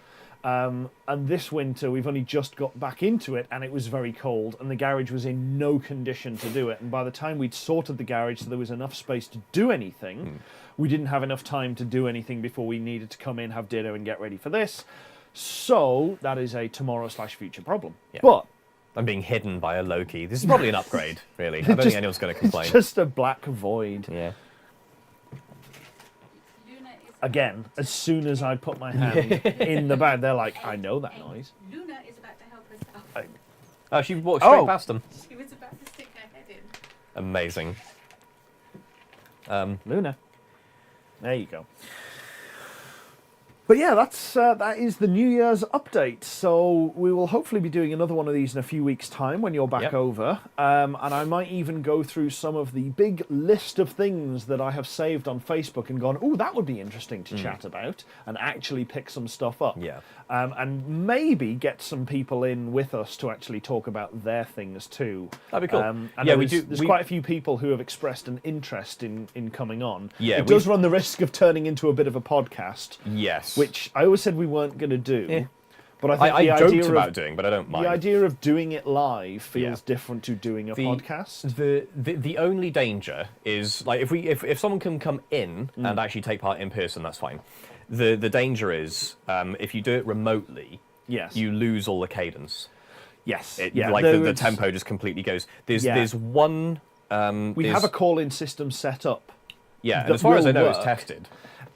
And this winter we've only just got back into it, and it was very cold, and the garage was in no condition to do it. And by the time we'd sorted the garage so there was enough space to do anything, we didn't have enough time to do anything before we needed to come in, have dinner, and get ready for this. So that is a tomorrow/future problem. Yeah. But I'm being hidden by a Loki. This is probably an upgrade, really. I don't think anyone's going to complain. It's just a black void. Yeah. Again, as soon as I put my hand in the bag, they're like, I know that noise. Luna is about to help us out. Oh, she walked straight past them. She was about to stick her head in. Amazing. Luna. There you go. But yeah, that is the New Year's update. So we will hopefully be doing another one of these in a few weeks' time when you're back over. And I might even go through some of the big list of things that I have saved on Facebook and gone, oh, that would be interesting to chat about, and actually pick some stuff up. Yeah. And maybe get some people in with us to actually talk about their things too. That'd be cool. And Yeah, there's quite a few people who have expressed an interest in coming on. Yeah, it does run the risk of turning into a bit of a podcast. Yes. Which I always said we weren't going to do. Yeah. But I think I the joked idea about of doing, but I don't mind. the idea of doing it live feels different to doing a podcast. The only danger is, like, if someone can come in and actually take part in person, that's fine. The danger is if you do it remotely, you lose all the cadence. Yes. Like the tempo just completely goes. There's one. We have a call-in system set up. Yeah, and as far as I know, it's work. tested.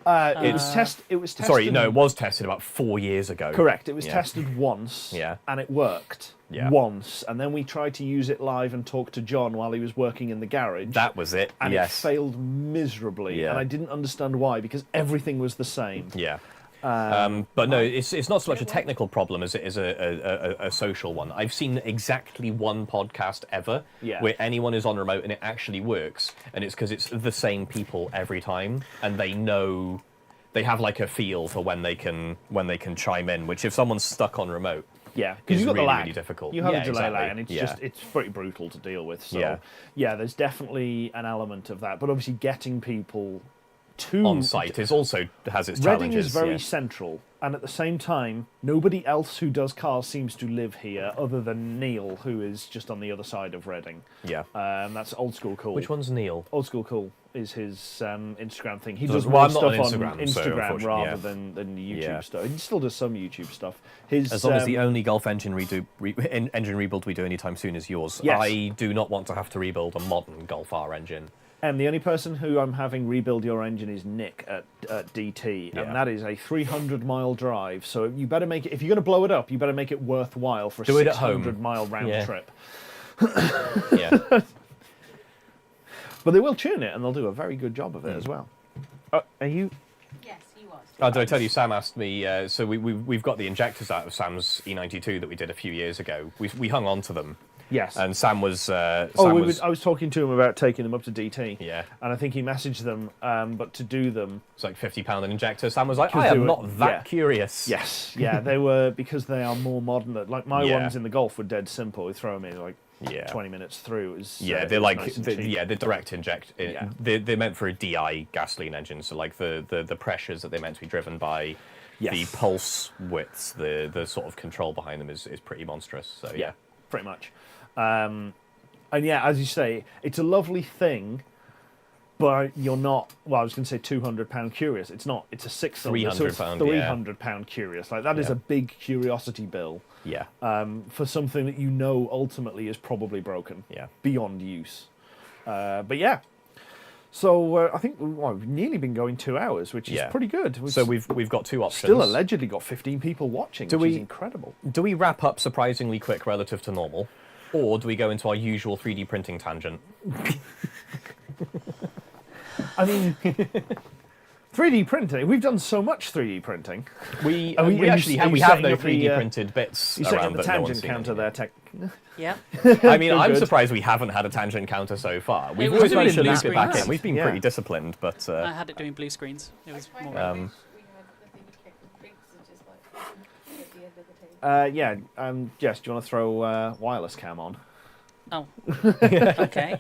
It was tested. Sorry, no, it was tested about 4 years ago. Correct. It was tested once. Yeah. And it worked. Yeah. Once, and then we tried to use it live and talk to John while he was working in the garage. That was it. And it failed miserably. Yeah. And I didn't understand why, because everything was the same. Yeah. But no, it's not so much a technical problem as it is a social one. I've seen exactly one podcast ever where anyone is on remote and it actually works, and it's because it's the same people every time, and they have like a feel for when they can chime in. Which if someone's stuck on remote, because you've got really, the lag. really difficult. You have a delay exactly. lag, and it's pretty brutal to deal with. So Yeah. there's definitely an element of that, but obviously getting people on site has its challenges. Reading is very central, and at the same time, nobody else who does cars seems to live here other than Neil, who is just on the other side of Reading. Yeah. That's Old School Cool. Which one's Neil? Old School Cool is his Instagram thing. He So does well, more I'm not stuff on on Instagram, so rather than YouTube stuff. He still does some YouTube stuff. As long as the only Golf engine engine rebuild we do anytime soon is yours. Yes. I do not want to have to rebuild a modern Golf R engine. And the only person who I'm having rebuild your engine is Nick at DT, and that is a 300-mile drive. So you better make it, if you're going to blow it up, you better make it worthwhile for a 600-mile round trip. Yeah. But they will tune it, and they'll do a very good job of it as well. Are you? Yes, he was. Oh, did I tell you? Sam asked me. So we've got the injectors out of Sam's E92 that we did a few years ago. We hung on to them. Yes. And Sam was. I was talking to him about taking them up to DT. Yeah. And I think he messaged them, but to do them, It's like £50 an injector. Sam was like, I am not that curious. Yes. Yeah, they were, because they are more modern. Like my ones in the Golf were dead simple. We throw them in like 20 minutes through. It was, they're like nice they're direct inject. They're meant for a DI gasoline engine. So like the pressures that they're meant to be driven by. The pulse widths, the sort of control behind them is pretty monstrous. So yeah, pretty much. And yeah, as you say, it's a lovely thing, but you're not. Well, I was going to say £200 curious. It's not. It's a £600, so it's £300 curious. Like that is a big curiosity bill. Yeah. For something that you know ultimately is probably broken. Yeah. Beyond use. But yeah. So I think we've nearly been going 2 hours, which is pretty good. So we've got two options. Still allegedly got 15 people watching, which is incredible. Do we wrap up surprisingly quick relative to normal? Or do we go into our usual 3D printing tangent? I mean, 3D printing. We've done so much 3D printing. We have no 3D printed bits you around the that tangent no counter there, Tech. Yeah. I mean, I'm surprised we haven't had a tangent counter so far. We've always managed to loop it back in. We've been pretty disciplined, but... I had it doing blue screens. It was more... Yeah, Jess, do you want to throw wireless cam on? Oh. Okay.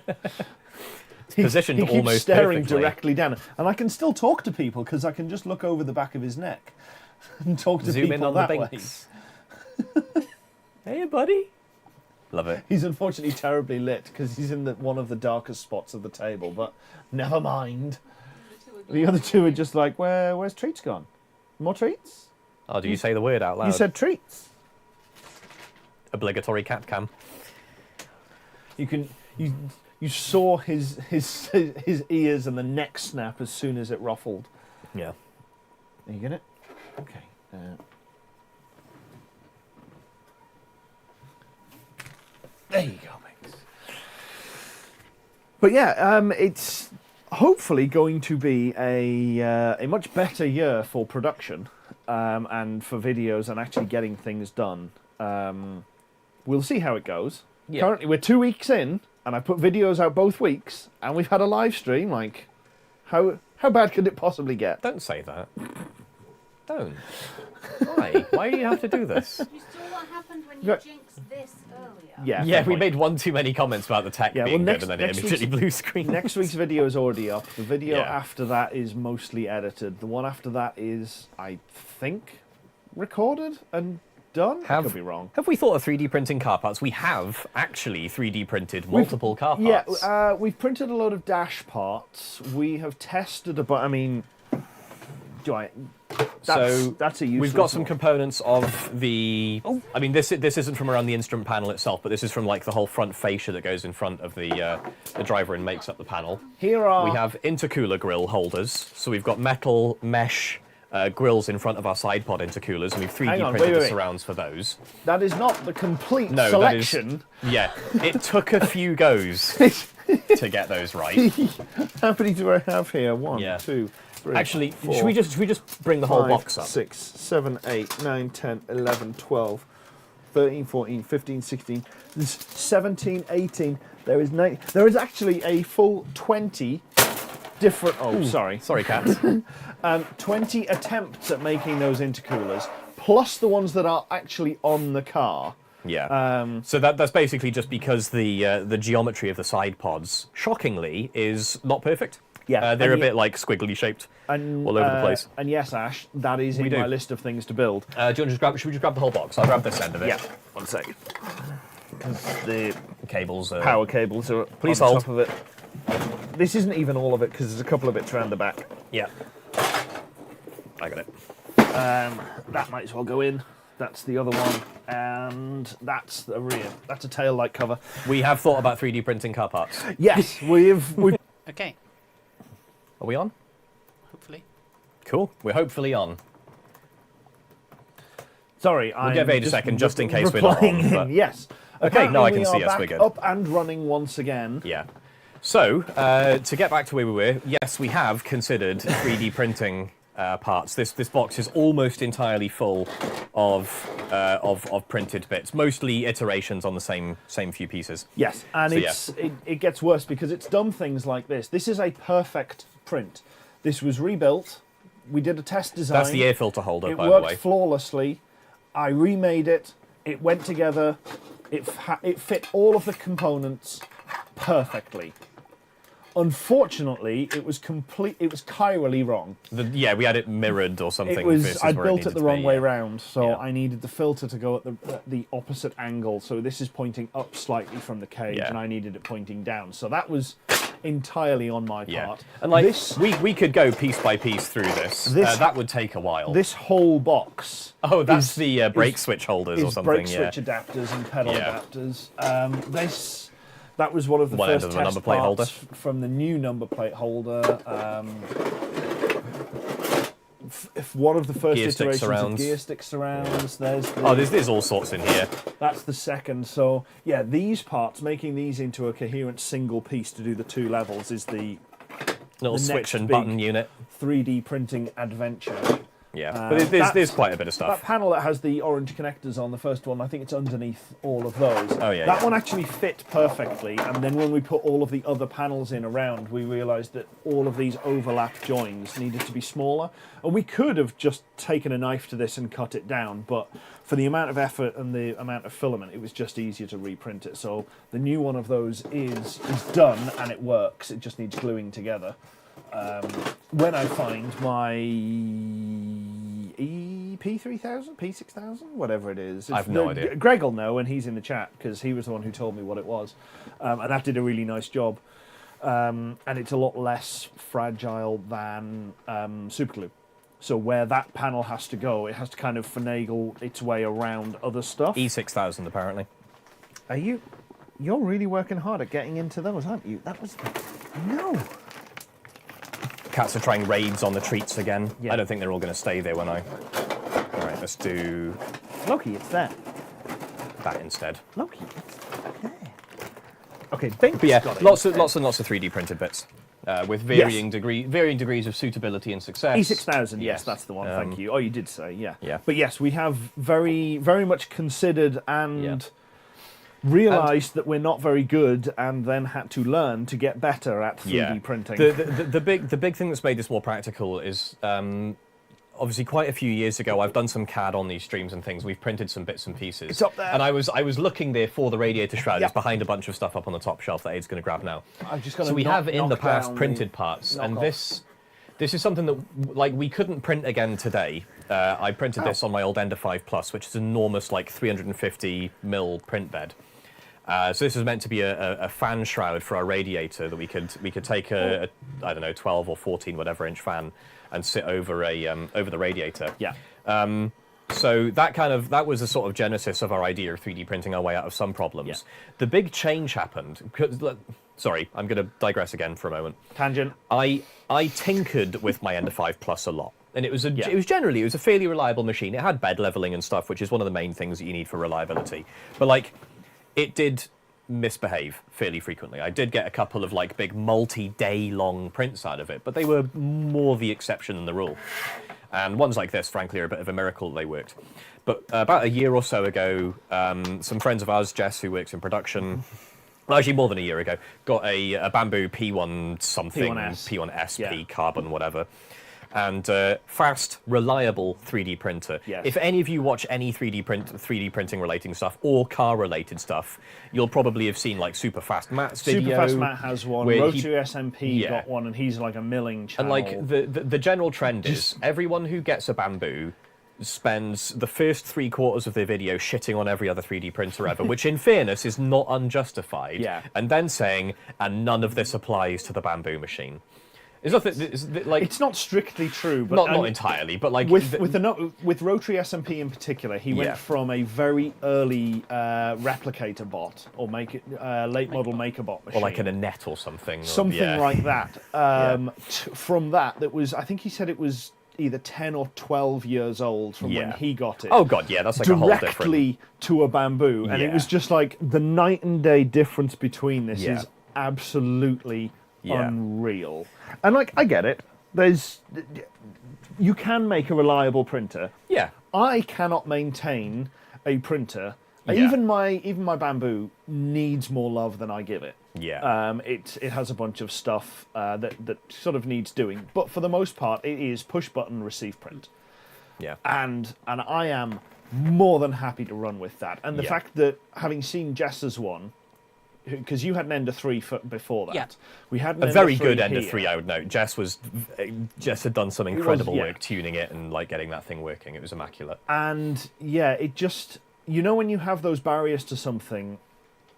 Positioned he keeps almost staring perfectly. directly down, and I can still talk to people because I can just look over the back of his neck and talk to Zoom people in on that the way. binks. Hey, buddy. Love it. He's unfortunately terribly lit because he's in one of the darkest spots of the table, but never mind. The other two are just like, where's treats gone? More treats? Oh, do you say the word out loud? You said treats. Obligatory cat cam. You saw his ears and the neck snap as soon as it ruffled. Yeah. You get it? Okay. There you go, Mix. But yeah, it's hopefully going to be a much better year for production and for videos and actually getting things done. We'll see how it goes. Yeah. Currently, we're 2 weeks in, and I put videos out both weeks, and we've had a live stream. Like, how bad could it possibly get? Don't say that. Don't. Why? Why do you have to do this? You saw what happened when you Yeah. jinxed this earlier. Yeah, Yeah, fair we point. made one too many comments about the tech Yeah, well, being next- good, and then it next immediately week's- blue screen. Next week's video is already up. The video Yeah. after that is mostly edited. The one after that is, I think, recorded and done. I could be wrong. Have we thought of 3D printing car parts? We have actually 3D printed multiple car parts. Yeah, we've printed a load of dash parts. We have tested about. I mean, that's a useful. We've got some components of the. I mean, this isn't from around the instrument panel itself, but this is from like the whole front fascia that goes in front of the driver and makes up the panel. Here are. We have intercooler grill holders, so we've got metal mesh grills in front of our side pod intercoolers, and we've 3D Hang on, printed wait. the surrounds for those. That is not the complete No, selection. Yeah, it took a few goes to get those right. How many do I have here? One, Yeah. 2, 3. Actually, 4, should we just bring the whole 5, box up? 6, 7, 8, 9, 10, 11, 12, 13, 14, 15, 16, there's 17, 18. There is 9. There is actually a full 20 different. Oh, sorry. Sorry, Kat. 20 attempts at making those intercoolers, plus the ones that are actually on the car. Yeah. So that's basically just because the geometry of the side pods, shockingly, is not perfect. Yeah, they're a and bit like squiggly shaped And, all over the place. And yes, Ash, that is in do. my list of things to build. Do you want to just grab? Should we just grab the whole box? I'll grab this end of it. Yeah, 1 second. Because the Cables. power cables are Please on hold. top of it. This isn't even all of it because there's a couple of bits around the back. Yeah. I got it. That might as well go in. That's the other one, and that's the rear. That's a tail light cover. We have thought about 3D printing car parts. Yes, we've. Okay. Are we on? Hopefully. Cool. We're hopefully on. Sorry, We'll give Ade a second just in case we're not replying on. in. But... Yes. Okay, now I can Apparently see we are us. We're back good. Up and running once again. Yeah. So, to get back to where we were, yes, we have considered 3D printing parts. This box is almost entirely full of printed bits, mostly iterations on the same few pieces. Yes, and So, it gets worse because it's done things like this. This is a perfect print. This was rebuilt. We did a test design. That's the air filter holder, It by the worked way. flawlessly. I remade it. It went together. It fit all of the components perfectly. Unfortunately, it was chirally wrong. Yeah, we had it mirrored or something. It was versus I where built needed it the to wrong be, way yeah. round, so Yeah. I needed the filter to go at the opposite angle. So this is pointing up slightly from the cage, Yeah. and I needed it pointing down. So that was entirely on my Yeah, part. and like this we could go piece by piece through this. That would take a while. this whole box. Oh, that's is- the brake is- switch holders or is something. brake Yeah. switch adapters and pedal Yeah. adapters. That was one of the One end first of the test number plate parts from the new number plate holder. One of the first Gear stick iterations surrounds. of gear stick surrounds. There's the, Oh, there's all sorts in here. that's the second. So yeah, these parts, making these into a coherent single piece to do the 2 levels, is the Little The switch next and big- button unit. 3D printing adventure. Yeah, but there's quite a bit of stuff. That panel that has the orange connectors on the first one, I think it's underneath all of those. Oh, yeah. That one actually fit perfectly, and then when we put all of the other panels in around, we realised that all of these overlap joins needed to be smaller. And we could have just taken a knife to this and cut it down, but for the amount of effort and the amount of filament, it was just easier to reprint it. So the new one of those is done, and it works. It just needs gluing together. When I find my P3000, P6000, whatever it is. I have no idea. Greg will know, and he's in the chat, because he was the one who told me what it was. And that did a really nice job. And it's a lot less fragile than superglue. So where that panel has to go, it has to kind of finagle its way around other stuff. E6000, apparently. Are you... You're really working hard at getting into those, aren't you? That was... No. Cats are trying raids on the treats again. Yeah. I don't think they're all going to stay there when I... All right, let's do... Loki, it's there. that instead. Loki, it's there. Okay, Bink's But yeah, got it lots and instead. lots of 3D printed bits. With varying degrees of suitability and success. E6000, yes, that's the one. Thank you. Oh, you did say, yeah. Yeah. But yes, we have very much considered and realised that we're not very good, and then had to learn to get better at 3D printing. The big thing that's made this more practical is obviously quite a few years ago I've done some CAD on these streams and things. We've printed some bits and pieces. It's up there. And I was looking there for the radiator shroud. It's behind a bunch of stuff up on the top shelf that Ade's going to grab now. So we have in the past printed parts, and this is something that like we couldn't print again today. I printed this on my old Ender 5 Plus, which is an enormous like 350mm print bed. So this is meant to be a fan shroud for our radiator that we could take a I don't know 12 or 14 whatever inch fan and sit over over the radiator. Yeah. So that was the sort of genesis of our idea of 3D printing our way out of some problems. Yeah. The big change happened. Sorry, I'm going to digress again for a moment. Tangent. I tinkered with my Ender 5 Plus a lot. And it was a fairly reliable machine. It had bed leveling and stuff, which is one of the main things that you need for reliability. But like, it did misbehave fairly frequently. I did get a couple of like big multi-day long prints out of it, but they were more the exception than the rule. And ones like this, frankly, are a bit of a miracle they worked. But about a year or so ago, some friends of ours, Jess, who works in production, well, actually more than a year ago, got a Bamboo P1 something, P1S, P carbon, whatever. And fast, reliable 3D printer. Yes. If any of you watch any 3D printing relating stuff or car related stuff, you'll probably have seen like Super Fast Matt's video. Super Fast Matt has one. Rotary SMP got one, and he's like a milling channel. And like the general trend is everyone who gets a Bamboo spends the first 3/4 of their video shitting on every other 3D printer ever, which in fairness is not unjustified. Yeah. And then saying, and none of this applies to the Bamboo machine. It's not strictly true, but not entirely, but like with Rotary SMP in particular, he went from a very early replicator bot or late model MakerBot machine, or like an Annette or something, like that. From that was, I think he said it was either 10 or 12 years old from when he got it. Oh god, yeah, that's like a whole different. Directly to a Bamboo, and it was just like the night and day difference between this is absolutely unreal. And like, I get it. You can make a reliable printer. Yeah. I cannot maintain a printer. Yeah. Even my Bamboo needs more love than I give it. Yeah. It has a bunch of stuff that sort of needs doing, but for the most part, it is push button receive print. Yeah. And I am more than happy to run with that. And the fact that having seen Jess's one, because you had an Ender 3 before that. We had a very good Ender 3, I would note. Jess had done some incredible work tuning it and like getting that thing working. It was immaculate. And it just, when you have those barriers to something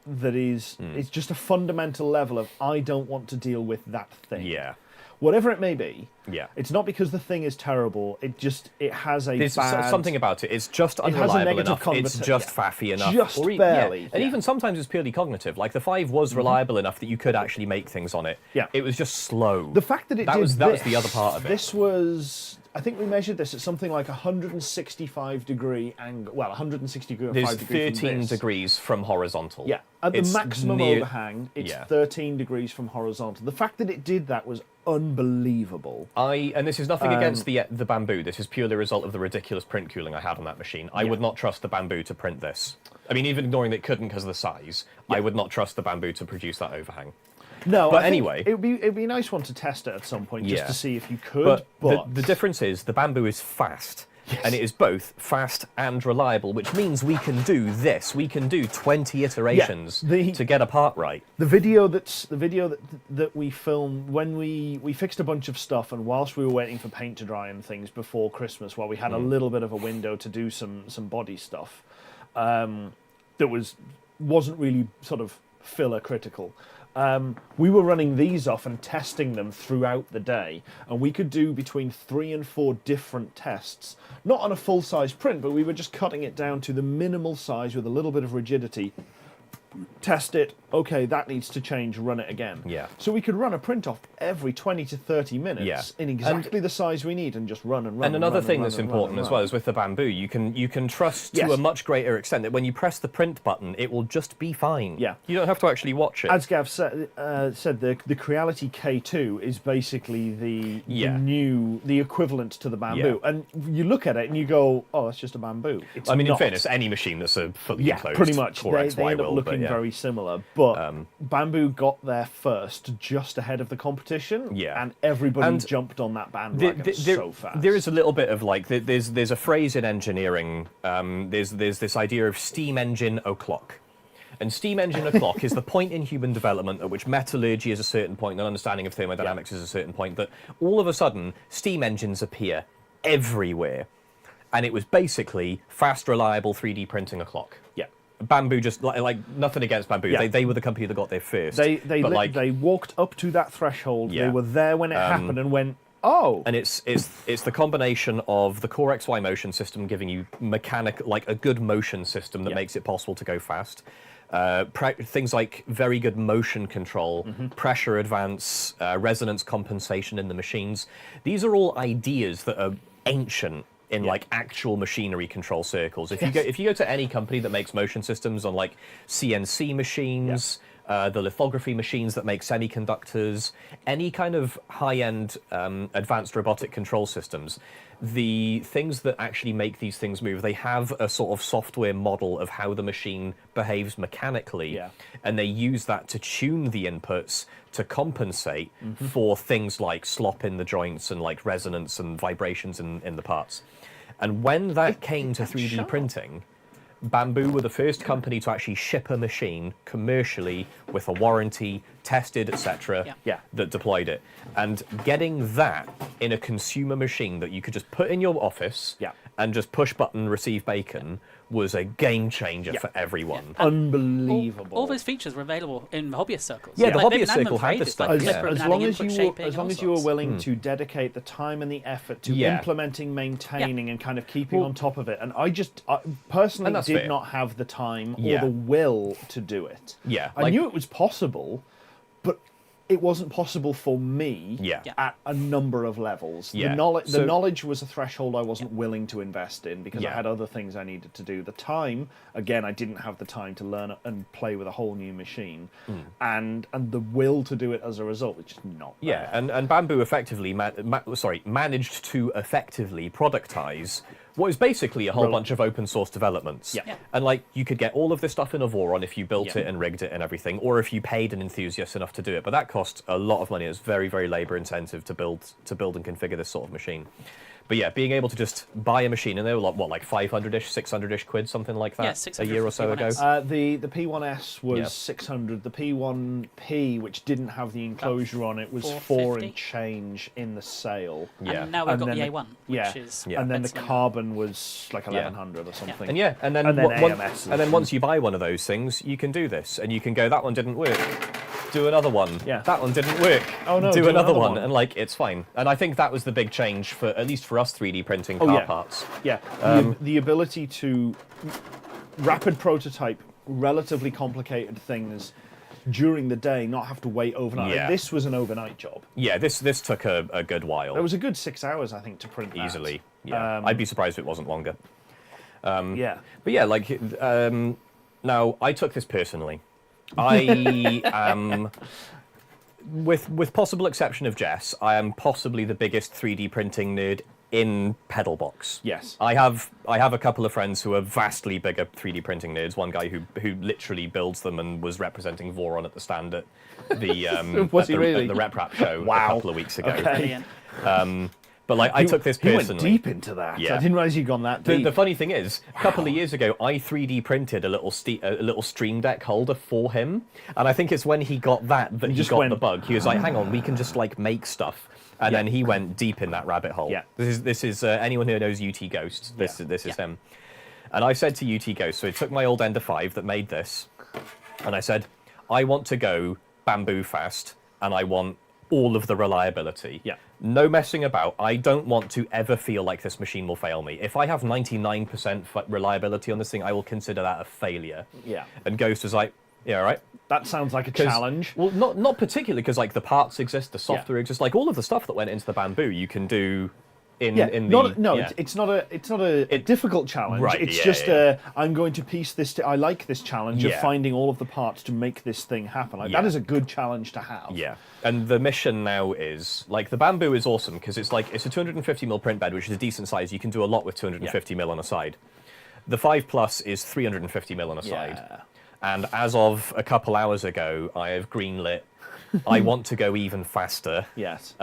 that is it's just a fundamental level of I don't want to deal with that thing. Yeah. Whatever it may be. Yeah. It's not because the thing is terrible. It has There's something about it. It's just unreliable enough. It's just faffy enough. Just barely. Yeah. And even sometimes it's purely cognitive. Like the 5 was reliable enough that you could actually make things on it. Yeah. It was just slow. The fact that that was the other part of it. This was, I think we measured this at something like 165 degree angle. Well, 165 There's degree 13 degrees from horizontal. Yeah. At the It's maximum near- overhang, it's Yeah. 13 degrees from horizontal. The fact that it did that was unbelievable. And this is nothing against the bamboo. This is purely a result of the ridiculous print cooling I had on that machine. I would not trust the bamboo to print this. I mean, even ignoring that it couldn't because of the size, I would not trust the bamboo to produce that overhang. No, But I think anyway. it'd be a nice one to test it at some point, just Yeah. to see if you could. But the difference is the bamboo is fast. And it is both fast and reliable, which means we can do this. We can do 20 iterations to get a part right. The video that we filmed when we fixed a bunch of stuff, and whilst we were waiting for paint to dry and things before Christmas, while we had a little bit of a window to do some body stuff, that wasn't really sort of filler critical. We were running these off and testing them throughout the day, and we could do between 3 and 4 different tests, not on a full-size print, but we were just cutting it down to the minimal size with a little bit of rigidity. Test it, okay, that needs to change, run it again. Yeah. So we could run a print off every 20 to 30 minutes in exactly the size we need and just run and run. And another thing that's important as well is with the bamboo, you can trust to a much greater extent that when you press the print button, it will just be fine. Yeah. You don't have to actually watch it. As Gav said, the Creality K2 is basically the equivalent to the bamboo. Yeah. And you look at it and you go, oh, that's just a bamboo. It's I mean, not. in fairness, any machine that's a fully enclosed pretty much. Core They XY end up will, looking very similar. But bamboo got there first, just ahead of the competition. Yeah. And everybody And jumped on that bandwagon so fast. There is a little bit of like there's a phrase in engineering. There's this idea of steam engine o'clock. And steam engine o'clock is the point in human development at which metallurgy is a certain point, and understanding of thermodynamics is a certain point, that all of a sudden steam engines appear everywhere. And it was basically fast, reliable 3D printing o'clock. Yeah. Bamboo, just like nothing against bamboo. Yeah. They were the company that got there first. They walked up to that threshold. Yeah. They were there when it happened and went, oh. And it's the combination of the Core XY motion system giving you a good motion system that makes it possible to go fast. Things like very good motion control, pressure advance, resonance compensation in the machines. These are all ideas that are ancient in like actual machinery control circles. If you go to any company that makes motion systems on like CNC machines, the lithography machines that make semiconductors, any kind of high-end advanced robotic control systems, the things that actually make these things move, they have a sort of software model of how the machine behaves mechanically, and they use that to tune the inputs to compensate for things like slop in the joints and like resonance and vibrations in the parts. And when that came to 3D printing, Bamboo were the first company to actually ship a machine commercially with a warranty, tested, etc., that deployed it. And getting that in a consumer machine that you could just put in your office and just push button, receive bacon, was a game changer for everyone. Unbelievable. All those features were available in hobbyist circles. Yeah, the Like, hobbyist they've circle had this stuff. like Yeah. Clipper and As adding long as input you shaping, as long all as you were sorts. willing to dedicate the time and the effort to implementing, maintaining, and kind of keeping on top of it. And I personally that's did fair. not have the time or Yeah. the will to do it. Yeah, I knew it was possible, but it wasn't possible for me at a number of levels. Yeah. The knowledge was a threshold I wasn't willing to invest in because I Yeah. had other things I needed to do. The time, again, I didn't have the time to learn and play with a whole new machine, and the will to do it as a result, which is not there. And Bamboo effectively managed to effectively productize what is basically a whole bunch of open source developments. Yeah. And like you could get all of this stuff in a Voron if you built it and rigged it and everything, or if you paid an enthusiast enough to do it. But that cost a lot of money. It's very, very labor intensive to build and configure this sort of machine. But yeah, being able to just buy a machine, and they were like 500-ish, 600-ish quid, something like that, Yeah, a 600 year or for so ago. P1S. The P1S was 600. The P1P, which didn't have the enclosure on it, was 4 450. and change in the sale. Yeah. And now we've And got the then A1, which is and then the expensive. carbon was like 1100 or something. And and then AMS. and then once you buy one of those things, you can do this, and you can go, that one didn't work. Do another one. Yeah. That one didn't work. Oh no. Do another one, and like it's fine. And I think that was the big change for at least for us 3D printing car parts. Yeah. The ability to rapid prototype relatively complicated things during the day, not have to wait overnight. Yeah. This was an overnight job. Yeah, this took a good while. It was a good 6 hours, I think, to print that. Easily. Yeah. I'd be surprised if it wasn't longer. Yeah. But yeah, like now I took this personally. I am, with possible exception of Jess, I am possibly the biggest 3D printing nerd in PedalBox. Yes. I have a couple of friends who are vastly bigger 3D printing nerds. One guy who literally builds them and was representing Voron at the stand at the Was he really? at the Rep Rap show Wow. a couple of weeks ago. Brilliant. But like, I took this He person. went deep into that. Yeah. I didn't realize you'd gone that The, deep. the funny thing is, a couple of years ago, I 3D printed a little Stream Deck holder for him, and I think it's when he got that he just got went, the bug. He was like, "Hang on, we can just like make stuff," and then he went deep in that rabbit hole. Yeah. This is anyone who knows UT Ghost. This is him. And I said to UT Ghost, so it took my old Ender 5 that made this, and I said, I want to go bamboo fast, and I want all of the reliability. Yeah. No messing about. I don't want to ever feel like this machine will fail me. If I have 99% reliability on this thing, I will consider that a failure. Yeah. And Ghost was like, yeah, all right. That sounds like a challenge. Well, not particularly, because like the parts exist, the software exists, like all of the stuff that went into the bamboo, you can do in the... It's not a difficult challenge. Right, It's yeah, just yeah. I'm going to piece this. I like this challenge of Yeah. finding all of the parts to make this thing happen. Like, that Yeah. is a good challenge to have. Yeah, and the mission now is like the bamboo is awesome because it's a 250mm print bed, which is a decent size. You can do a lot with 250mm on a side. The 5 Plus is 350mm on a side, and as of a couple hours ago, I have greenlit. I want to go even faster. Yes.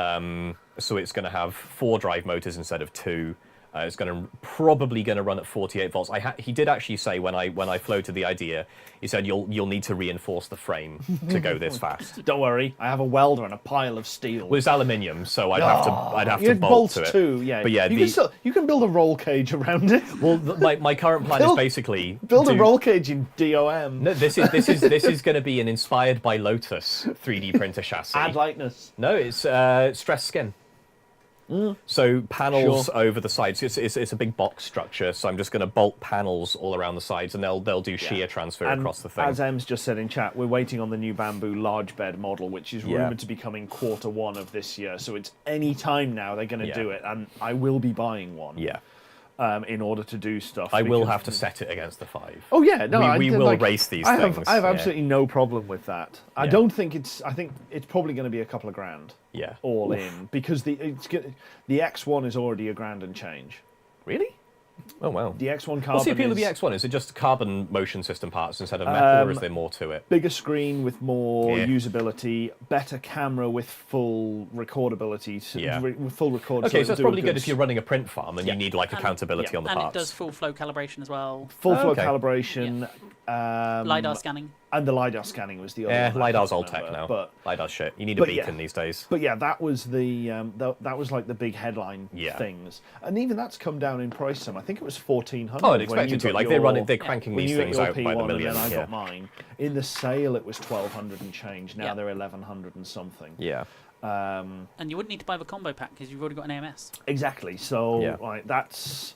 So it's going to have 4 drive motors instead of 2. It's probably going to run at 48 volts. He did actually say when I floated the idea, he said you'll need to reinforce the frame to go this fast. Don't worry, I have a welder and a pile of steel. Well, it's aluminium, so I'd have You to had bolt bolts to it. too, yeah. But yeah, you can build a roll cage around it. well, my current plan is basically Build a roll cage in DOM. No, this is going to be an inspired by Lotus 3D printer chassis. Add lightness. No, it's stress skin. So panels over the sides. It's a big box structure. So I'm just going to bolt panels all around the sides, and they'll do shear transfer And across the thing. as Em's just said in chat, we're waiting on the new bamboo large bed model, which is rumored to be coming Q1 of this year. So it's any time now they're going to do it, and I will be buying one. Yeah. In order to do stuff. I will have to set it against the 5. Oh yeah, no, we will race these things. I have absolutely no problem with that. I don't think it's. I think it's probably going to be a couple of grand. Yeah. All in, because the X1 is already $1 grand and change. Really? Oh wow. The X1 carbon. What's the appeal of the X1? Is it just carbon motion system parts instead of metal, or is there more to it? Bigger screen with more usability, better camera with full recordability, with full record. Okay, so that's probably good if you're running a print farm and you need like And- accountability on the And parts. it does full flow calibration as well. full flow calibration. LiDAR scanning. And the LiDAR scanning was the other Yeah, one. I LiDAR's can't old tech remember, now. But LiDAR's shit. You need a beacon these days. But yeah, that was the that was like the big headline Yeah. things, and even that's come down in price some. I think it was 1,400. Oh, I'd when expect you it to. got Like they're cranking when these you got things your out by the P1 million. and then I Yeah. got mine. In the sale, it was 1,200 and change. Now Yeah. they're 1,100 and something. Yeah. And you wouldn't need to buy the combo pack because you've already got an AMS. Exactly. So Yeah. like that's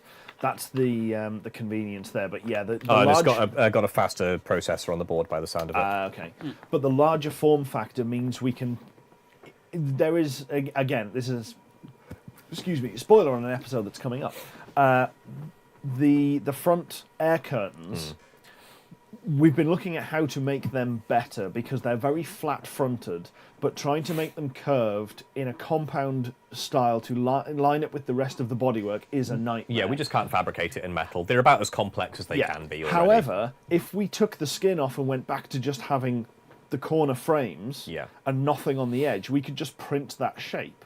the convenience there. But yeah, the Oh, and it's large, got a faster processor on the board by the sound of it. okay. But the larger form factor means we can. There is again. This is, excuse me, spoiler on an episode that's coming up. The front air curtains. We've been looking at how to make them better because they're very flat-fronted, but trying to make them curved in a compound style to line it with the rest of the bodywork is a nightmare. Yeah, we just can't fabricate it in metal. They're about as complex as they can be already. However, if we took the skin off and went back to just having the corner frames and nothing on the edge, we could just print that shape.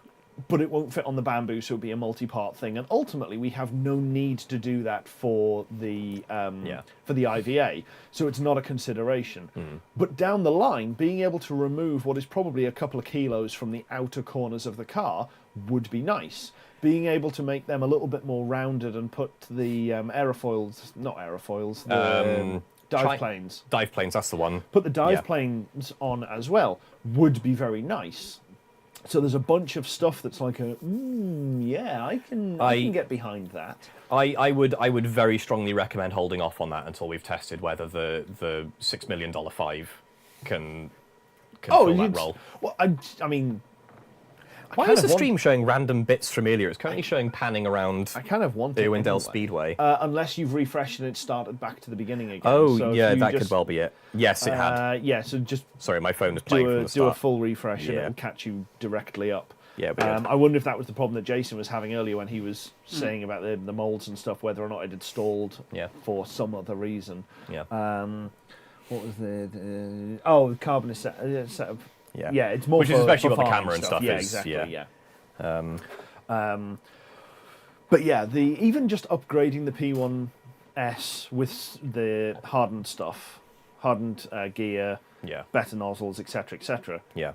But it won't fit on the bamboo, so it'll be a multi-part thing. And ultimately, we have no need to do that for the IVA, so it's not a consideration. But down the line, being able to remove what is probably a couple of kilos from the outer corners of the car would be nice. Being able to make them a little bit more rounded and put the aerofoils, not aerofoils, the dive planes. Dive planes, that's the one. Put the dive planes on as well would be very nice. So there's a bunch of stuff that's like I can get behind that. I would very strongly recommend holding off on that until we've tested whether the $6 million 5 can fill that role. Well, I mean, Why is the stream showing random bits from earlier? It's currently showing panning around I kind of want it Irwindale anyway. Speedway. Unless you've refreshed and it started back to the beginning again. Oh, so yeah, that could well be it. Yes, it had. Yeah, so just Sorry, my phone was playing from the start. do a full refresh and Yeah. it'll catch you directly up. Yeah, we did. I wonder if that was the problem that Jason was having earlier when he was saying about the molds and stuff, whether or not it had stalled for some other reason. Yeah. What was the carbon setup? Yeah, it's more which is for, especially for what the farming camera and stuff Yeah, is. exactly. But yeah, even just upgrading the P1S with the hardened stuff, hardened gear, better nozzles, etc., Yeah.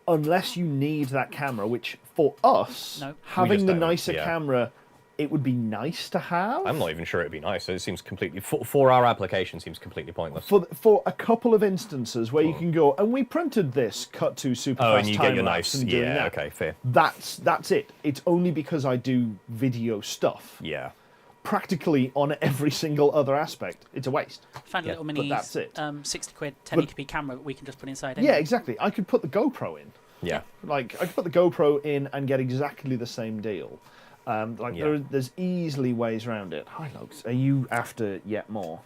unless you need that camera, which for us, No. having the don't, nicer camera, it would be nice to have. I'm not even sure it'd be nice. It seems completely for our application seems completely pointless. For a couple of instances where you can go, and we printed this cut to super fast and you time get your lapse nice. and doing that. Okay, fair. That's it. It's only because I do video stuff. Yeah. Practically on every single other aspect, it's a waste. Found a little mini that's it. 60 quid 1080p camera that we can just put inside. Anyway. Yeah, exactly. I could put the GoPro in. Yeah. Like I could put the GoPro in and get exactly the same deal. There's easily ways around it. Hi, Logs. Are you after yet more?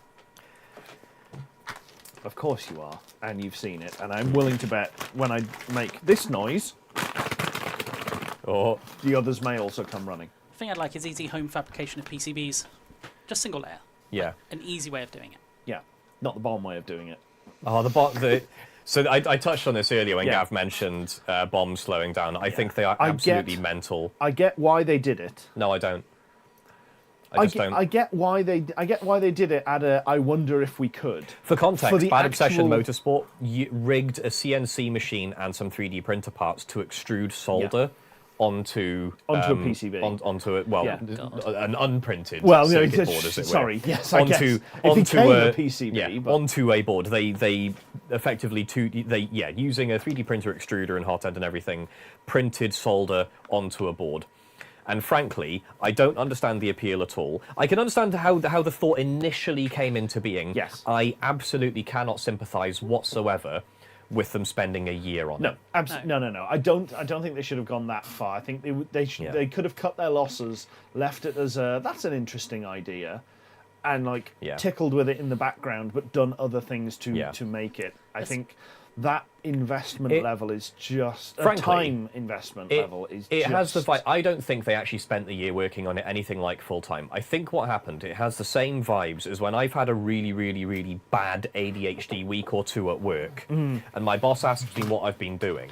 Of course you are, and you've seen it. And I'm willing to bet when I make this noise, the others may also come running. The thing I'd like is easy home fabrication of PCBs. Just single layer. Yeah. An easy way of doing it. Yeah, not the bomb way of doing it. Oh, So I touched on this earlier when Yeah. Gav mentioned bombs slowing down. I think they are absolutely mental. I get why they did it. No, I don't. I just don't. I get why they did it. I wonder if we could. For context, for the Bad Obsession actual- Motorsport rigged a CNC machine and some 3D printer parts to extrude solder onto a PCB. Onto it. Well, Yeah. an unprinted Well, circuit board, as it were. sorry, yes, I guess. Onto It became a a PCB, Yeah, but- onto a board. They effectively using a 3D printer extruder and hot end and everything, printed solder onto a board. And frankly, I don't understand the appeal at all. I can understand how the thought initially came into being. Yes. I absolutely cannot sympathise whatsoever with them spending a year on it. No. I don't think they should have gone that far. I think they could have cut their losses, left it as that's an interesting idea, and tickled with it in the background, but done other things to make it. I think that investment level is just frankly, time investment level is. It just, has the vibe. I don't think they actually spent the year working on it anything like full time. I think what happened, it has the same vibes as when I've had a really, really, really bad ADHD week or two at work, and my boss asks me what I've been doing,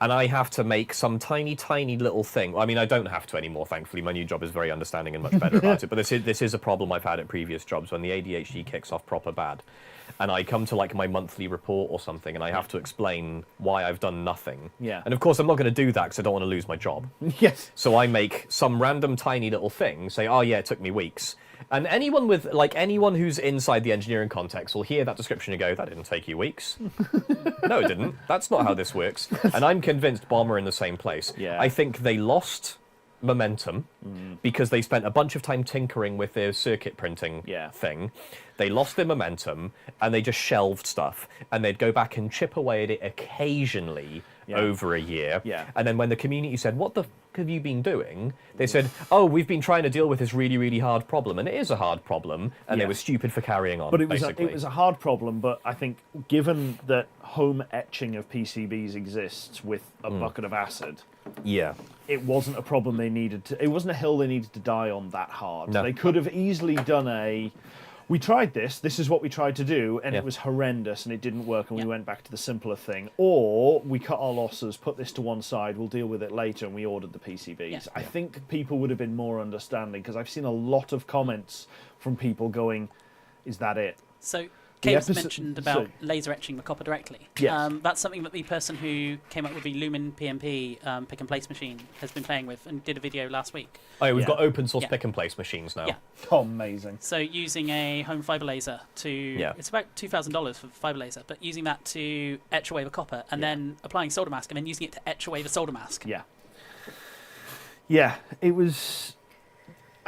and I have to make some tiny, tiny little thing. I mean, I don't have to anymore, thankfully. My new job is very understanding and much better about it. But this is a problem I've had at previous jobs when the ADHD kicks off proper bad. And I come to my monthly report or something, and I have to explain why I've done nothing. Yeah. And of course, I'm not going to do that because I don't want to lose my job. Yes. So I make some random tiny little thing, say, oh yeah, it took me weeks. And anyone who's inside the engineering context will hear that description and go, that didn't take you weeks. No, it didn't. That's not how this works. And I'm convinced Bomb are in the same place. Yeah. I think they lost momentum because they spent a bunch of time tinkering with their circuit printing thing. They lost their momentum and they just shelved stuff, and they'd go back and chip away at it occasionally over a year. Yeah. And then when the community said, what the f have you been doing? They said, oh, we've been trying to deal with this really, really hard problem. And it is a hard problem, and they were stupid for carrying on, But it basically. was a hard problem, but I think given that home etching of PCBs exists with a bucket of acid, Yeah. it wasn't a problem they needed to. It wasn't a hill they needed to die on that hard. No. They could have easily done we tried this. This is what we tried to do, and it was horrendous, and it didn't work, and we went back to the simpler thing. Or we cut our losses, put this to one side. We'll deal with it later, and we ordered the PCBs. Yeah. I think people would have been more understanding because I've seen a lot of comments from people going, "Is that it?" So The Caves episode- mentioned about so- laser etching the copper directly. Yes. That's something that the person who came up with the Lumen PMP pick and place machine has been playing with and did a video last week. Oh, yeah, we've got open source Yeah. pick and place machines now. Yeah. Oh, amazing. So using a home fiber laser it's about $2,000 for the fiber laser, but using that to etch away the copper and then applying solder mask and then using it to etch away the solder mask. Yeah. Yeah, it was.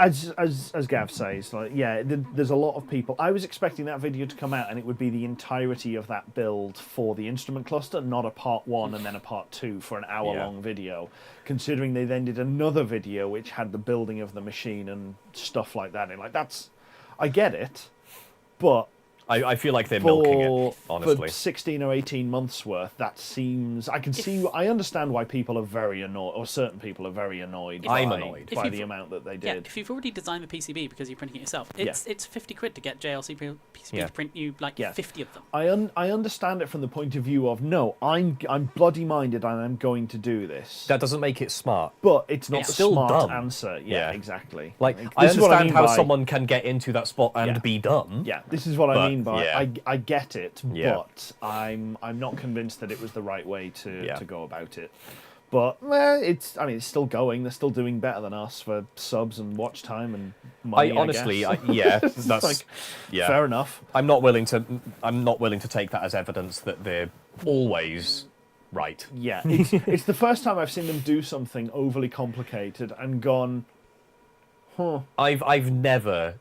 as Gav says, like, yeah, there's a lot of people. I was expecting that video to come out and it would be the entirety of that build for the instrument cluster, not a part 1 and then a part 2 for an hour-long video. Considering they then did another video which had the building of the machine and stuff like that. And like, I get it, but I feel like they're milking it, honestly. For 16 or 18 months worth, that seems... I understand why people are very annoyed, or certain people are very annoyed by the amount that they did. Yeah, if you've already designed the PCB because you're printing it yourself, it's 50 quid to get JLC PCB to print you 50 of them. I understand it from the point of view of, no, I'm bloody minded and I'm going to do this. That doesn't make it smart. But it's not a still smart dumb. answer. Yeah, exactly. Like I understand how someone can get into that spot and be dumb. Yeah, this is what I mean by I get it, but I'm not convinced that it was the right way to go about it. But it's still going. They're still doing better than us for subs and watch time and money. That's like, fair enough. I'm not willing to take that as evidence that they're always right. Yeah, it's the first time I've seen them do something overly complicated and gone, huh. I've never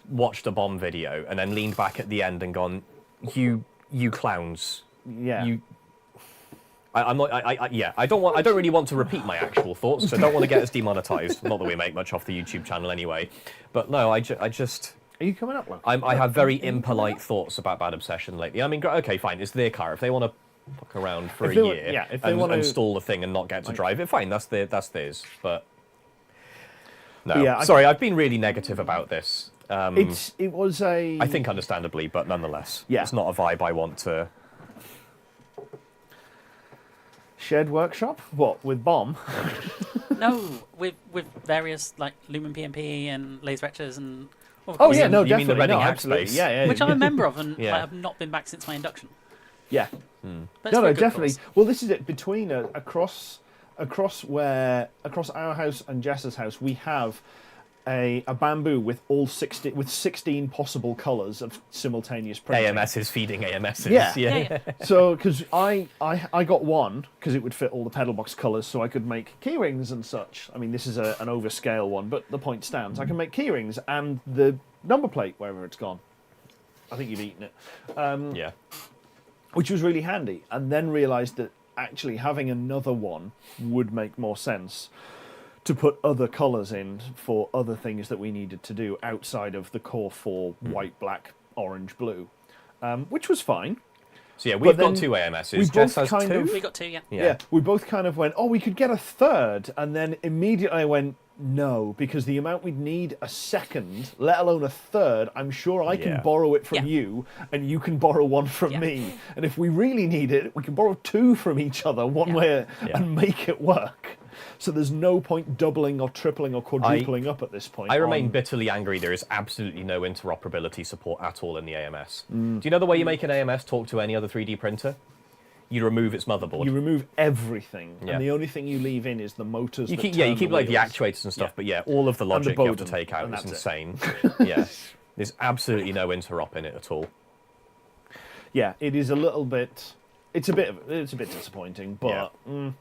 watched a bomb video and then leaned back at the end and gone, you clowns. Yeah. I don't really want to repeat my actual thoughts, so I don't want to get us demonetized. Not that we make much off the YouTube channel anyway. But no, I just... Are you coming up, Luke? I have very impolite thoughts about Bad Obsession lately. I mean, okay, fine, it's their car. If they want to fuck around for a year and install the thing and not get to drive it, fine, that's theirs. But no, sorry, I've been really negative about this. It was a... I think understandably, but nonetheless, it's not a vibe I want to... Shared workshop? What, with Bomb? No, with various like Lumen PMP and Laser Etchers and... definitely. You mean the Reading absolutely. Hackspace? Yeah. Which I'm a member of and I've not been back since my induction. Yeah. But No, definitely. Well, this is it. Between across our house and Jess's house, we have a bamboo with 16 possible colours of simultaneous printing. AMSs feeding AMSs. Yeah. So, because I got one because it would fit all the PedalBox colours, so I could make keyrings and such. I mean, this is an overscale one, but the point stands. I can make keyrings and the number plate wherever it's gone. I think you've eaten it. Which was really handy, and then realised that actually having another one would make more sense to put other colours in for other things that we needed to do outside of the core 4 white, black, orange, blue, which was fine. So yeah, we've got 2 AMSs. Jess has 2? We got 2, yeah. We both kind of went, we could get a third, and then immediately I went, no, because the amount we'd need a second, let alone a third, I'm sure I can borrow it from you, and you can borrow one from me. And if we really need it, we can borrow 2 from each other one way and make it work. So there's no point doubling or tripling or quadrupling up at this point. I remain bitterly angry there is absolutely no interoperability support at all in the AMS. Do you know the way you make an AMS talk to any other 3D printer? You remove its motherboard. You remove everything, and the only thing you leave in is the motors. You keep like the actuators and stuff, but all of the logic you have to take out is insane. There's absolutely no interop in it at all. Yeah, it is a little bit. It's a bit disappointing, but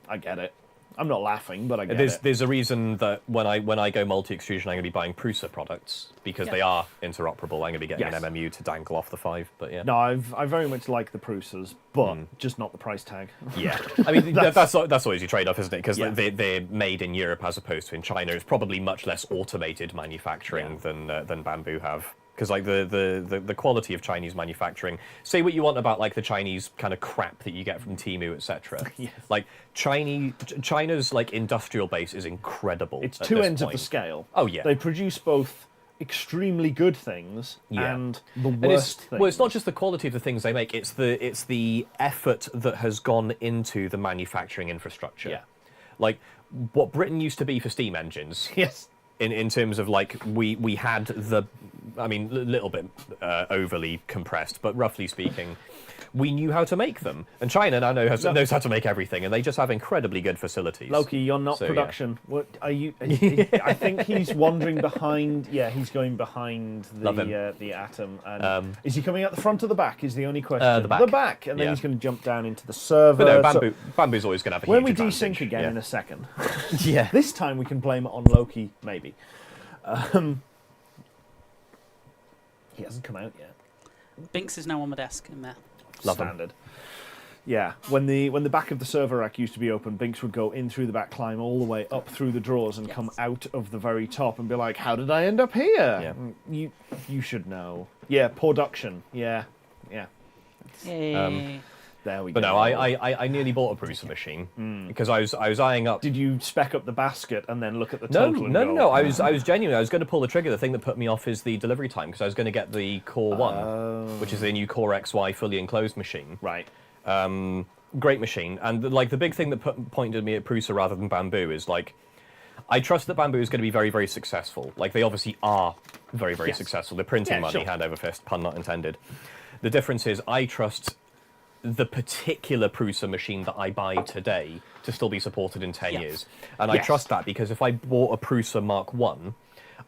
I get it. I'm not laughing, but I get it. There's a reason that when I go multi-extrusion, I'm going to be buying Prusa products because they are interoperable. I'm going to be getting an MMU to dangle off the 5, but No, I very much like the Prusas, but just not the price tag. Yeah, I mean that's always your trade-off, isn't it? Because they're made in Europe as opposed to in China. It's probably much less automated manufacturing than Bamboo have. Because like the quality of Chinese manufacturing, say what you want about like the Chinese kind of crap that you get from Temu, etc. Like China's like industrial base is incredible. It's 2 ends of the scale. Oh yeah, they produce both extremely good things and the worst things. Well, it's not just the quality of the things they make; it's the effort that has gone into the manufacturing infrastructure. Yeah, like what Britain used to be for steam engines. Yes. In terms of like we had the, I mean, a little bit overly compressed, but roughly speaking, we knew how to make them. And China now knows how to make everything, and they just have incredibly good facilities. Loki, you're not production. Yeah. What are you? I think he's wandering behind. Yeah, he's going behind the Atom. And is he coming out the front or the back? Is the only question. The back. The back, and then he's going to jump down into the server. But no, Bamboo's always going to have a huge when we advantage. desync again in a second. This time we can blame it on Loki, maybe. He hasn't come out yet. Binks is now on my desk in there. Love them. Standard. Yeah, when the back of the server rack used to be open, Binks would go in through the back, climb all the way up through the drawers, and come out of the very top and be like, "How did I end up here?" Yeah. You should know. Yeah, production. Yeah. Yay. There we But go. no, I nearly bought a Prusa machine because I was eyeing up. Did you spec up the basket and then look at the total? No. I was genuine. I was going to pull the trigger. The thing that put me off is the delivery time because I was going to get the Core 1, which is the new Core XY fully enclosed machine. Right. Great machine, and the big thing that pointed me at Prusa rather than Bamboo is like, I trust that Bamboo is going to be very, very successful. Like they obviously are very, very successful. They're printing money, hand over fist, pun not intended. The difference is I trust the particular Prusa machine that I buy today to still be supported in 10 years, and I trust that because if I bought a Prusa Mark 1,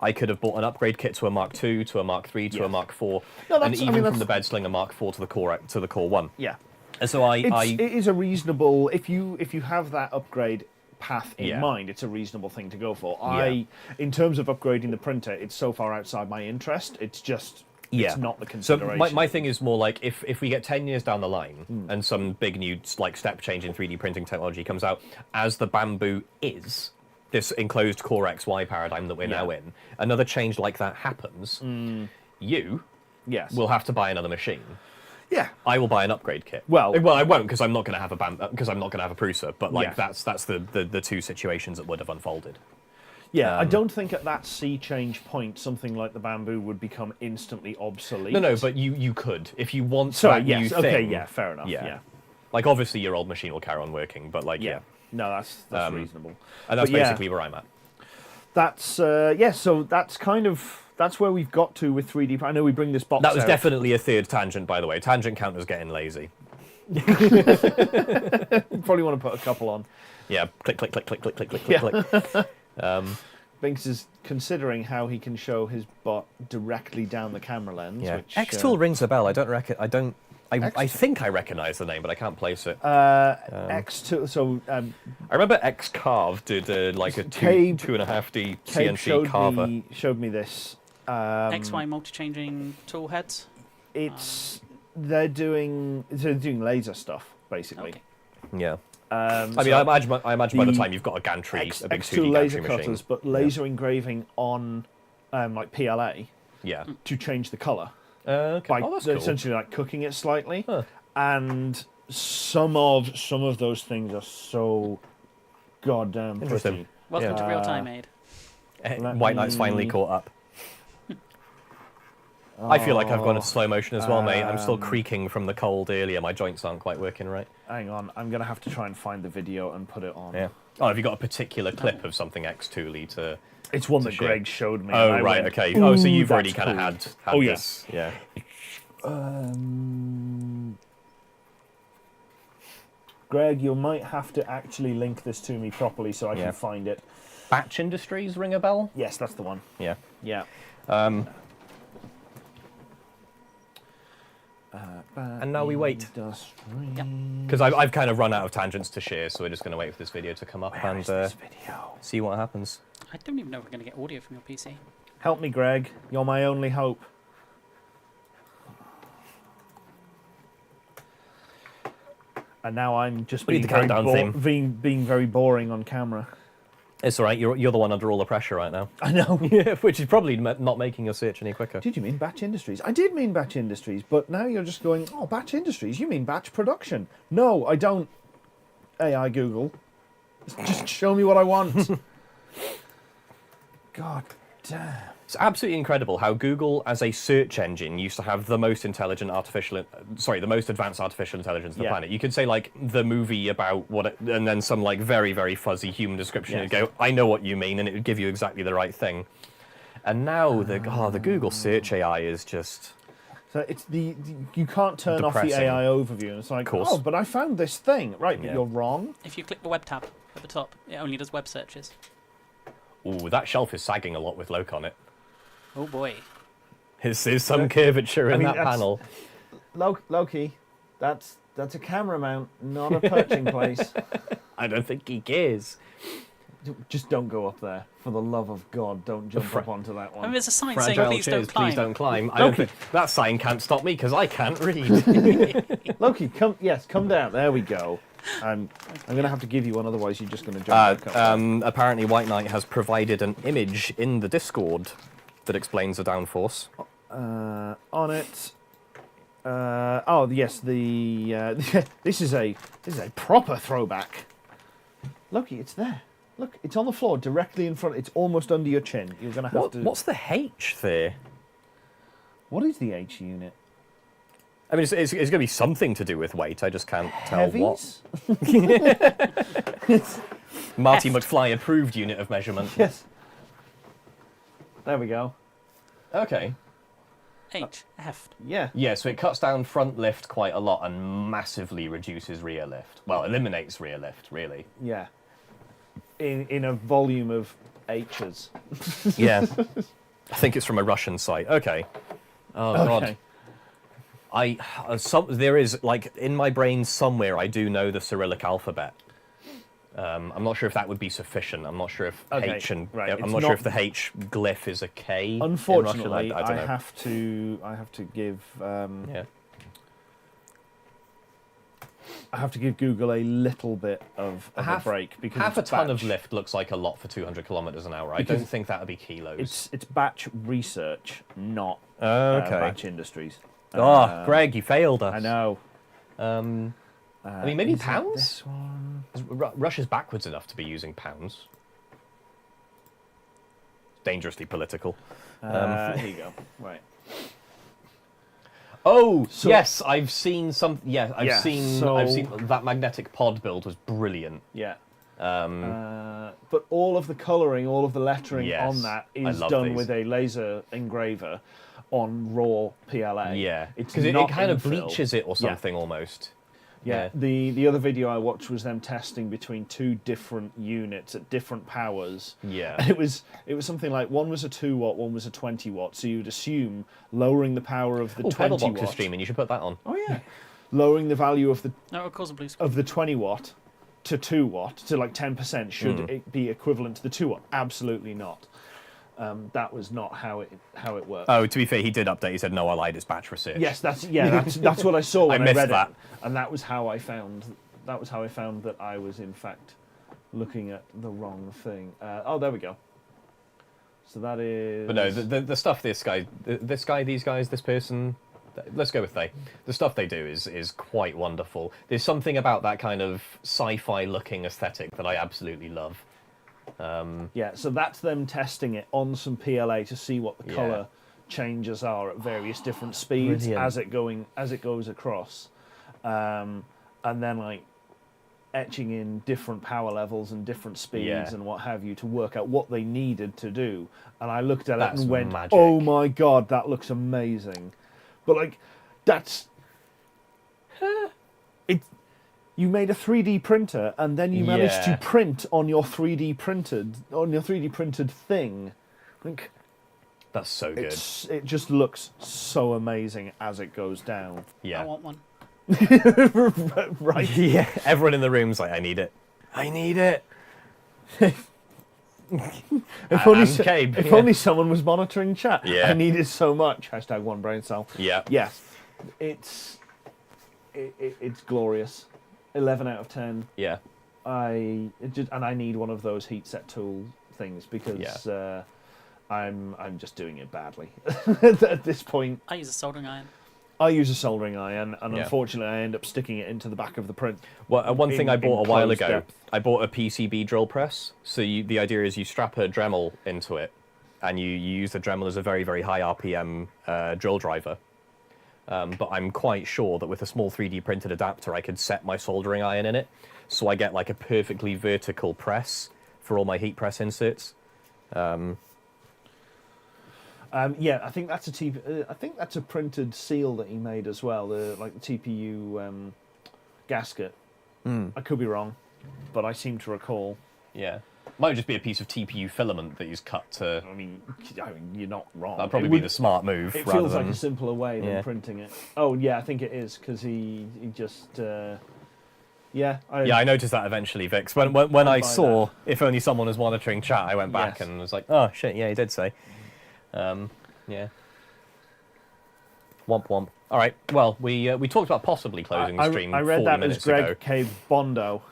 I could have bought an upgrade kit to a Mark 2, to a Mark 3, to a Mark 4, and even from the bed sling a Mark 4 to the Core 1. Yeah. And so it is a reasonable, if you have that upgrade path in mind, it's a reasonable thing to go for. In terms of upgrading the printer, it's so far outside my interest. It's just it's not the consideration. So my thing is more like if we get 10 years down the line and some big new like step change in 3D printing technology comes out, as the Bamboo is this enclosed Core XY paradigm that we're now in, another change like that happens, you will have to buy another machine. Yeah, I will buy an upgrade kit. Well, I won't because I'm not going to have a Prusa. But like that's the two situations that would have unfolded. Yeah, I don't think at that sea change point something like the Bamboo would become instantly obsolete. No, but you could if you want that new thing. Okay, yeah, fair enough. Yeah. Like obviously your old machine will carry on working, but like no, that's reasonable. And that's basically where I'm at. That's so that's kind of. That's where we've got to with 3D. I know we bring this box That was out. definitely a third tangent, by the way. Tangent counter's getting lazy. You probably want to put a couple on. Yeah, click, click, click, click, click, click, click, click. Binks is considering how he can show his bot directly down the camera lens. Yeah. Which, X-Tool rings a bell. I think I recognise the name, but I can't place it. X2. So I remember X-Carve did like a 2.5D CNC carver. Showed me this. XY multi-changing tool heads. They're doing laser stuff basically. Okay. Yeah. I imagine by the time you've got a gantry, a big 2D laser gantry cutters, machine, but laser engraving on like PLA. Yeah. To change the color. Okay. By that's cool. essentially like cooking it slightly, and some of those things are so goddamn pretty. Welcome to real time, Ade. White Knight's finally caught up. I feel like I've gone into slow motion as well, mate. I'm still creaking from the cold earlier. My joints aren't quite working right. Hang on, I'm gonna have to try and find the video and put it on. Yeah. Oh, have you got a particular clip of something X-Tooly to? It's one that Greg showed me. Oh, right, okay. Oh, so you've already kind of had yeah. this. Yeah. Greg, you might have to actually link this to me properly so I can find it. Batch Industries ring a bell? Yes, that's the one. Yeah. Yeah. And now we wait. Because I've kind of run out of tangents to share, so we're just going to wait for this video to come up see what happens. I don't even know if we're going to get audio from your PC. Help me, Greg. You're my only hope. And now I'm just being very boring on camera. It's all right. You're the one under all the pressure right now. I know. Yeah, which is probably not making your search any quicker. Did you mean Batch Industries? I did mean Batch Industries, but now you're just going, oh, Batch Industries? You mean batch production? No, I don't. AI Google. Just show me what I want. God damn. It's absolutely incredible how Google, as a search engine, used to have the most advanced artificial intelligence on the planet. You could say like the movie about and then some like very, very fuzzy human description. It'd go, I know what you mean, and it would give you exactly the right thing. And now the Google search AI is just. So it's you can't turn off the AI overview, and it's like, oh, but I found this thing, right? But you're wrong. If you click the web tab at the top, it only does web searches. Ooh, that shelf is sagging a lot with Loke on it. Oh boy. There's some curvature in that panel. Loki, that's a camera mount, not a perching place. I don't think he cares. Just don't go up there. For the love of God, don't jump up onto that one. I mean, there's a sign saying Fragile please don't cheers, climb. please don't climb. I don't think that sign can't stop me because I can't read. Loki, come down. There we go. I'm going to have to give you one, otherwise you're just going to jump back up. Apparently White Knight has provided an image in the Discord that explains the downforce. On it. Oh yes, this is a proper throwback. Loki, it's there. Look, it's on the floor, directly in front. It's almost under your chin. You're gonna have to. What's the H there? What is the H unit? I mean, it's going to be something to do with weight. I just can't tell what. Marty McFly approved unit of measurement. Yes. There we go. Okay. Heft. Yeah. Yeah, so it cuts down front lift quite a lot and massively reduces rear lift. Well, eliminates rear lift, really. Yeah. In a volume of H's. Yeah. I think it's from a Russian site. Okay. Oh, God. There is, like, in my brain somewhere, I do know the Cyrillic alphabet. I'm not sure if that would be sufficient. I'm not sure if H and I'm not sure if the H glyph is a K. Unfortunately, in Russian. I don't know. I have to give. Yeah. I have to give Google a little bit of a break because half a ton of lift looks like a lot for 200 kilometers an hour. I don't think that would be kilos. It's batch research, not batch industries. Greg, you failed us. I know. I mean, maybe pounds? This one? Russia's backwards enough to be using pounds. Dangerously political. Here you go. Right. Oh, yes, I've seen some. Yeah, I've seen that magnetic pod build was brilliant. Yeah. But all of the colouring, all of the lettering on that is done with a laser engraver on raw PLA. Yeah, it's because it kind of infill. bleaches it or something almost. Yeah. The other video I watched was them testing between two different units at different powers. Yeah. And it was something like one was a 2 watt, one was a 20 watt. So you'd assume lowering the power of the 20 watt. PedalBox is streaming. You should put that on. Oh yeah. Lowering the value of the it'll cause a blue screen. of the 20 watt to 2 watt to like 10% should it be equivalent to the 2 watt? Absolutely not. That was not how it worked. Oh, to be fair, he did update. He said, "No, I lied. It's batch research." Yes, that's what I saw when I read that. it, and that was how I found that I was in fact looking at the wrong thing. There we go. So that is. But no, the stuff this guy, these guys, this person. Let's go with they. The stuff they do is quite wonderful. There's something about that kind of sci-fi looking aesthetic that I absolutely love. Yeah, so that's them testing it on some PLA to see what the colour changes are at various different speeds as it goes across, and then like etching in different power levels and different speeds and what have you to work out what they needed to do. And I looked at it and went, magic. "Oh my God, that looks amazing!" But like, that's it. You made a 3D printer, and then you managed to print on your 3D printed thing. Like, that's so good. It just looks so amazing as it goes down. Yeah, I want one. Right. Yeah. Everyone in the room's like, "I need it. I need it." If only someone was monitoring chat. Yeah. I need it so much. # one brain cell. Yeah. Yes. It's glorious. 11 out of 10. Yeah. I need one of those heat set tool things because I'm just doing it badly at this point. I use a soldering iron. I use a soldering iron, and unfortunately, I end up sticking it into the back of the print. Well, one thing I bought a while ago, depth. I bought a PCB drill press. So the idea is you strap a Dremel into it, and you use the Dremel as a very, very high RPM drill driver. But I'm quite sure that with a small 3D printed adapter, I could set my soldering iron in it, so I get like a perfectly vertical press for all my heat press inserts. Yeah, I think that's a printed seal that he made as well. The TPU gasket. I could be wrong, but I seem to recall. Yeah. Might just be a piece of TPU filament that he's cut to... I mean, you're not wrong. That'd probably be the smart move. It feels like a simpler way than printing it. Oh, yeah, I think it is, because he just... Yeah. I noticed that eventually, Vix. When I saw if only someone was monitoring chat, I went back and was like, oh shit, yeah, he did say. Yeah. Womp womp. All right. Well, we talked about possibly closing the stream. I read 40 that minutes as Greg ago. K. Bondo.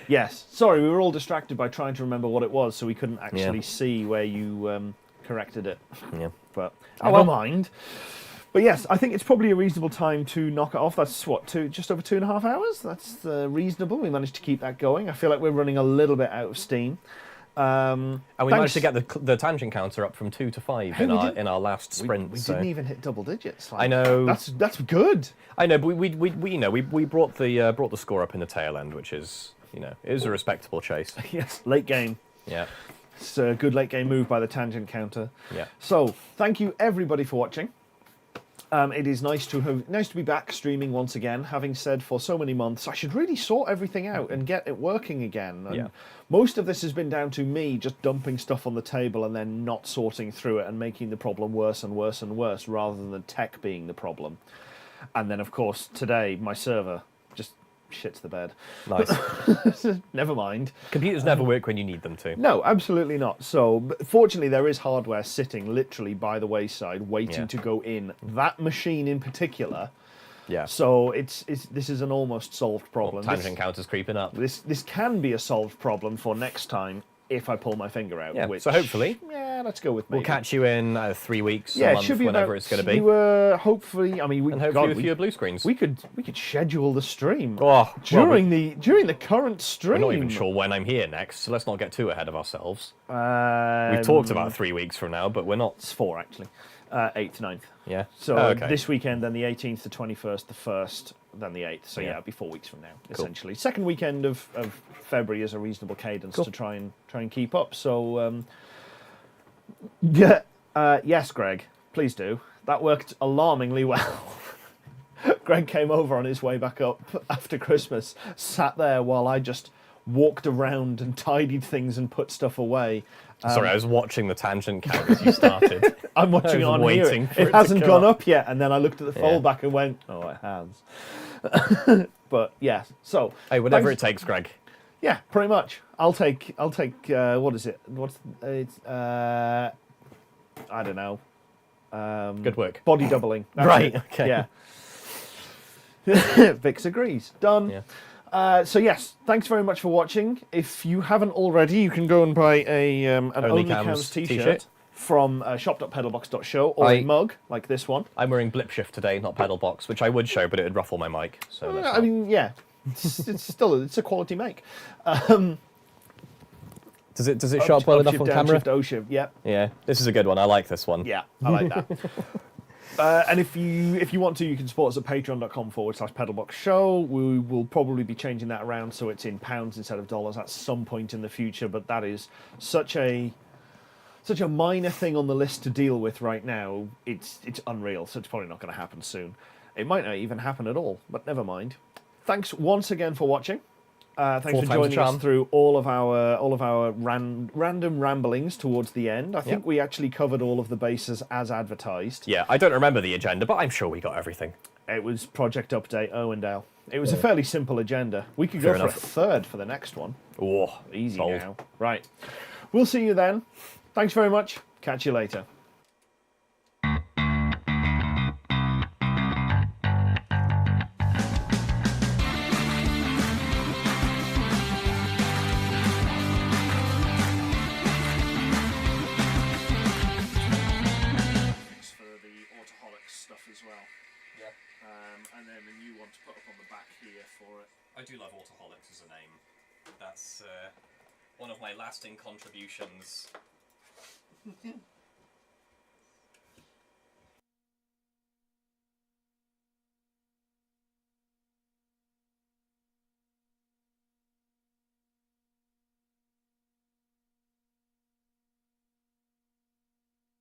Yes. Sorry, we were all distracted by trying to remember what it was, so we couldn't actually see where you corrected it. Yeah. But never mind. But yes, I think it's probably a reasonable time to knock it off. That's what, just over 2.5 hours? That's reasonable. We managed to keep that going. I feel like we're running a little bit out of steam. And we managed to get the tangent counter up from 2 to 5 in our last sprint. We didn't even hit double digits. I know. That's good. I know, but we brought the score up in the tail end, which is it was a respectable chase. Yes, late game. Yeah. It's a good late game move by the tangent counter. Yeah. So thank you everybody for watching. It is nice to be back streaming once again. Having said for so many months, I should really sort everything out and get it working again. And most of this has been down to me just dumping stuff on the table and then not sorting through it and making the problem worse and worse and worse, rather than the tech being the problem. And then, of course, today my server just shits the bed. Nice. Never mind. Computers never work when you need them to. No, absolutely not. So, fortunately, there is hardware sitting literally by the wayside, waiting to go in. That machine in particular. Yeah. So this is an almost solved problem. Tangent counters creeping up. This can be a solved problem for next time if I pull my finger out. Yeah. Which, so hopefully, let's go with maybe. we'll catch you in 3 weeks, Yeah, a it month, should be whenever about, it's going to be. Hopefully, I mean, hopefully a few blue screens. We could schedule the stream during the current stream. We're not even sure when I'm here next, so let's not get too ahead of ourselves. We've talked about 3 weeks from now, but we're not. It's 4 actually. 8th, 9th. Yeah. So this weekend, then the 18th, the 21st, the 1st, then the 8th. So it'll be 4 weeks from now, essentially. Second weekend of February is a reasonable cadence to try and keep up. So yes, Greg, please do. That worked alarmingly well. Greg came over on his way back up after Christmas, sat there while I just walked around and tidied things and put stuff away. Sorry, I was watching the tangent count as you started. I'm watching on here. It hasn't gone up yet, and then I looked at the foldback and went, "Oh, it has." But yeah, so hey, whatever it takes, Greg. Yeah, pretty much. I'll take. What is it? What's it's? I don't know. Good work. Body doubling. That's right. it. Okay. Yeah. Vix agrees. Done. Yeah. So yes, thanks very much for watching. If you haven't already, you can go and buy an OnlyCams t-shirt from shop.pedalbox.show or a mug like this one. I'm wearing Blip Shift today, not PedalBox, which I would show, but it would ruffle my mic. So I mean, yeah, it's still a quality make. Does it show up well enough on camera? Shift, O shift, yep. Yeah, this is a good one. I like this one. Yeah, I like that. And if you want to, you can support us at patreon.com/pedalbox show. We will probably be changing that around so it's in pounds instead of dollars at some point in the future, but that is such a minor thing on the list to deal with right now. It's unreal, so it's probably not going to happen soon. It might not even happen at all, but never mind. Thanks once again for watching. Thanks for joining us through all of our random ramblings towards the end. I think we actually covered all of the bases as advertised. Yeah, I don't remember the agenda, but I'm sure we got everything. It was Project Update Irwindale. It was a fairly simple agenda. We could go for a third for the next one. Oh, easy now. Right. We'll see you then. Thanks very much. Catch you later. Stuff as well. Yeah. And then a new one to put up on the back here for it. I do love AUTOHOLICS as a name. That's one of my lasting contributions.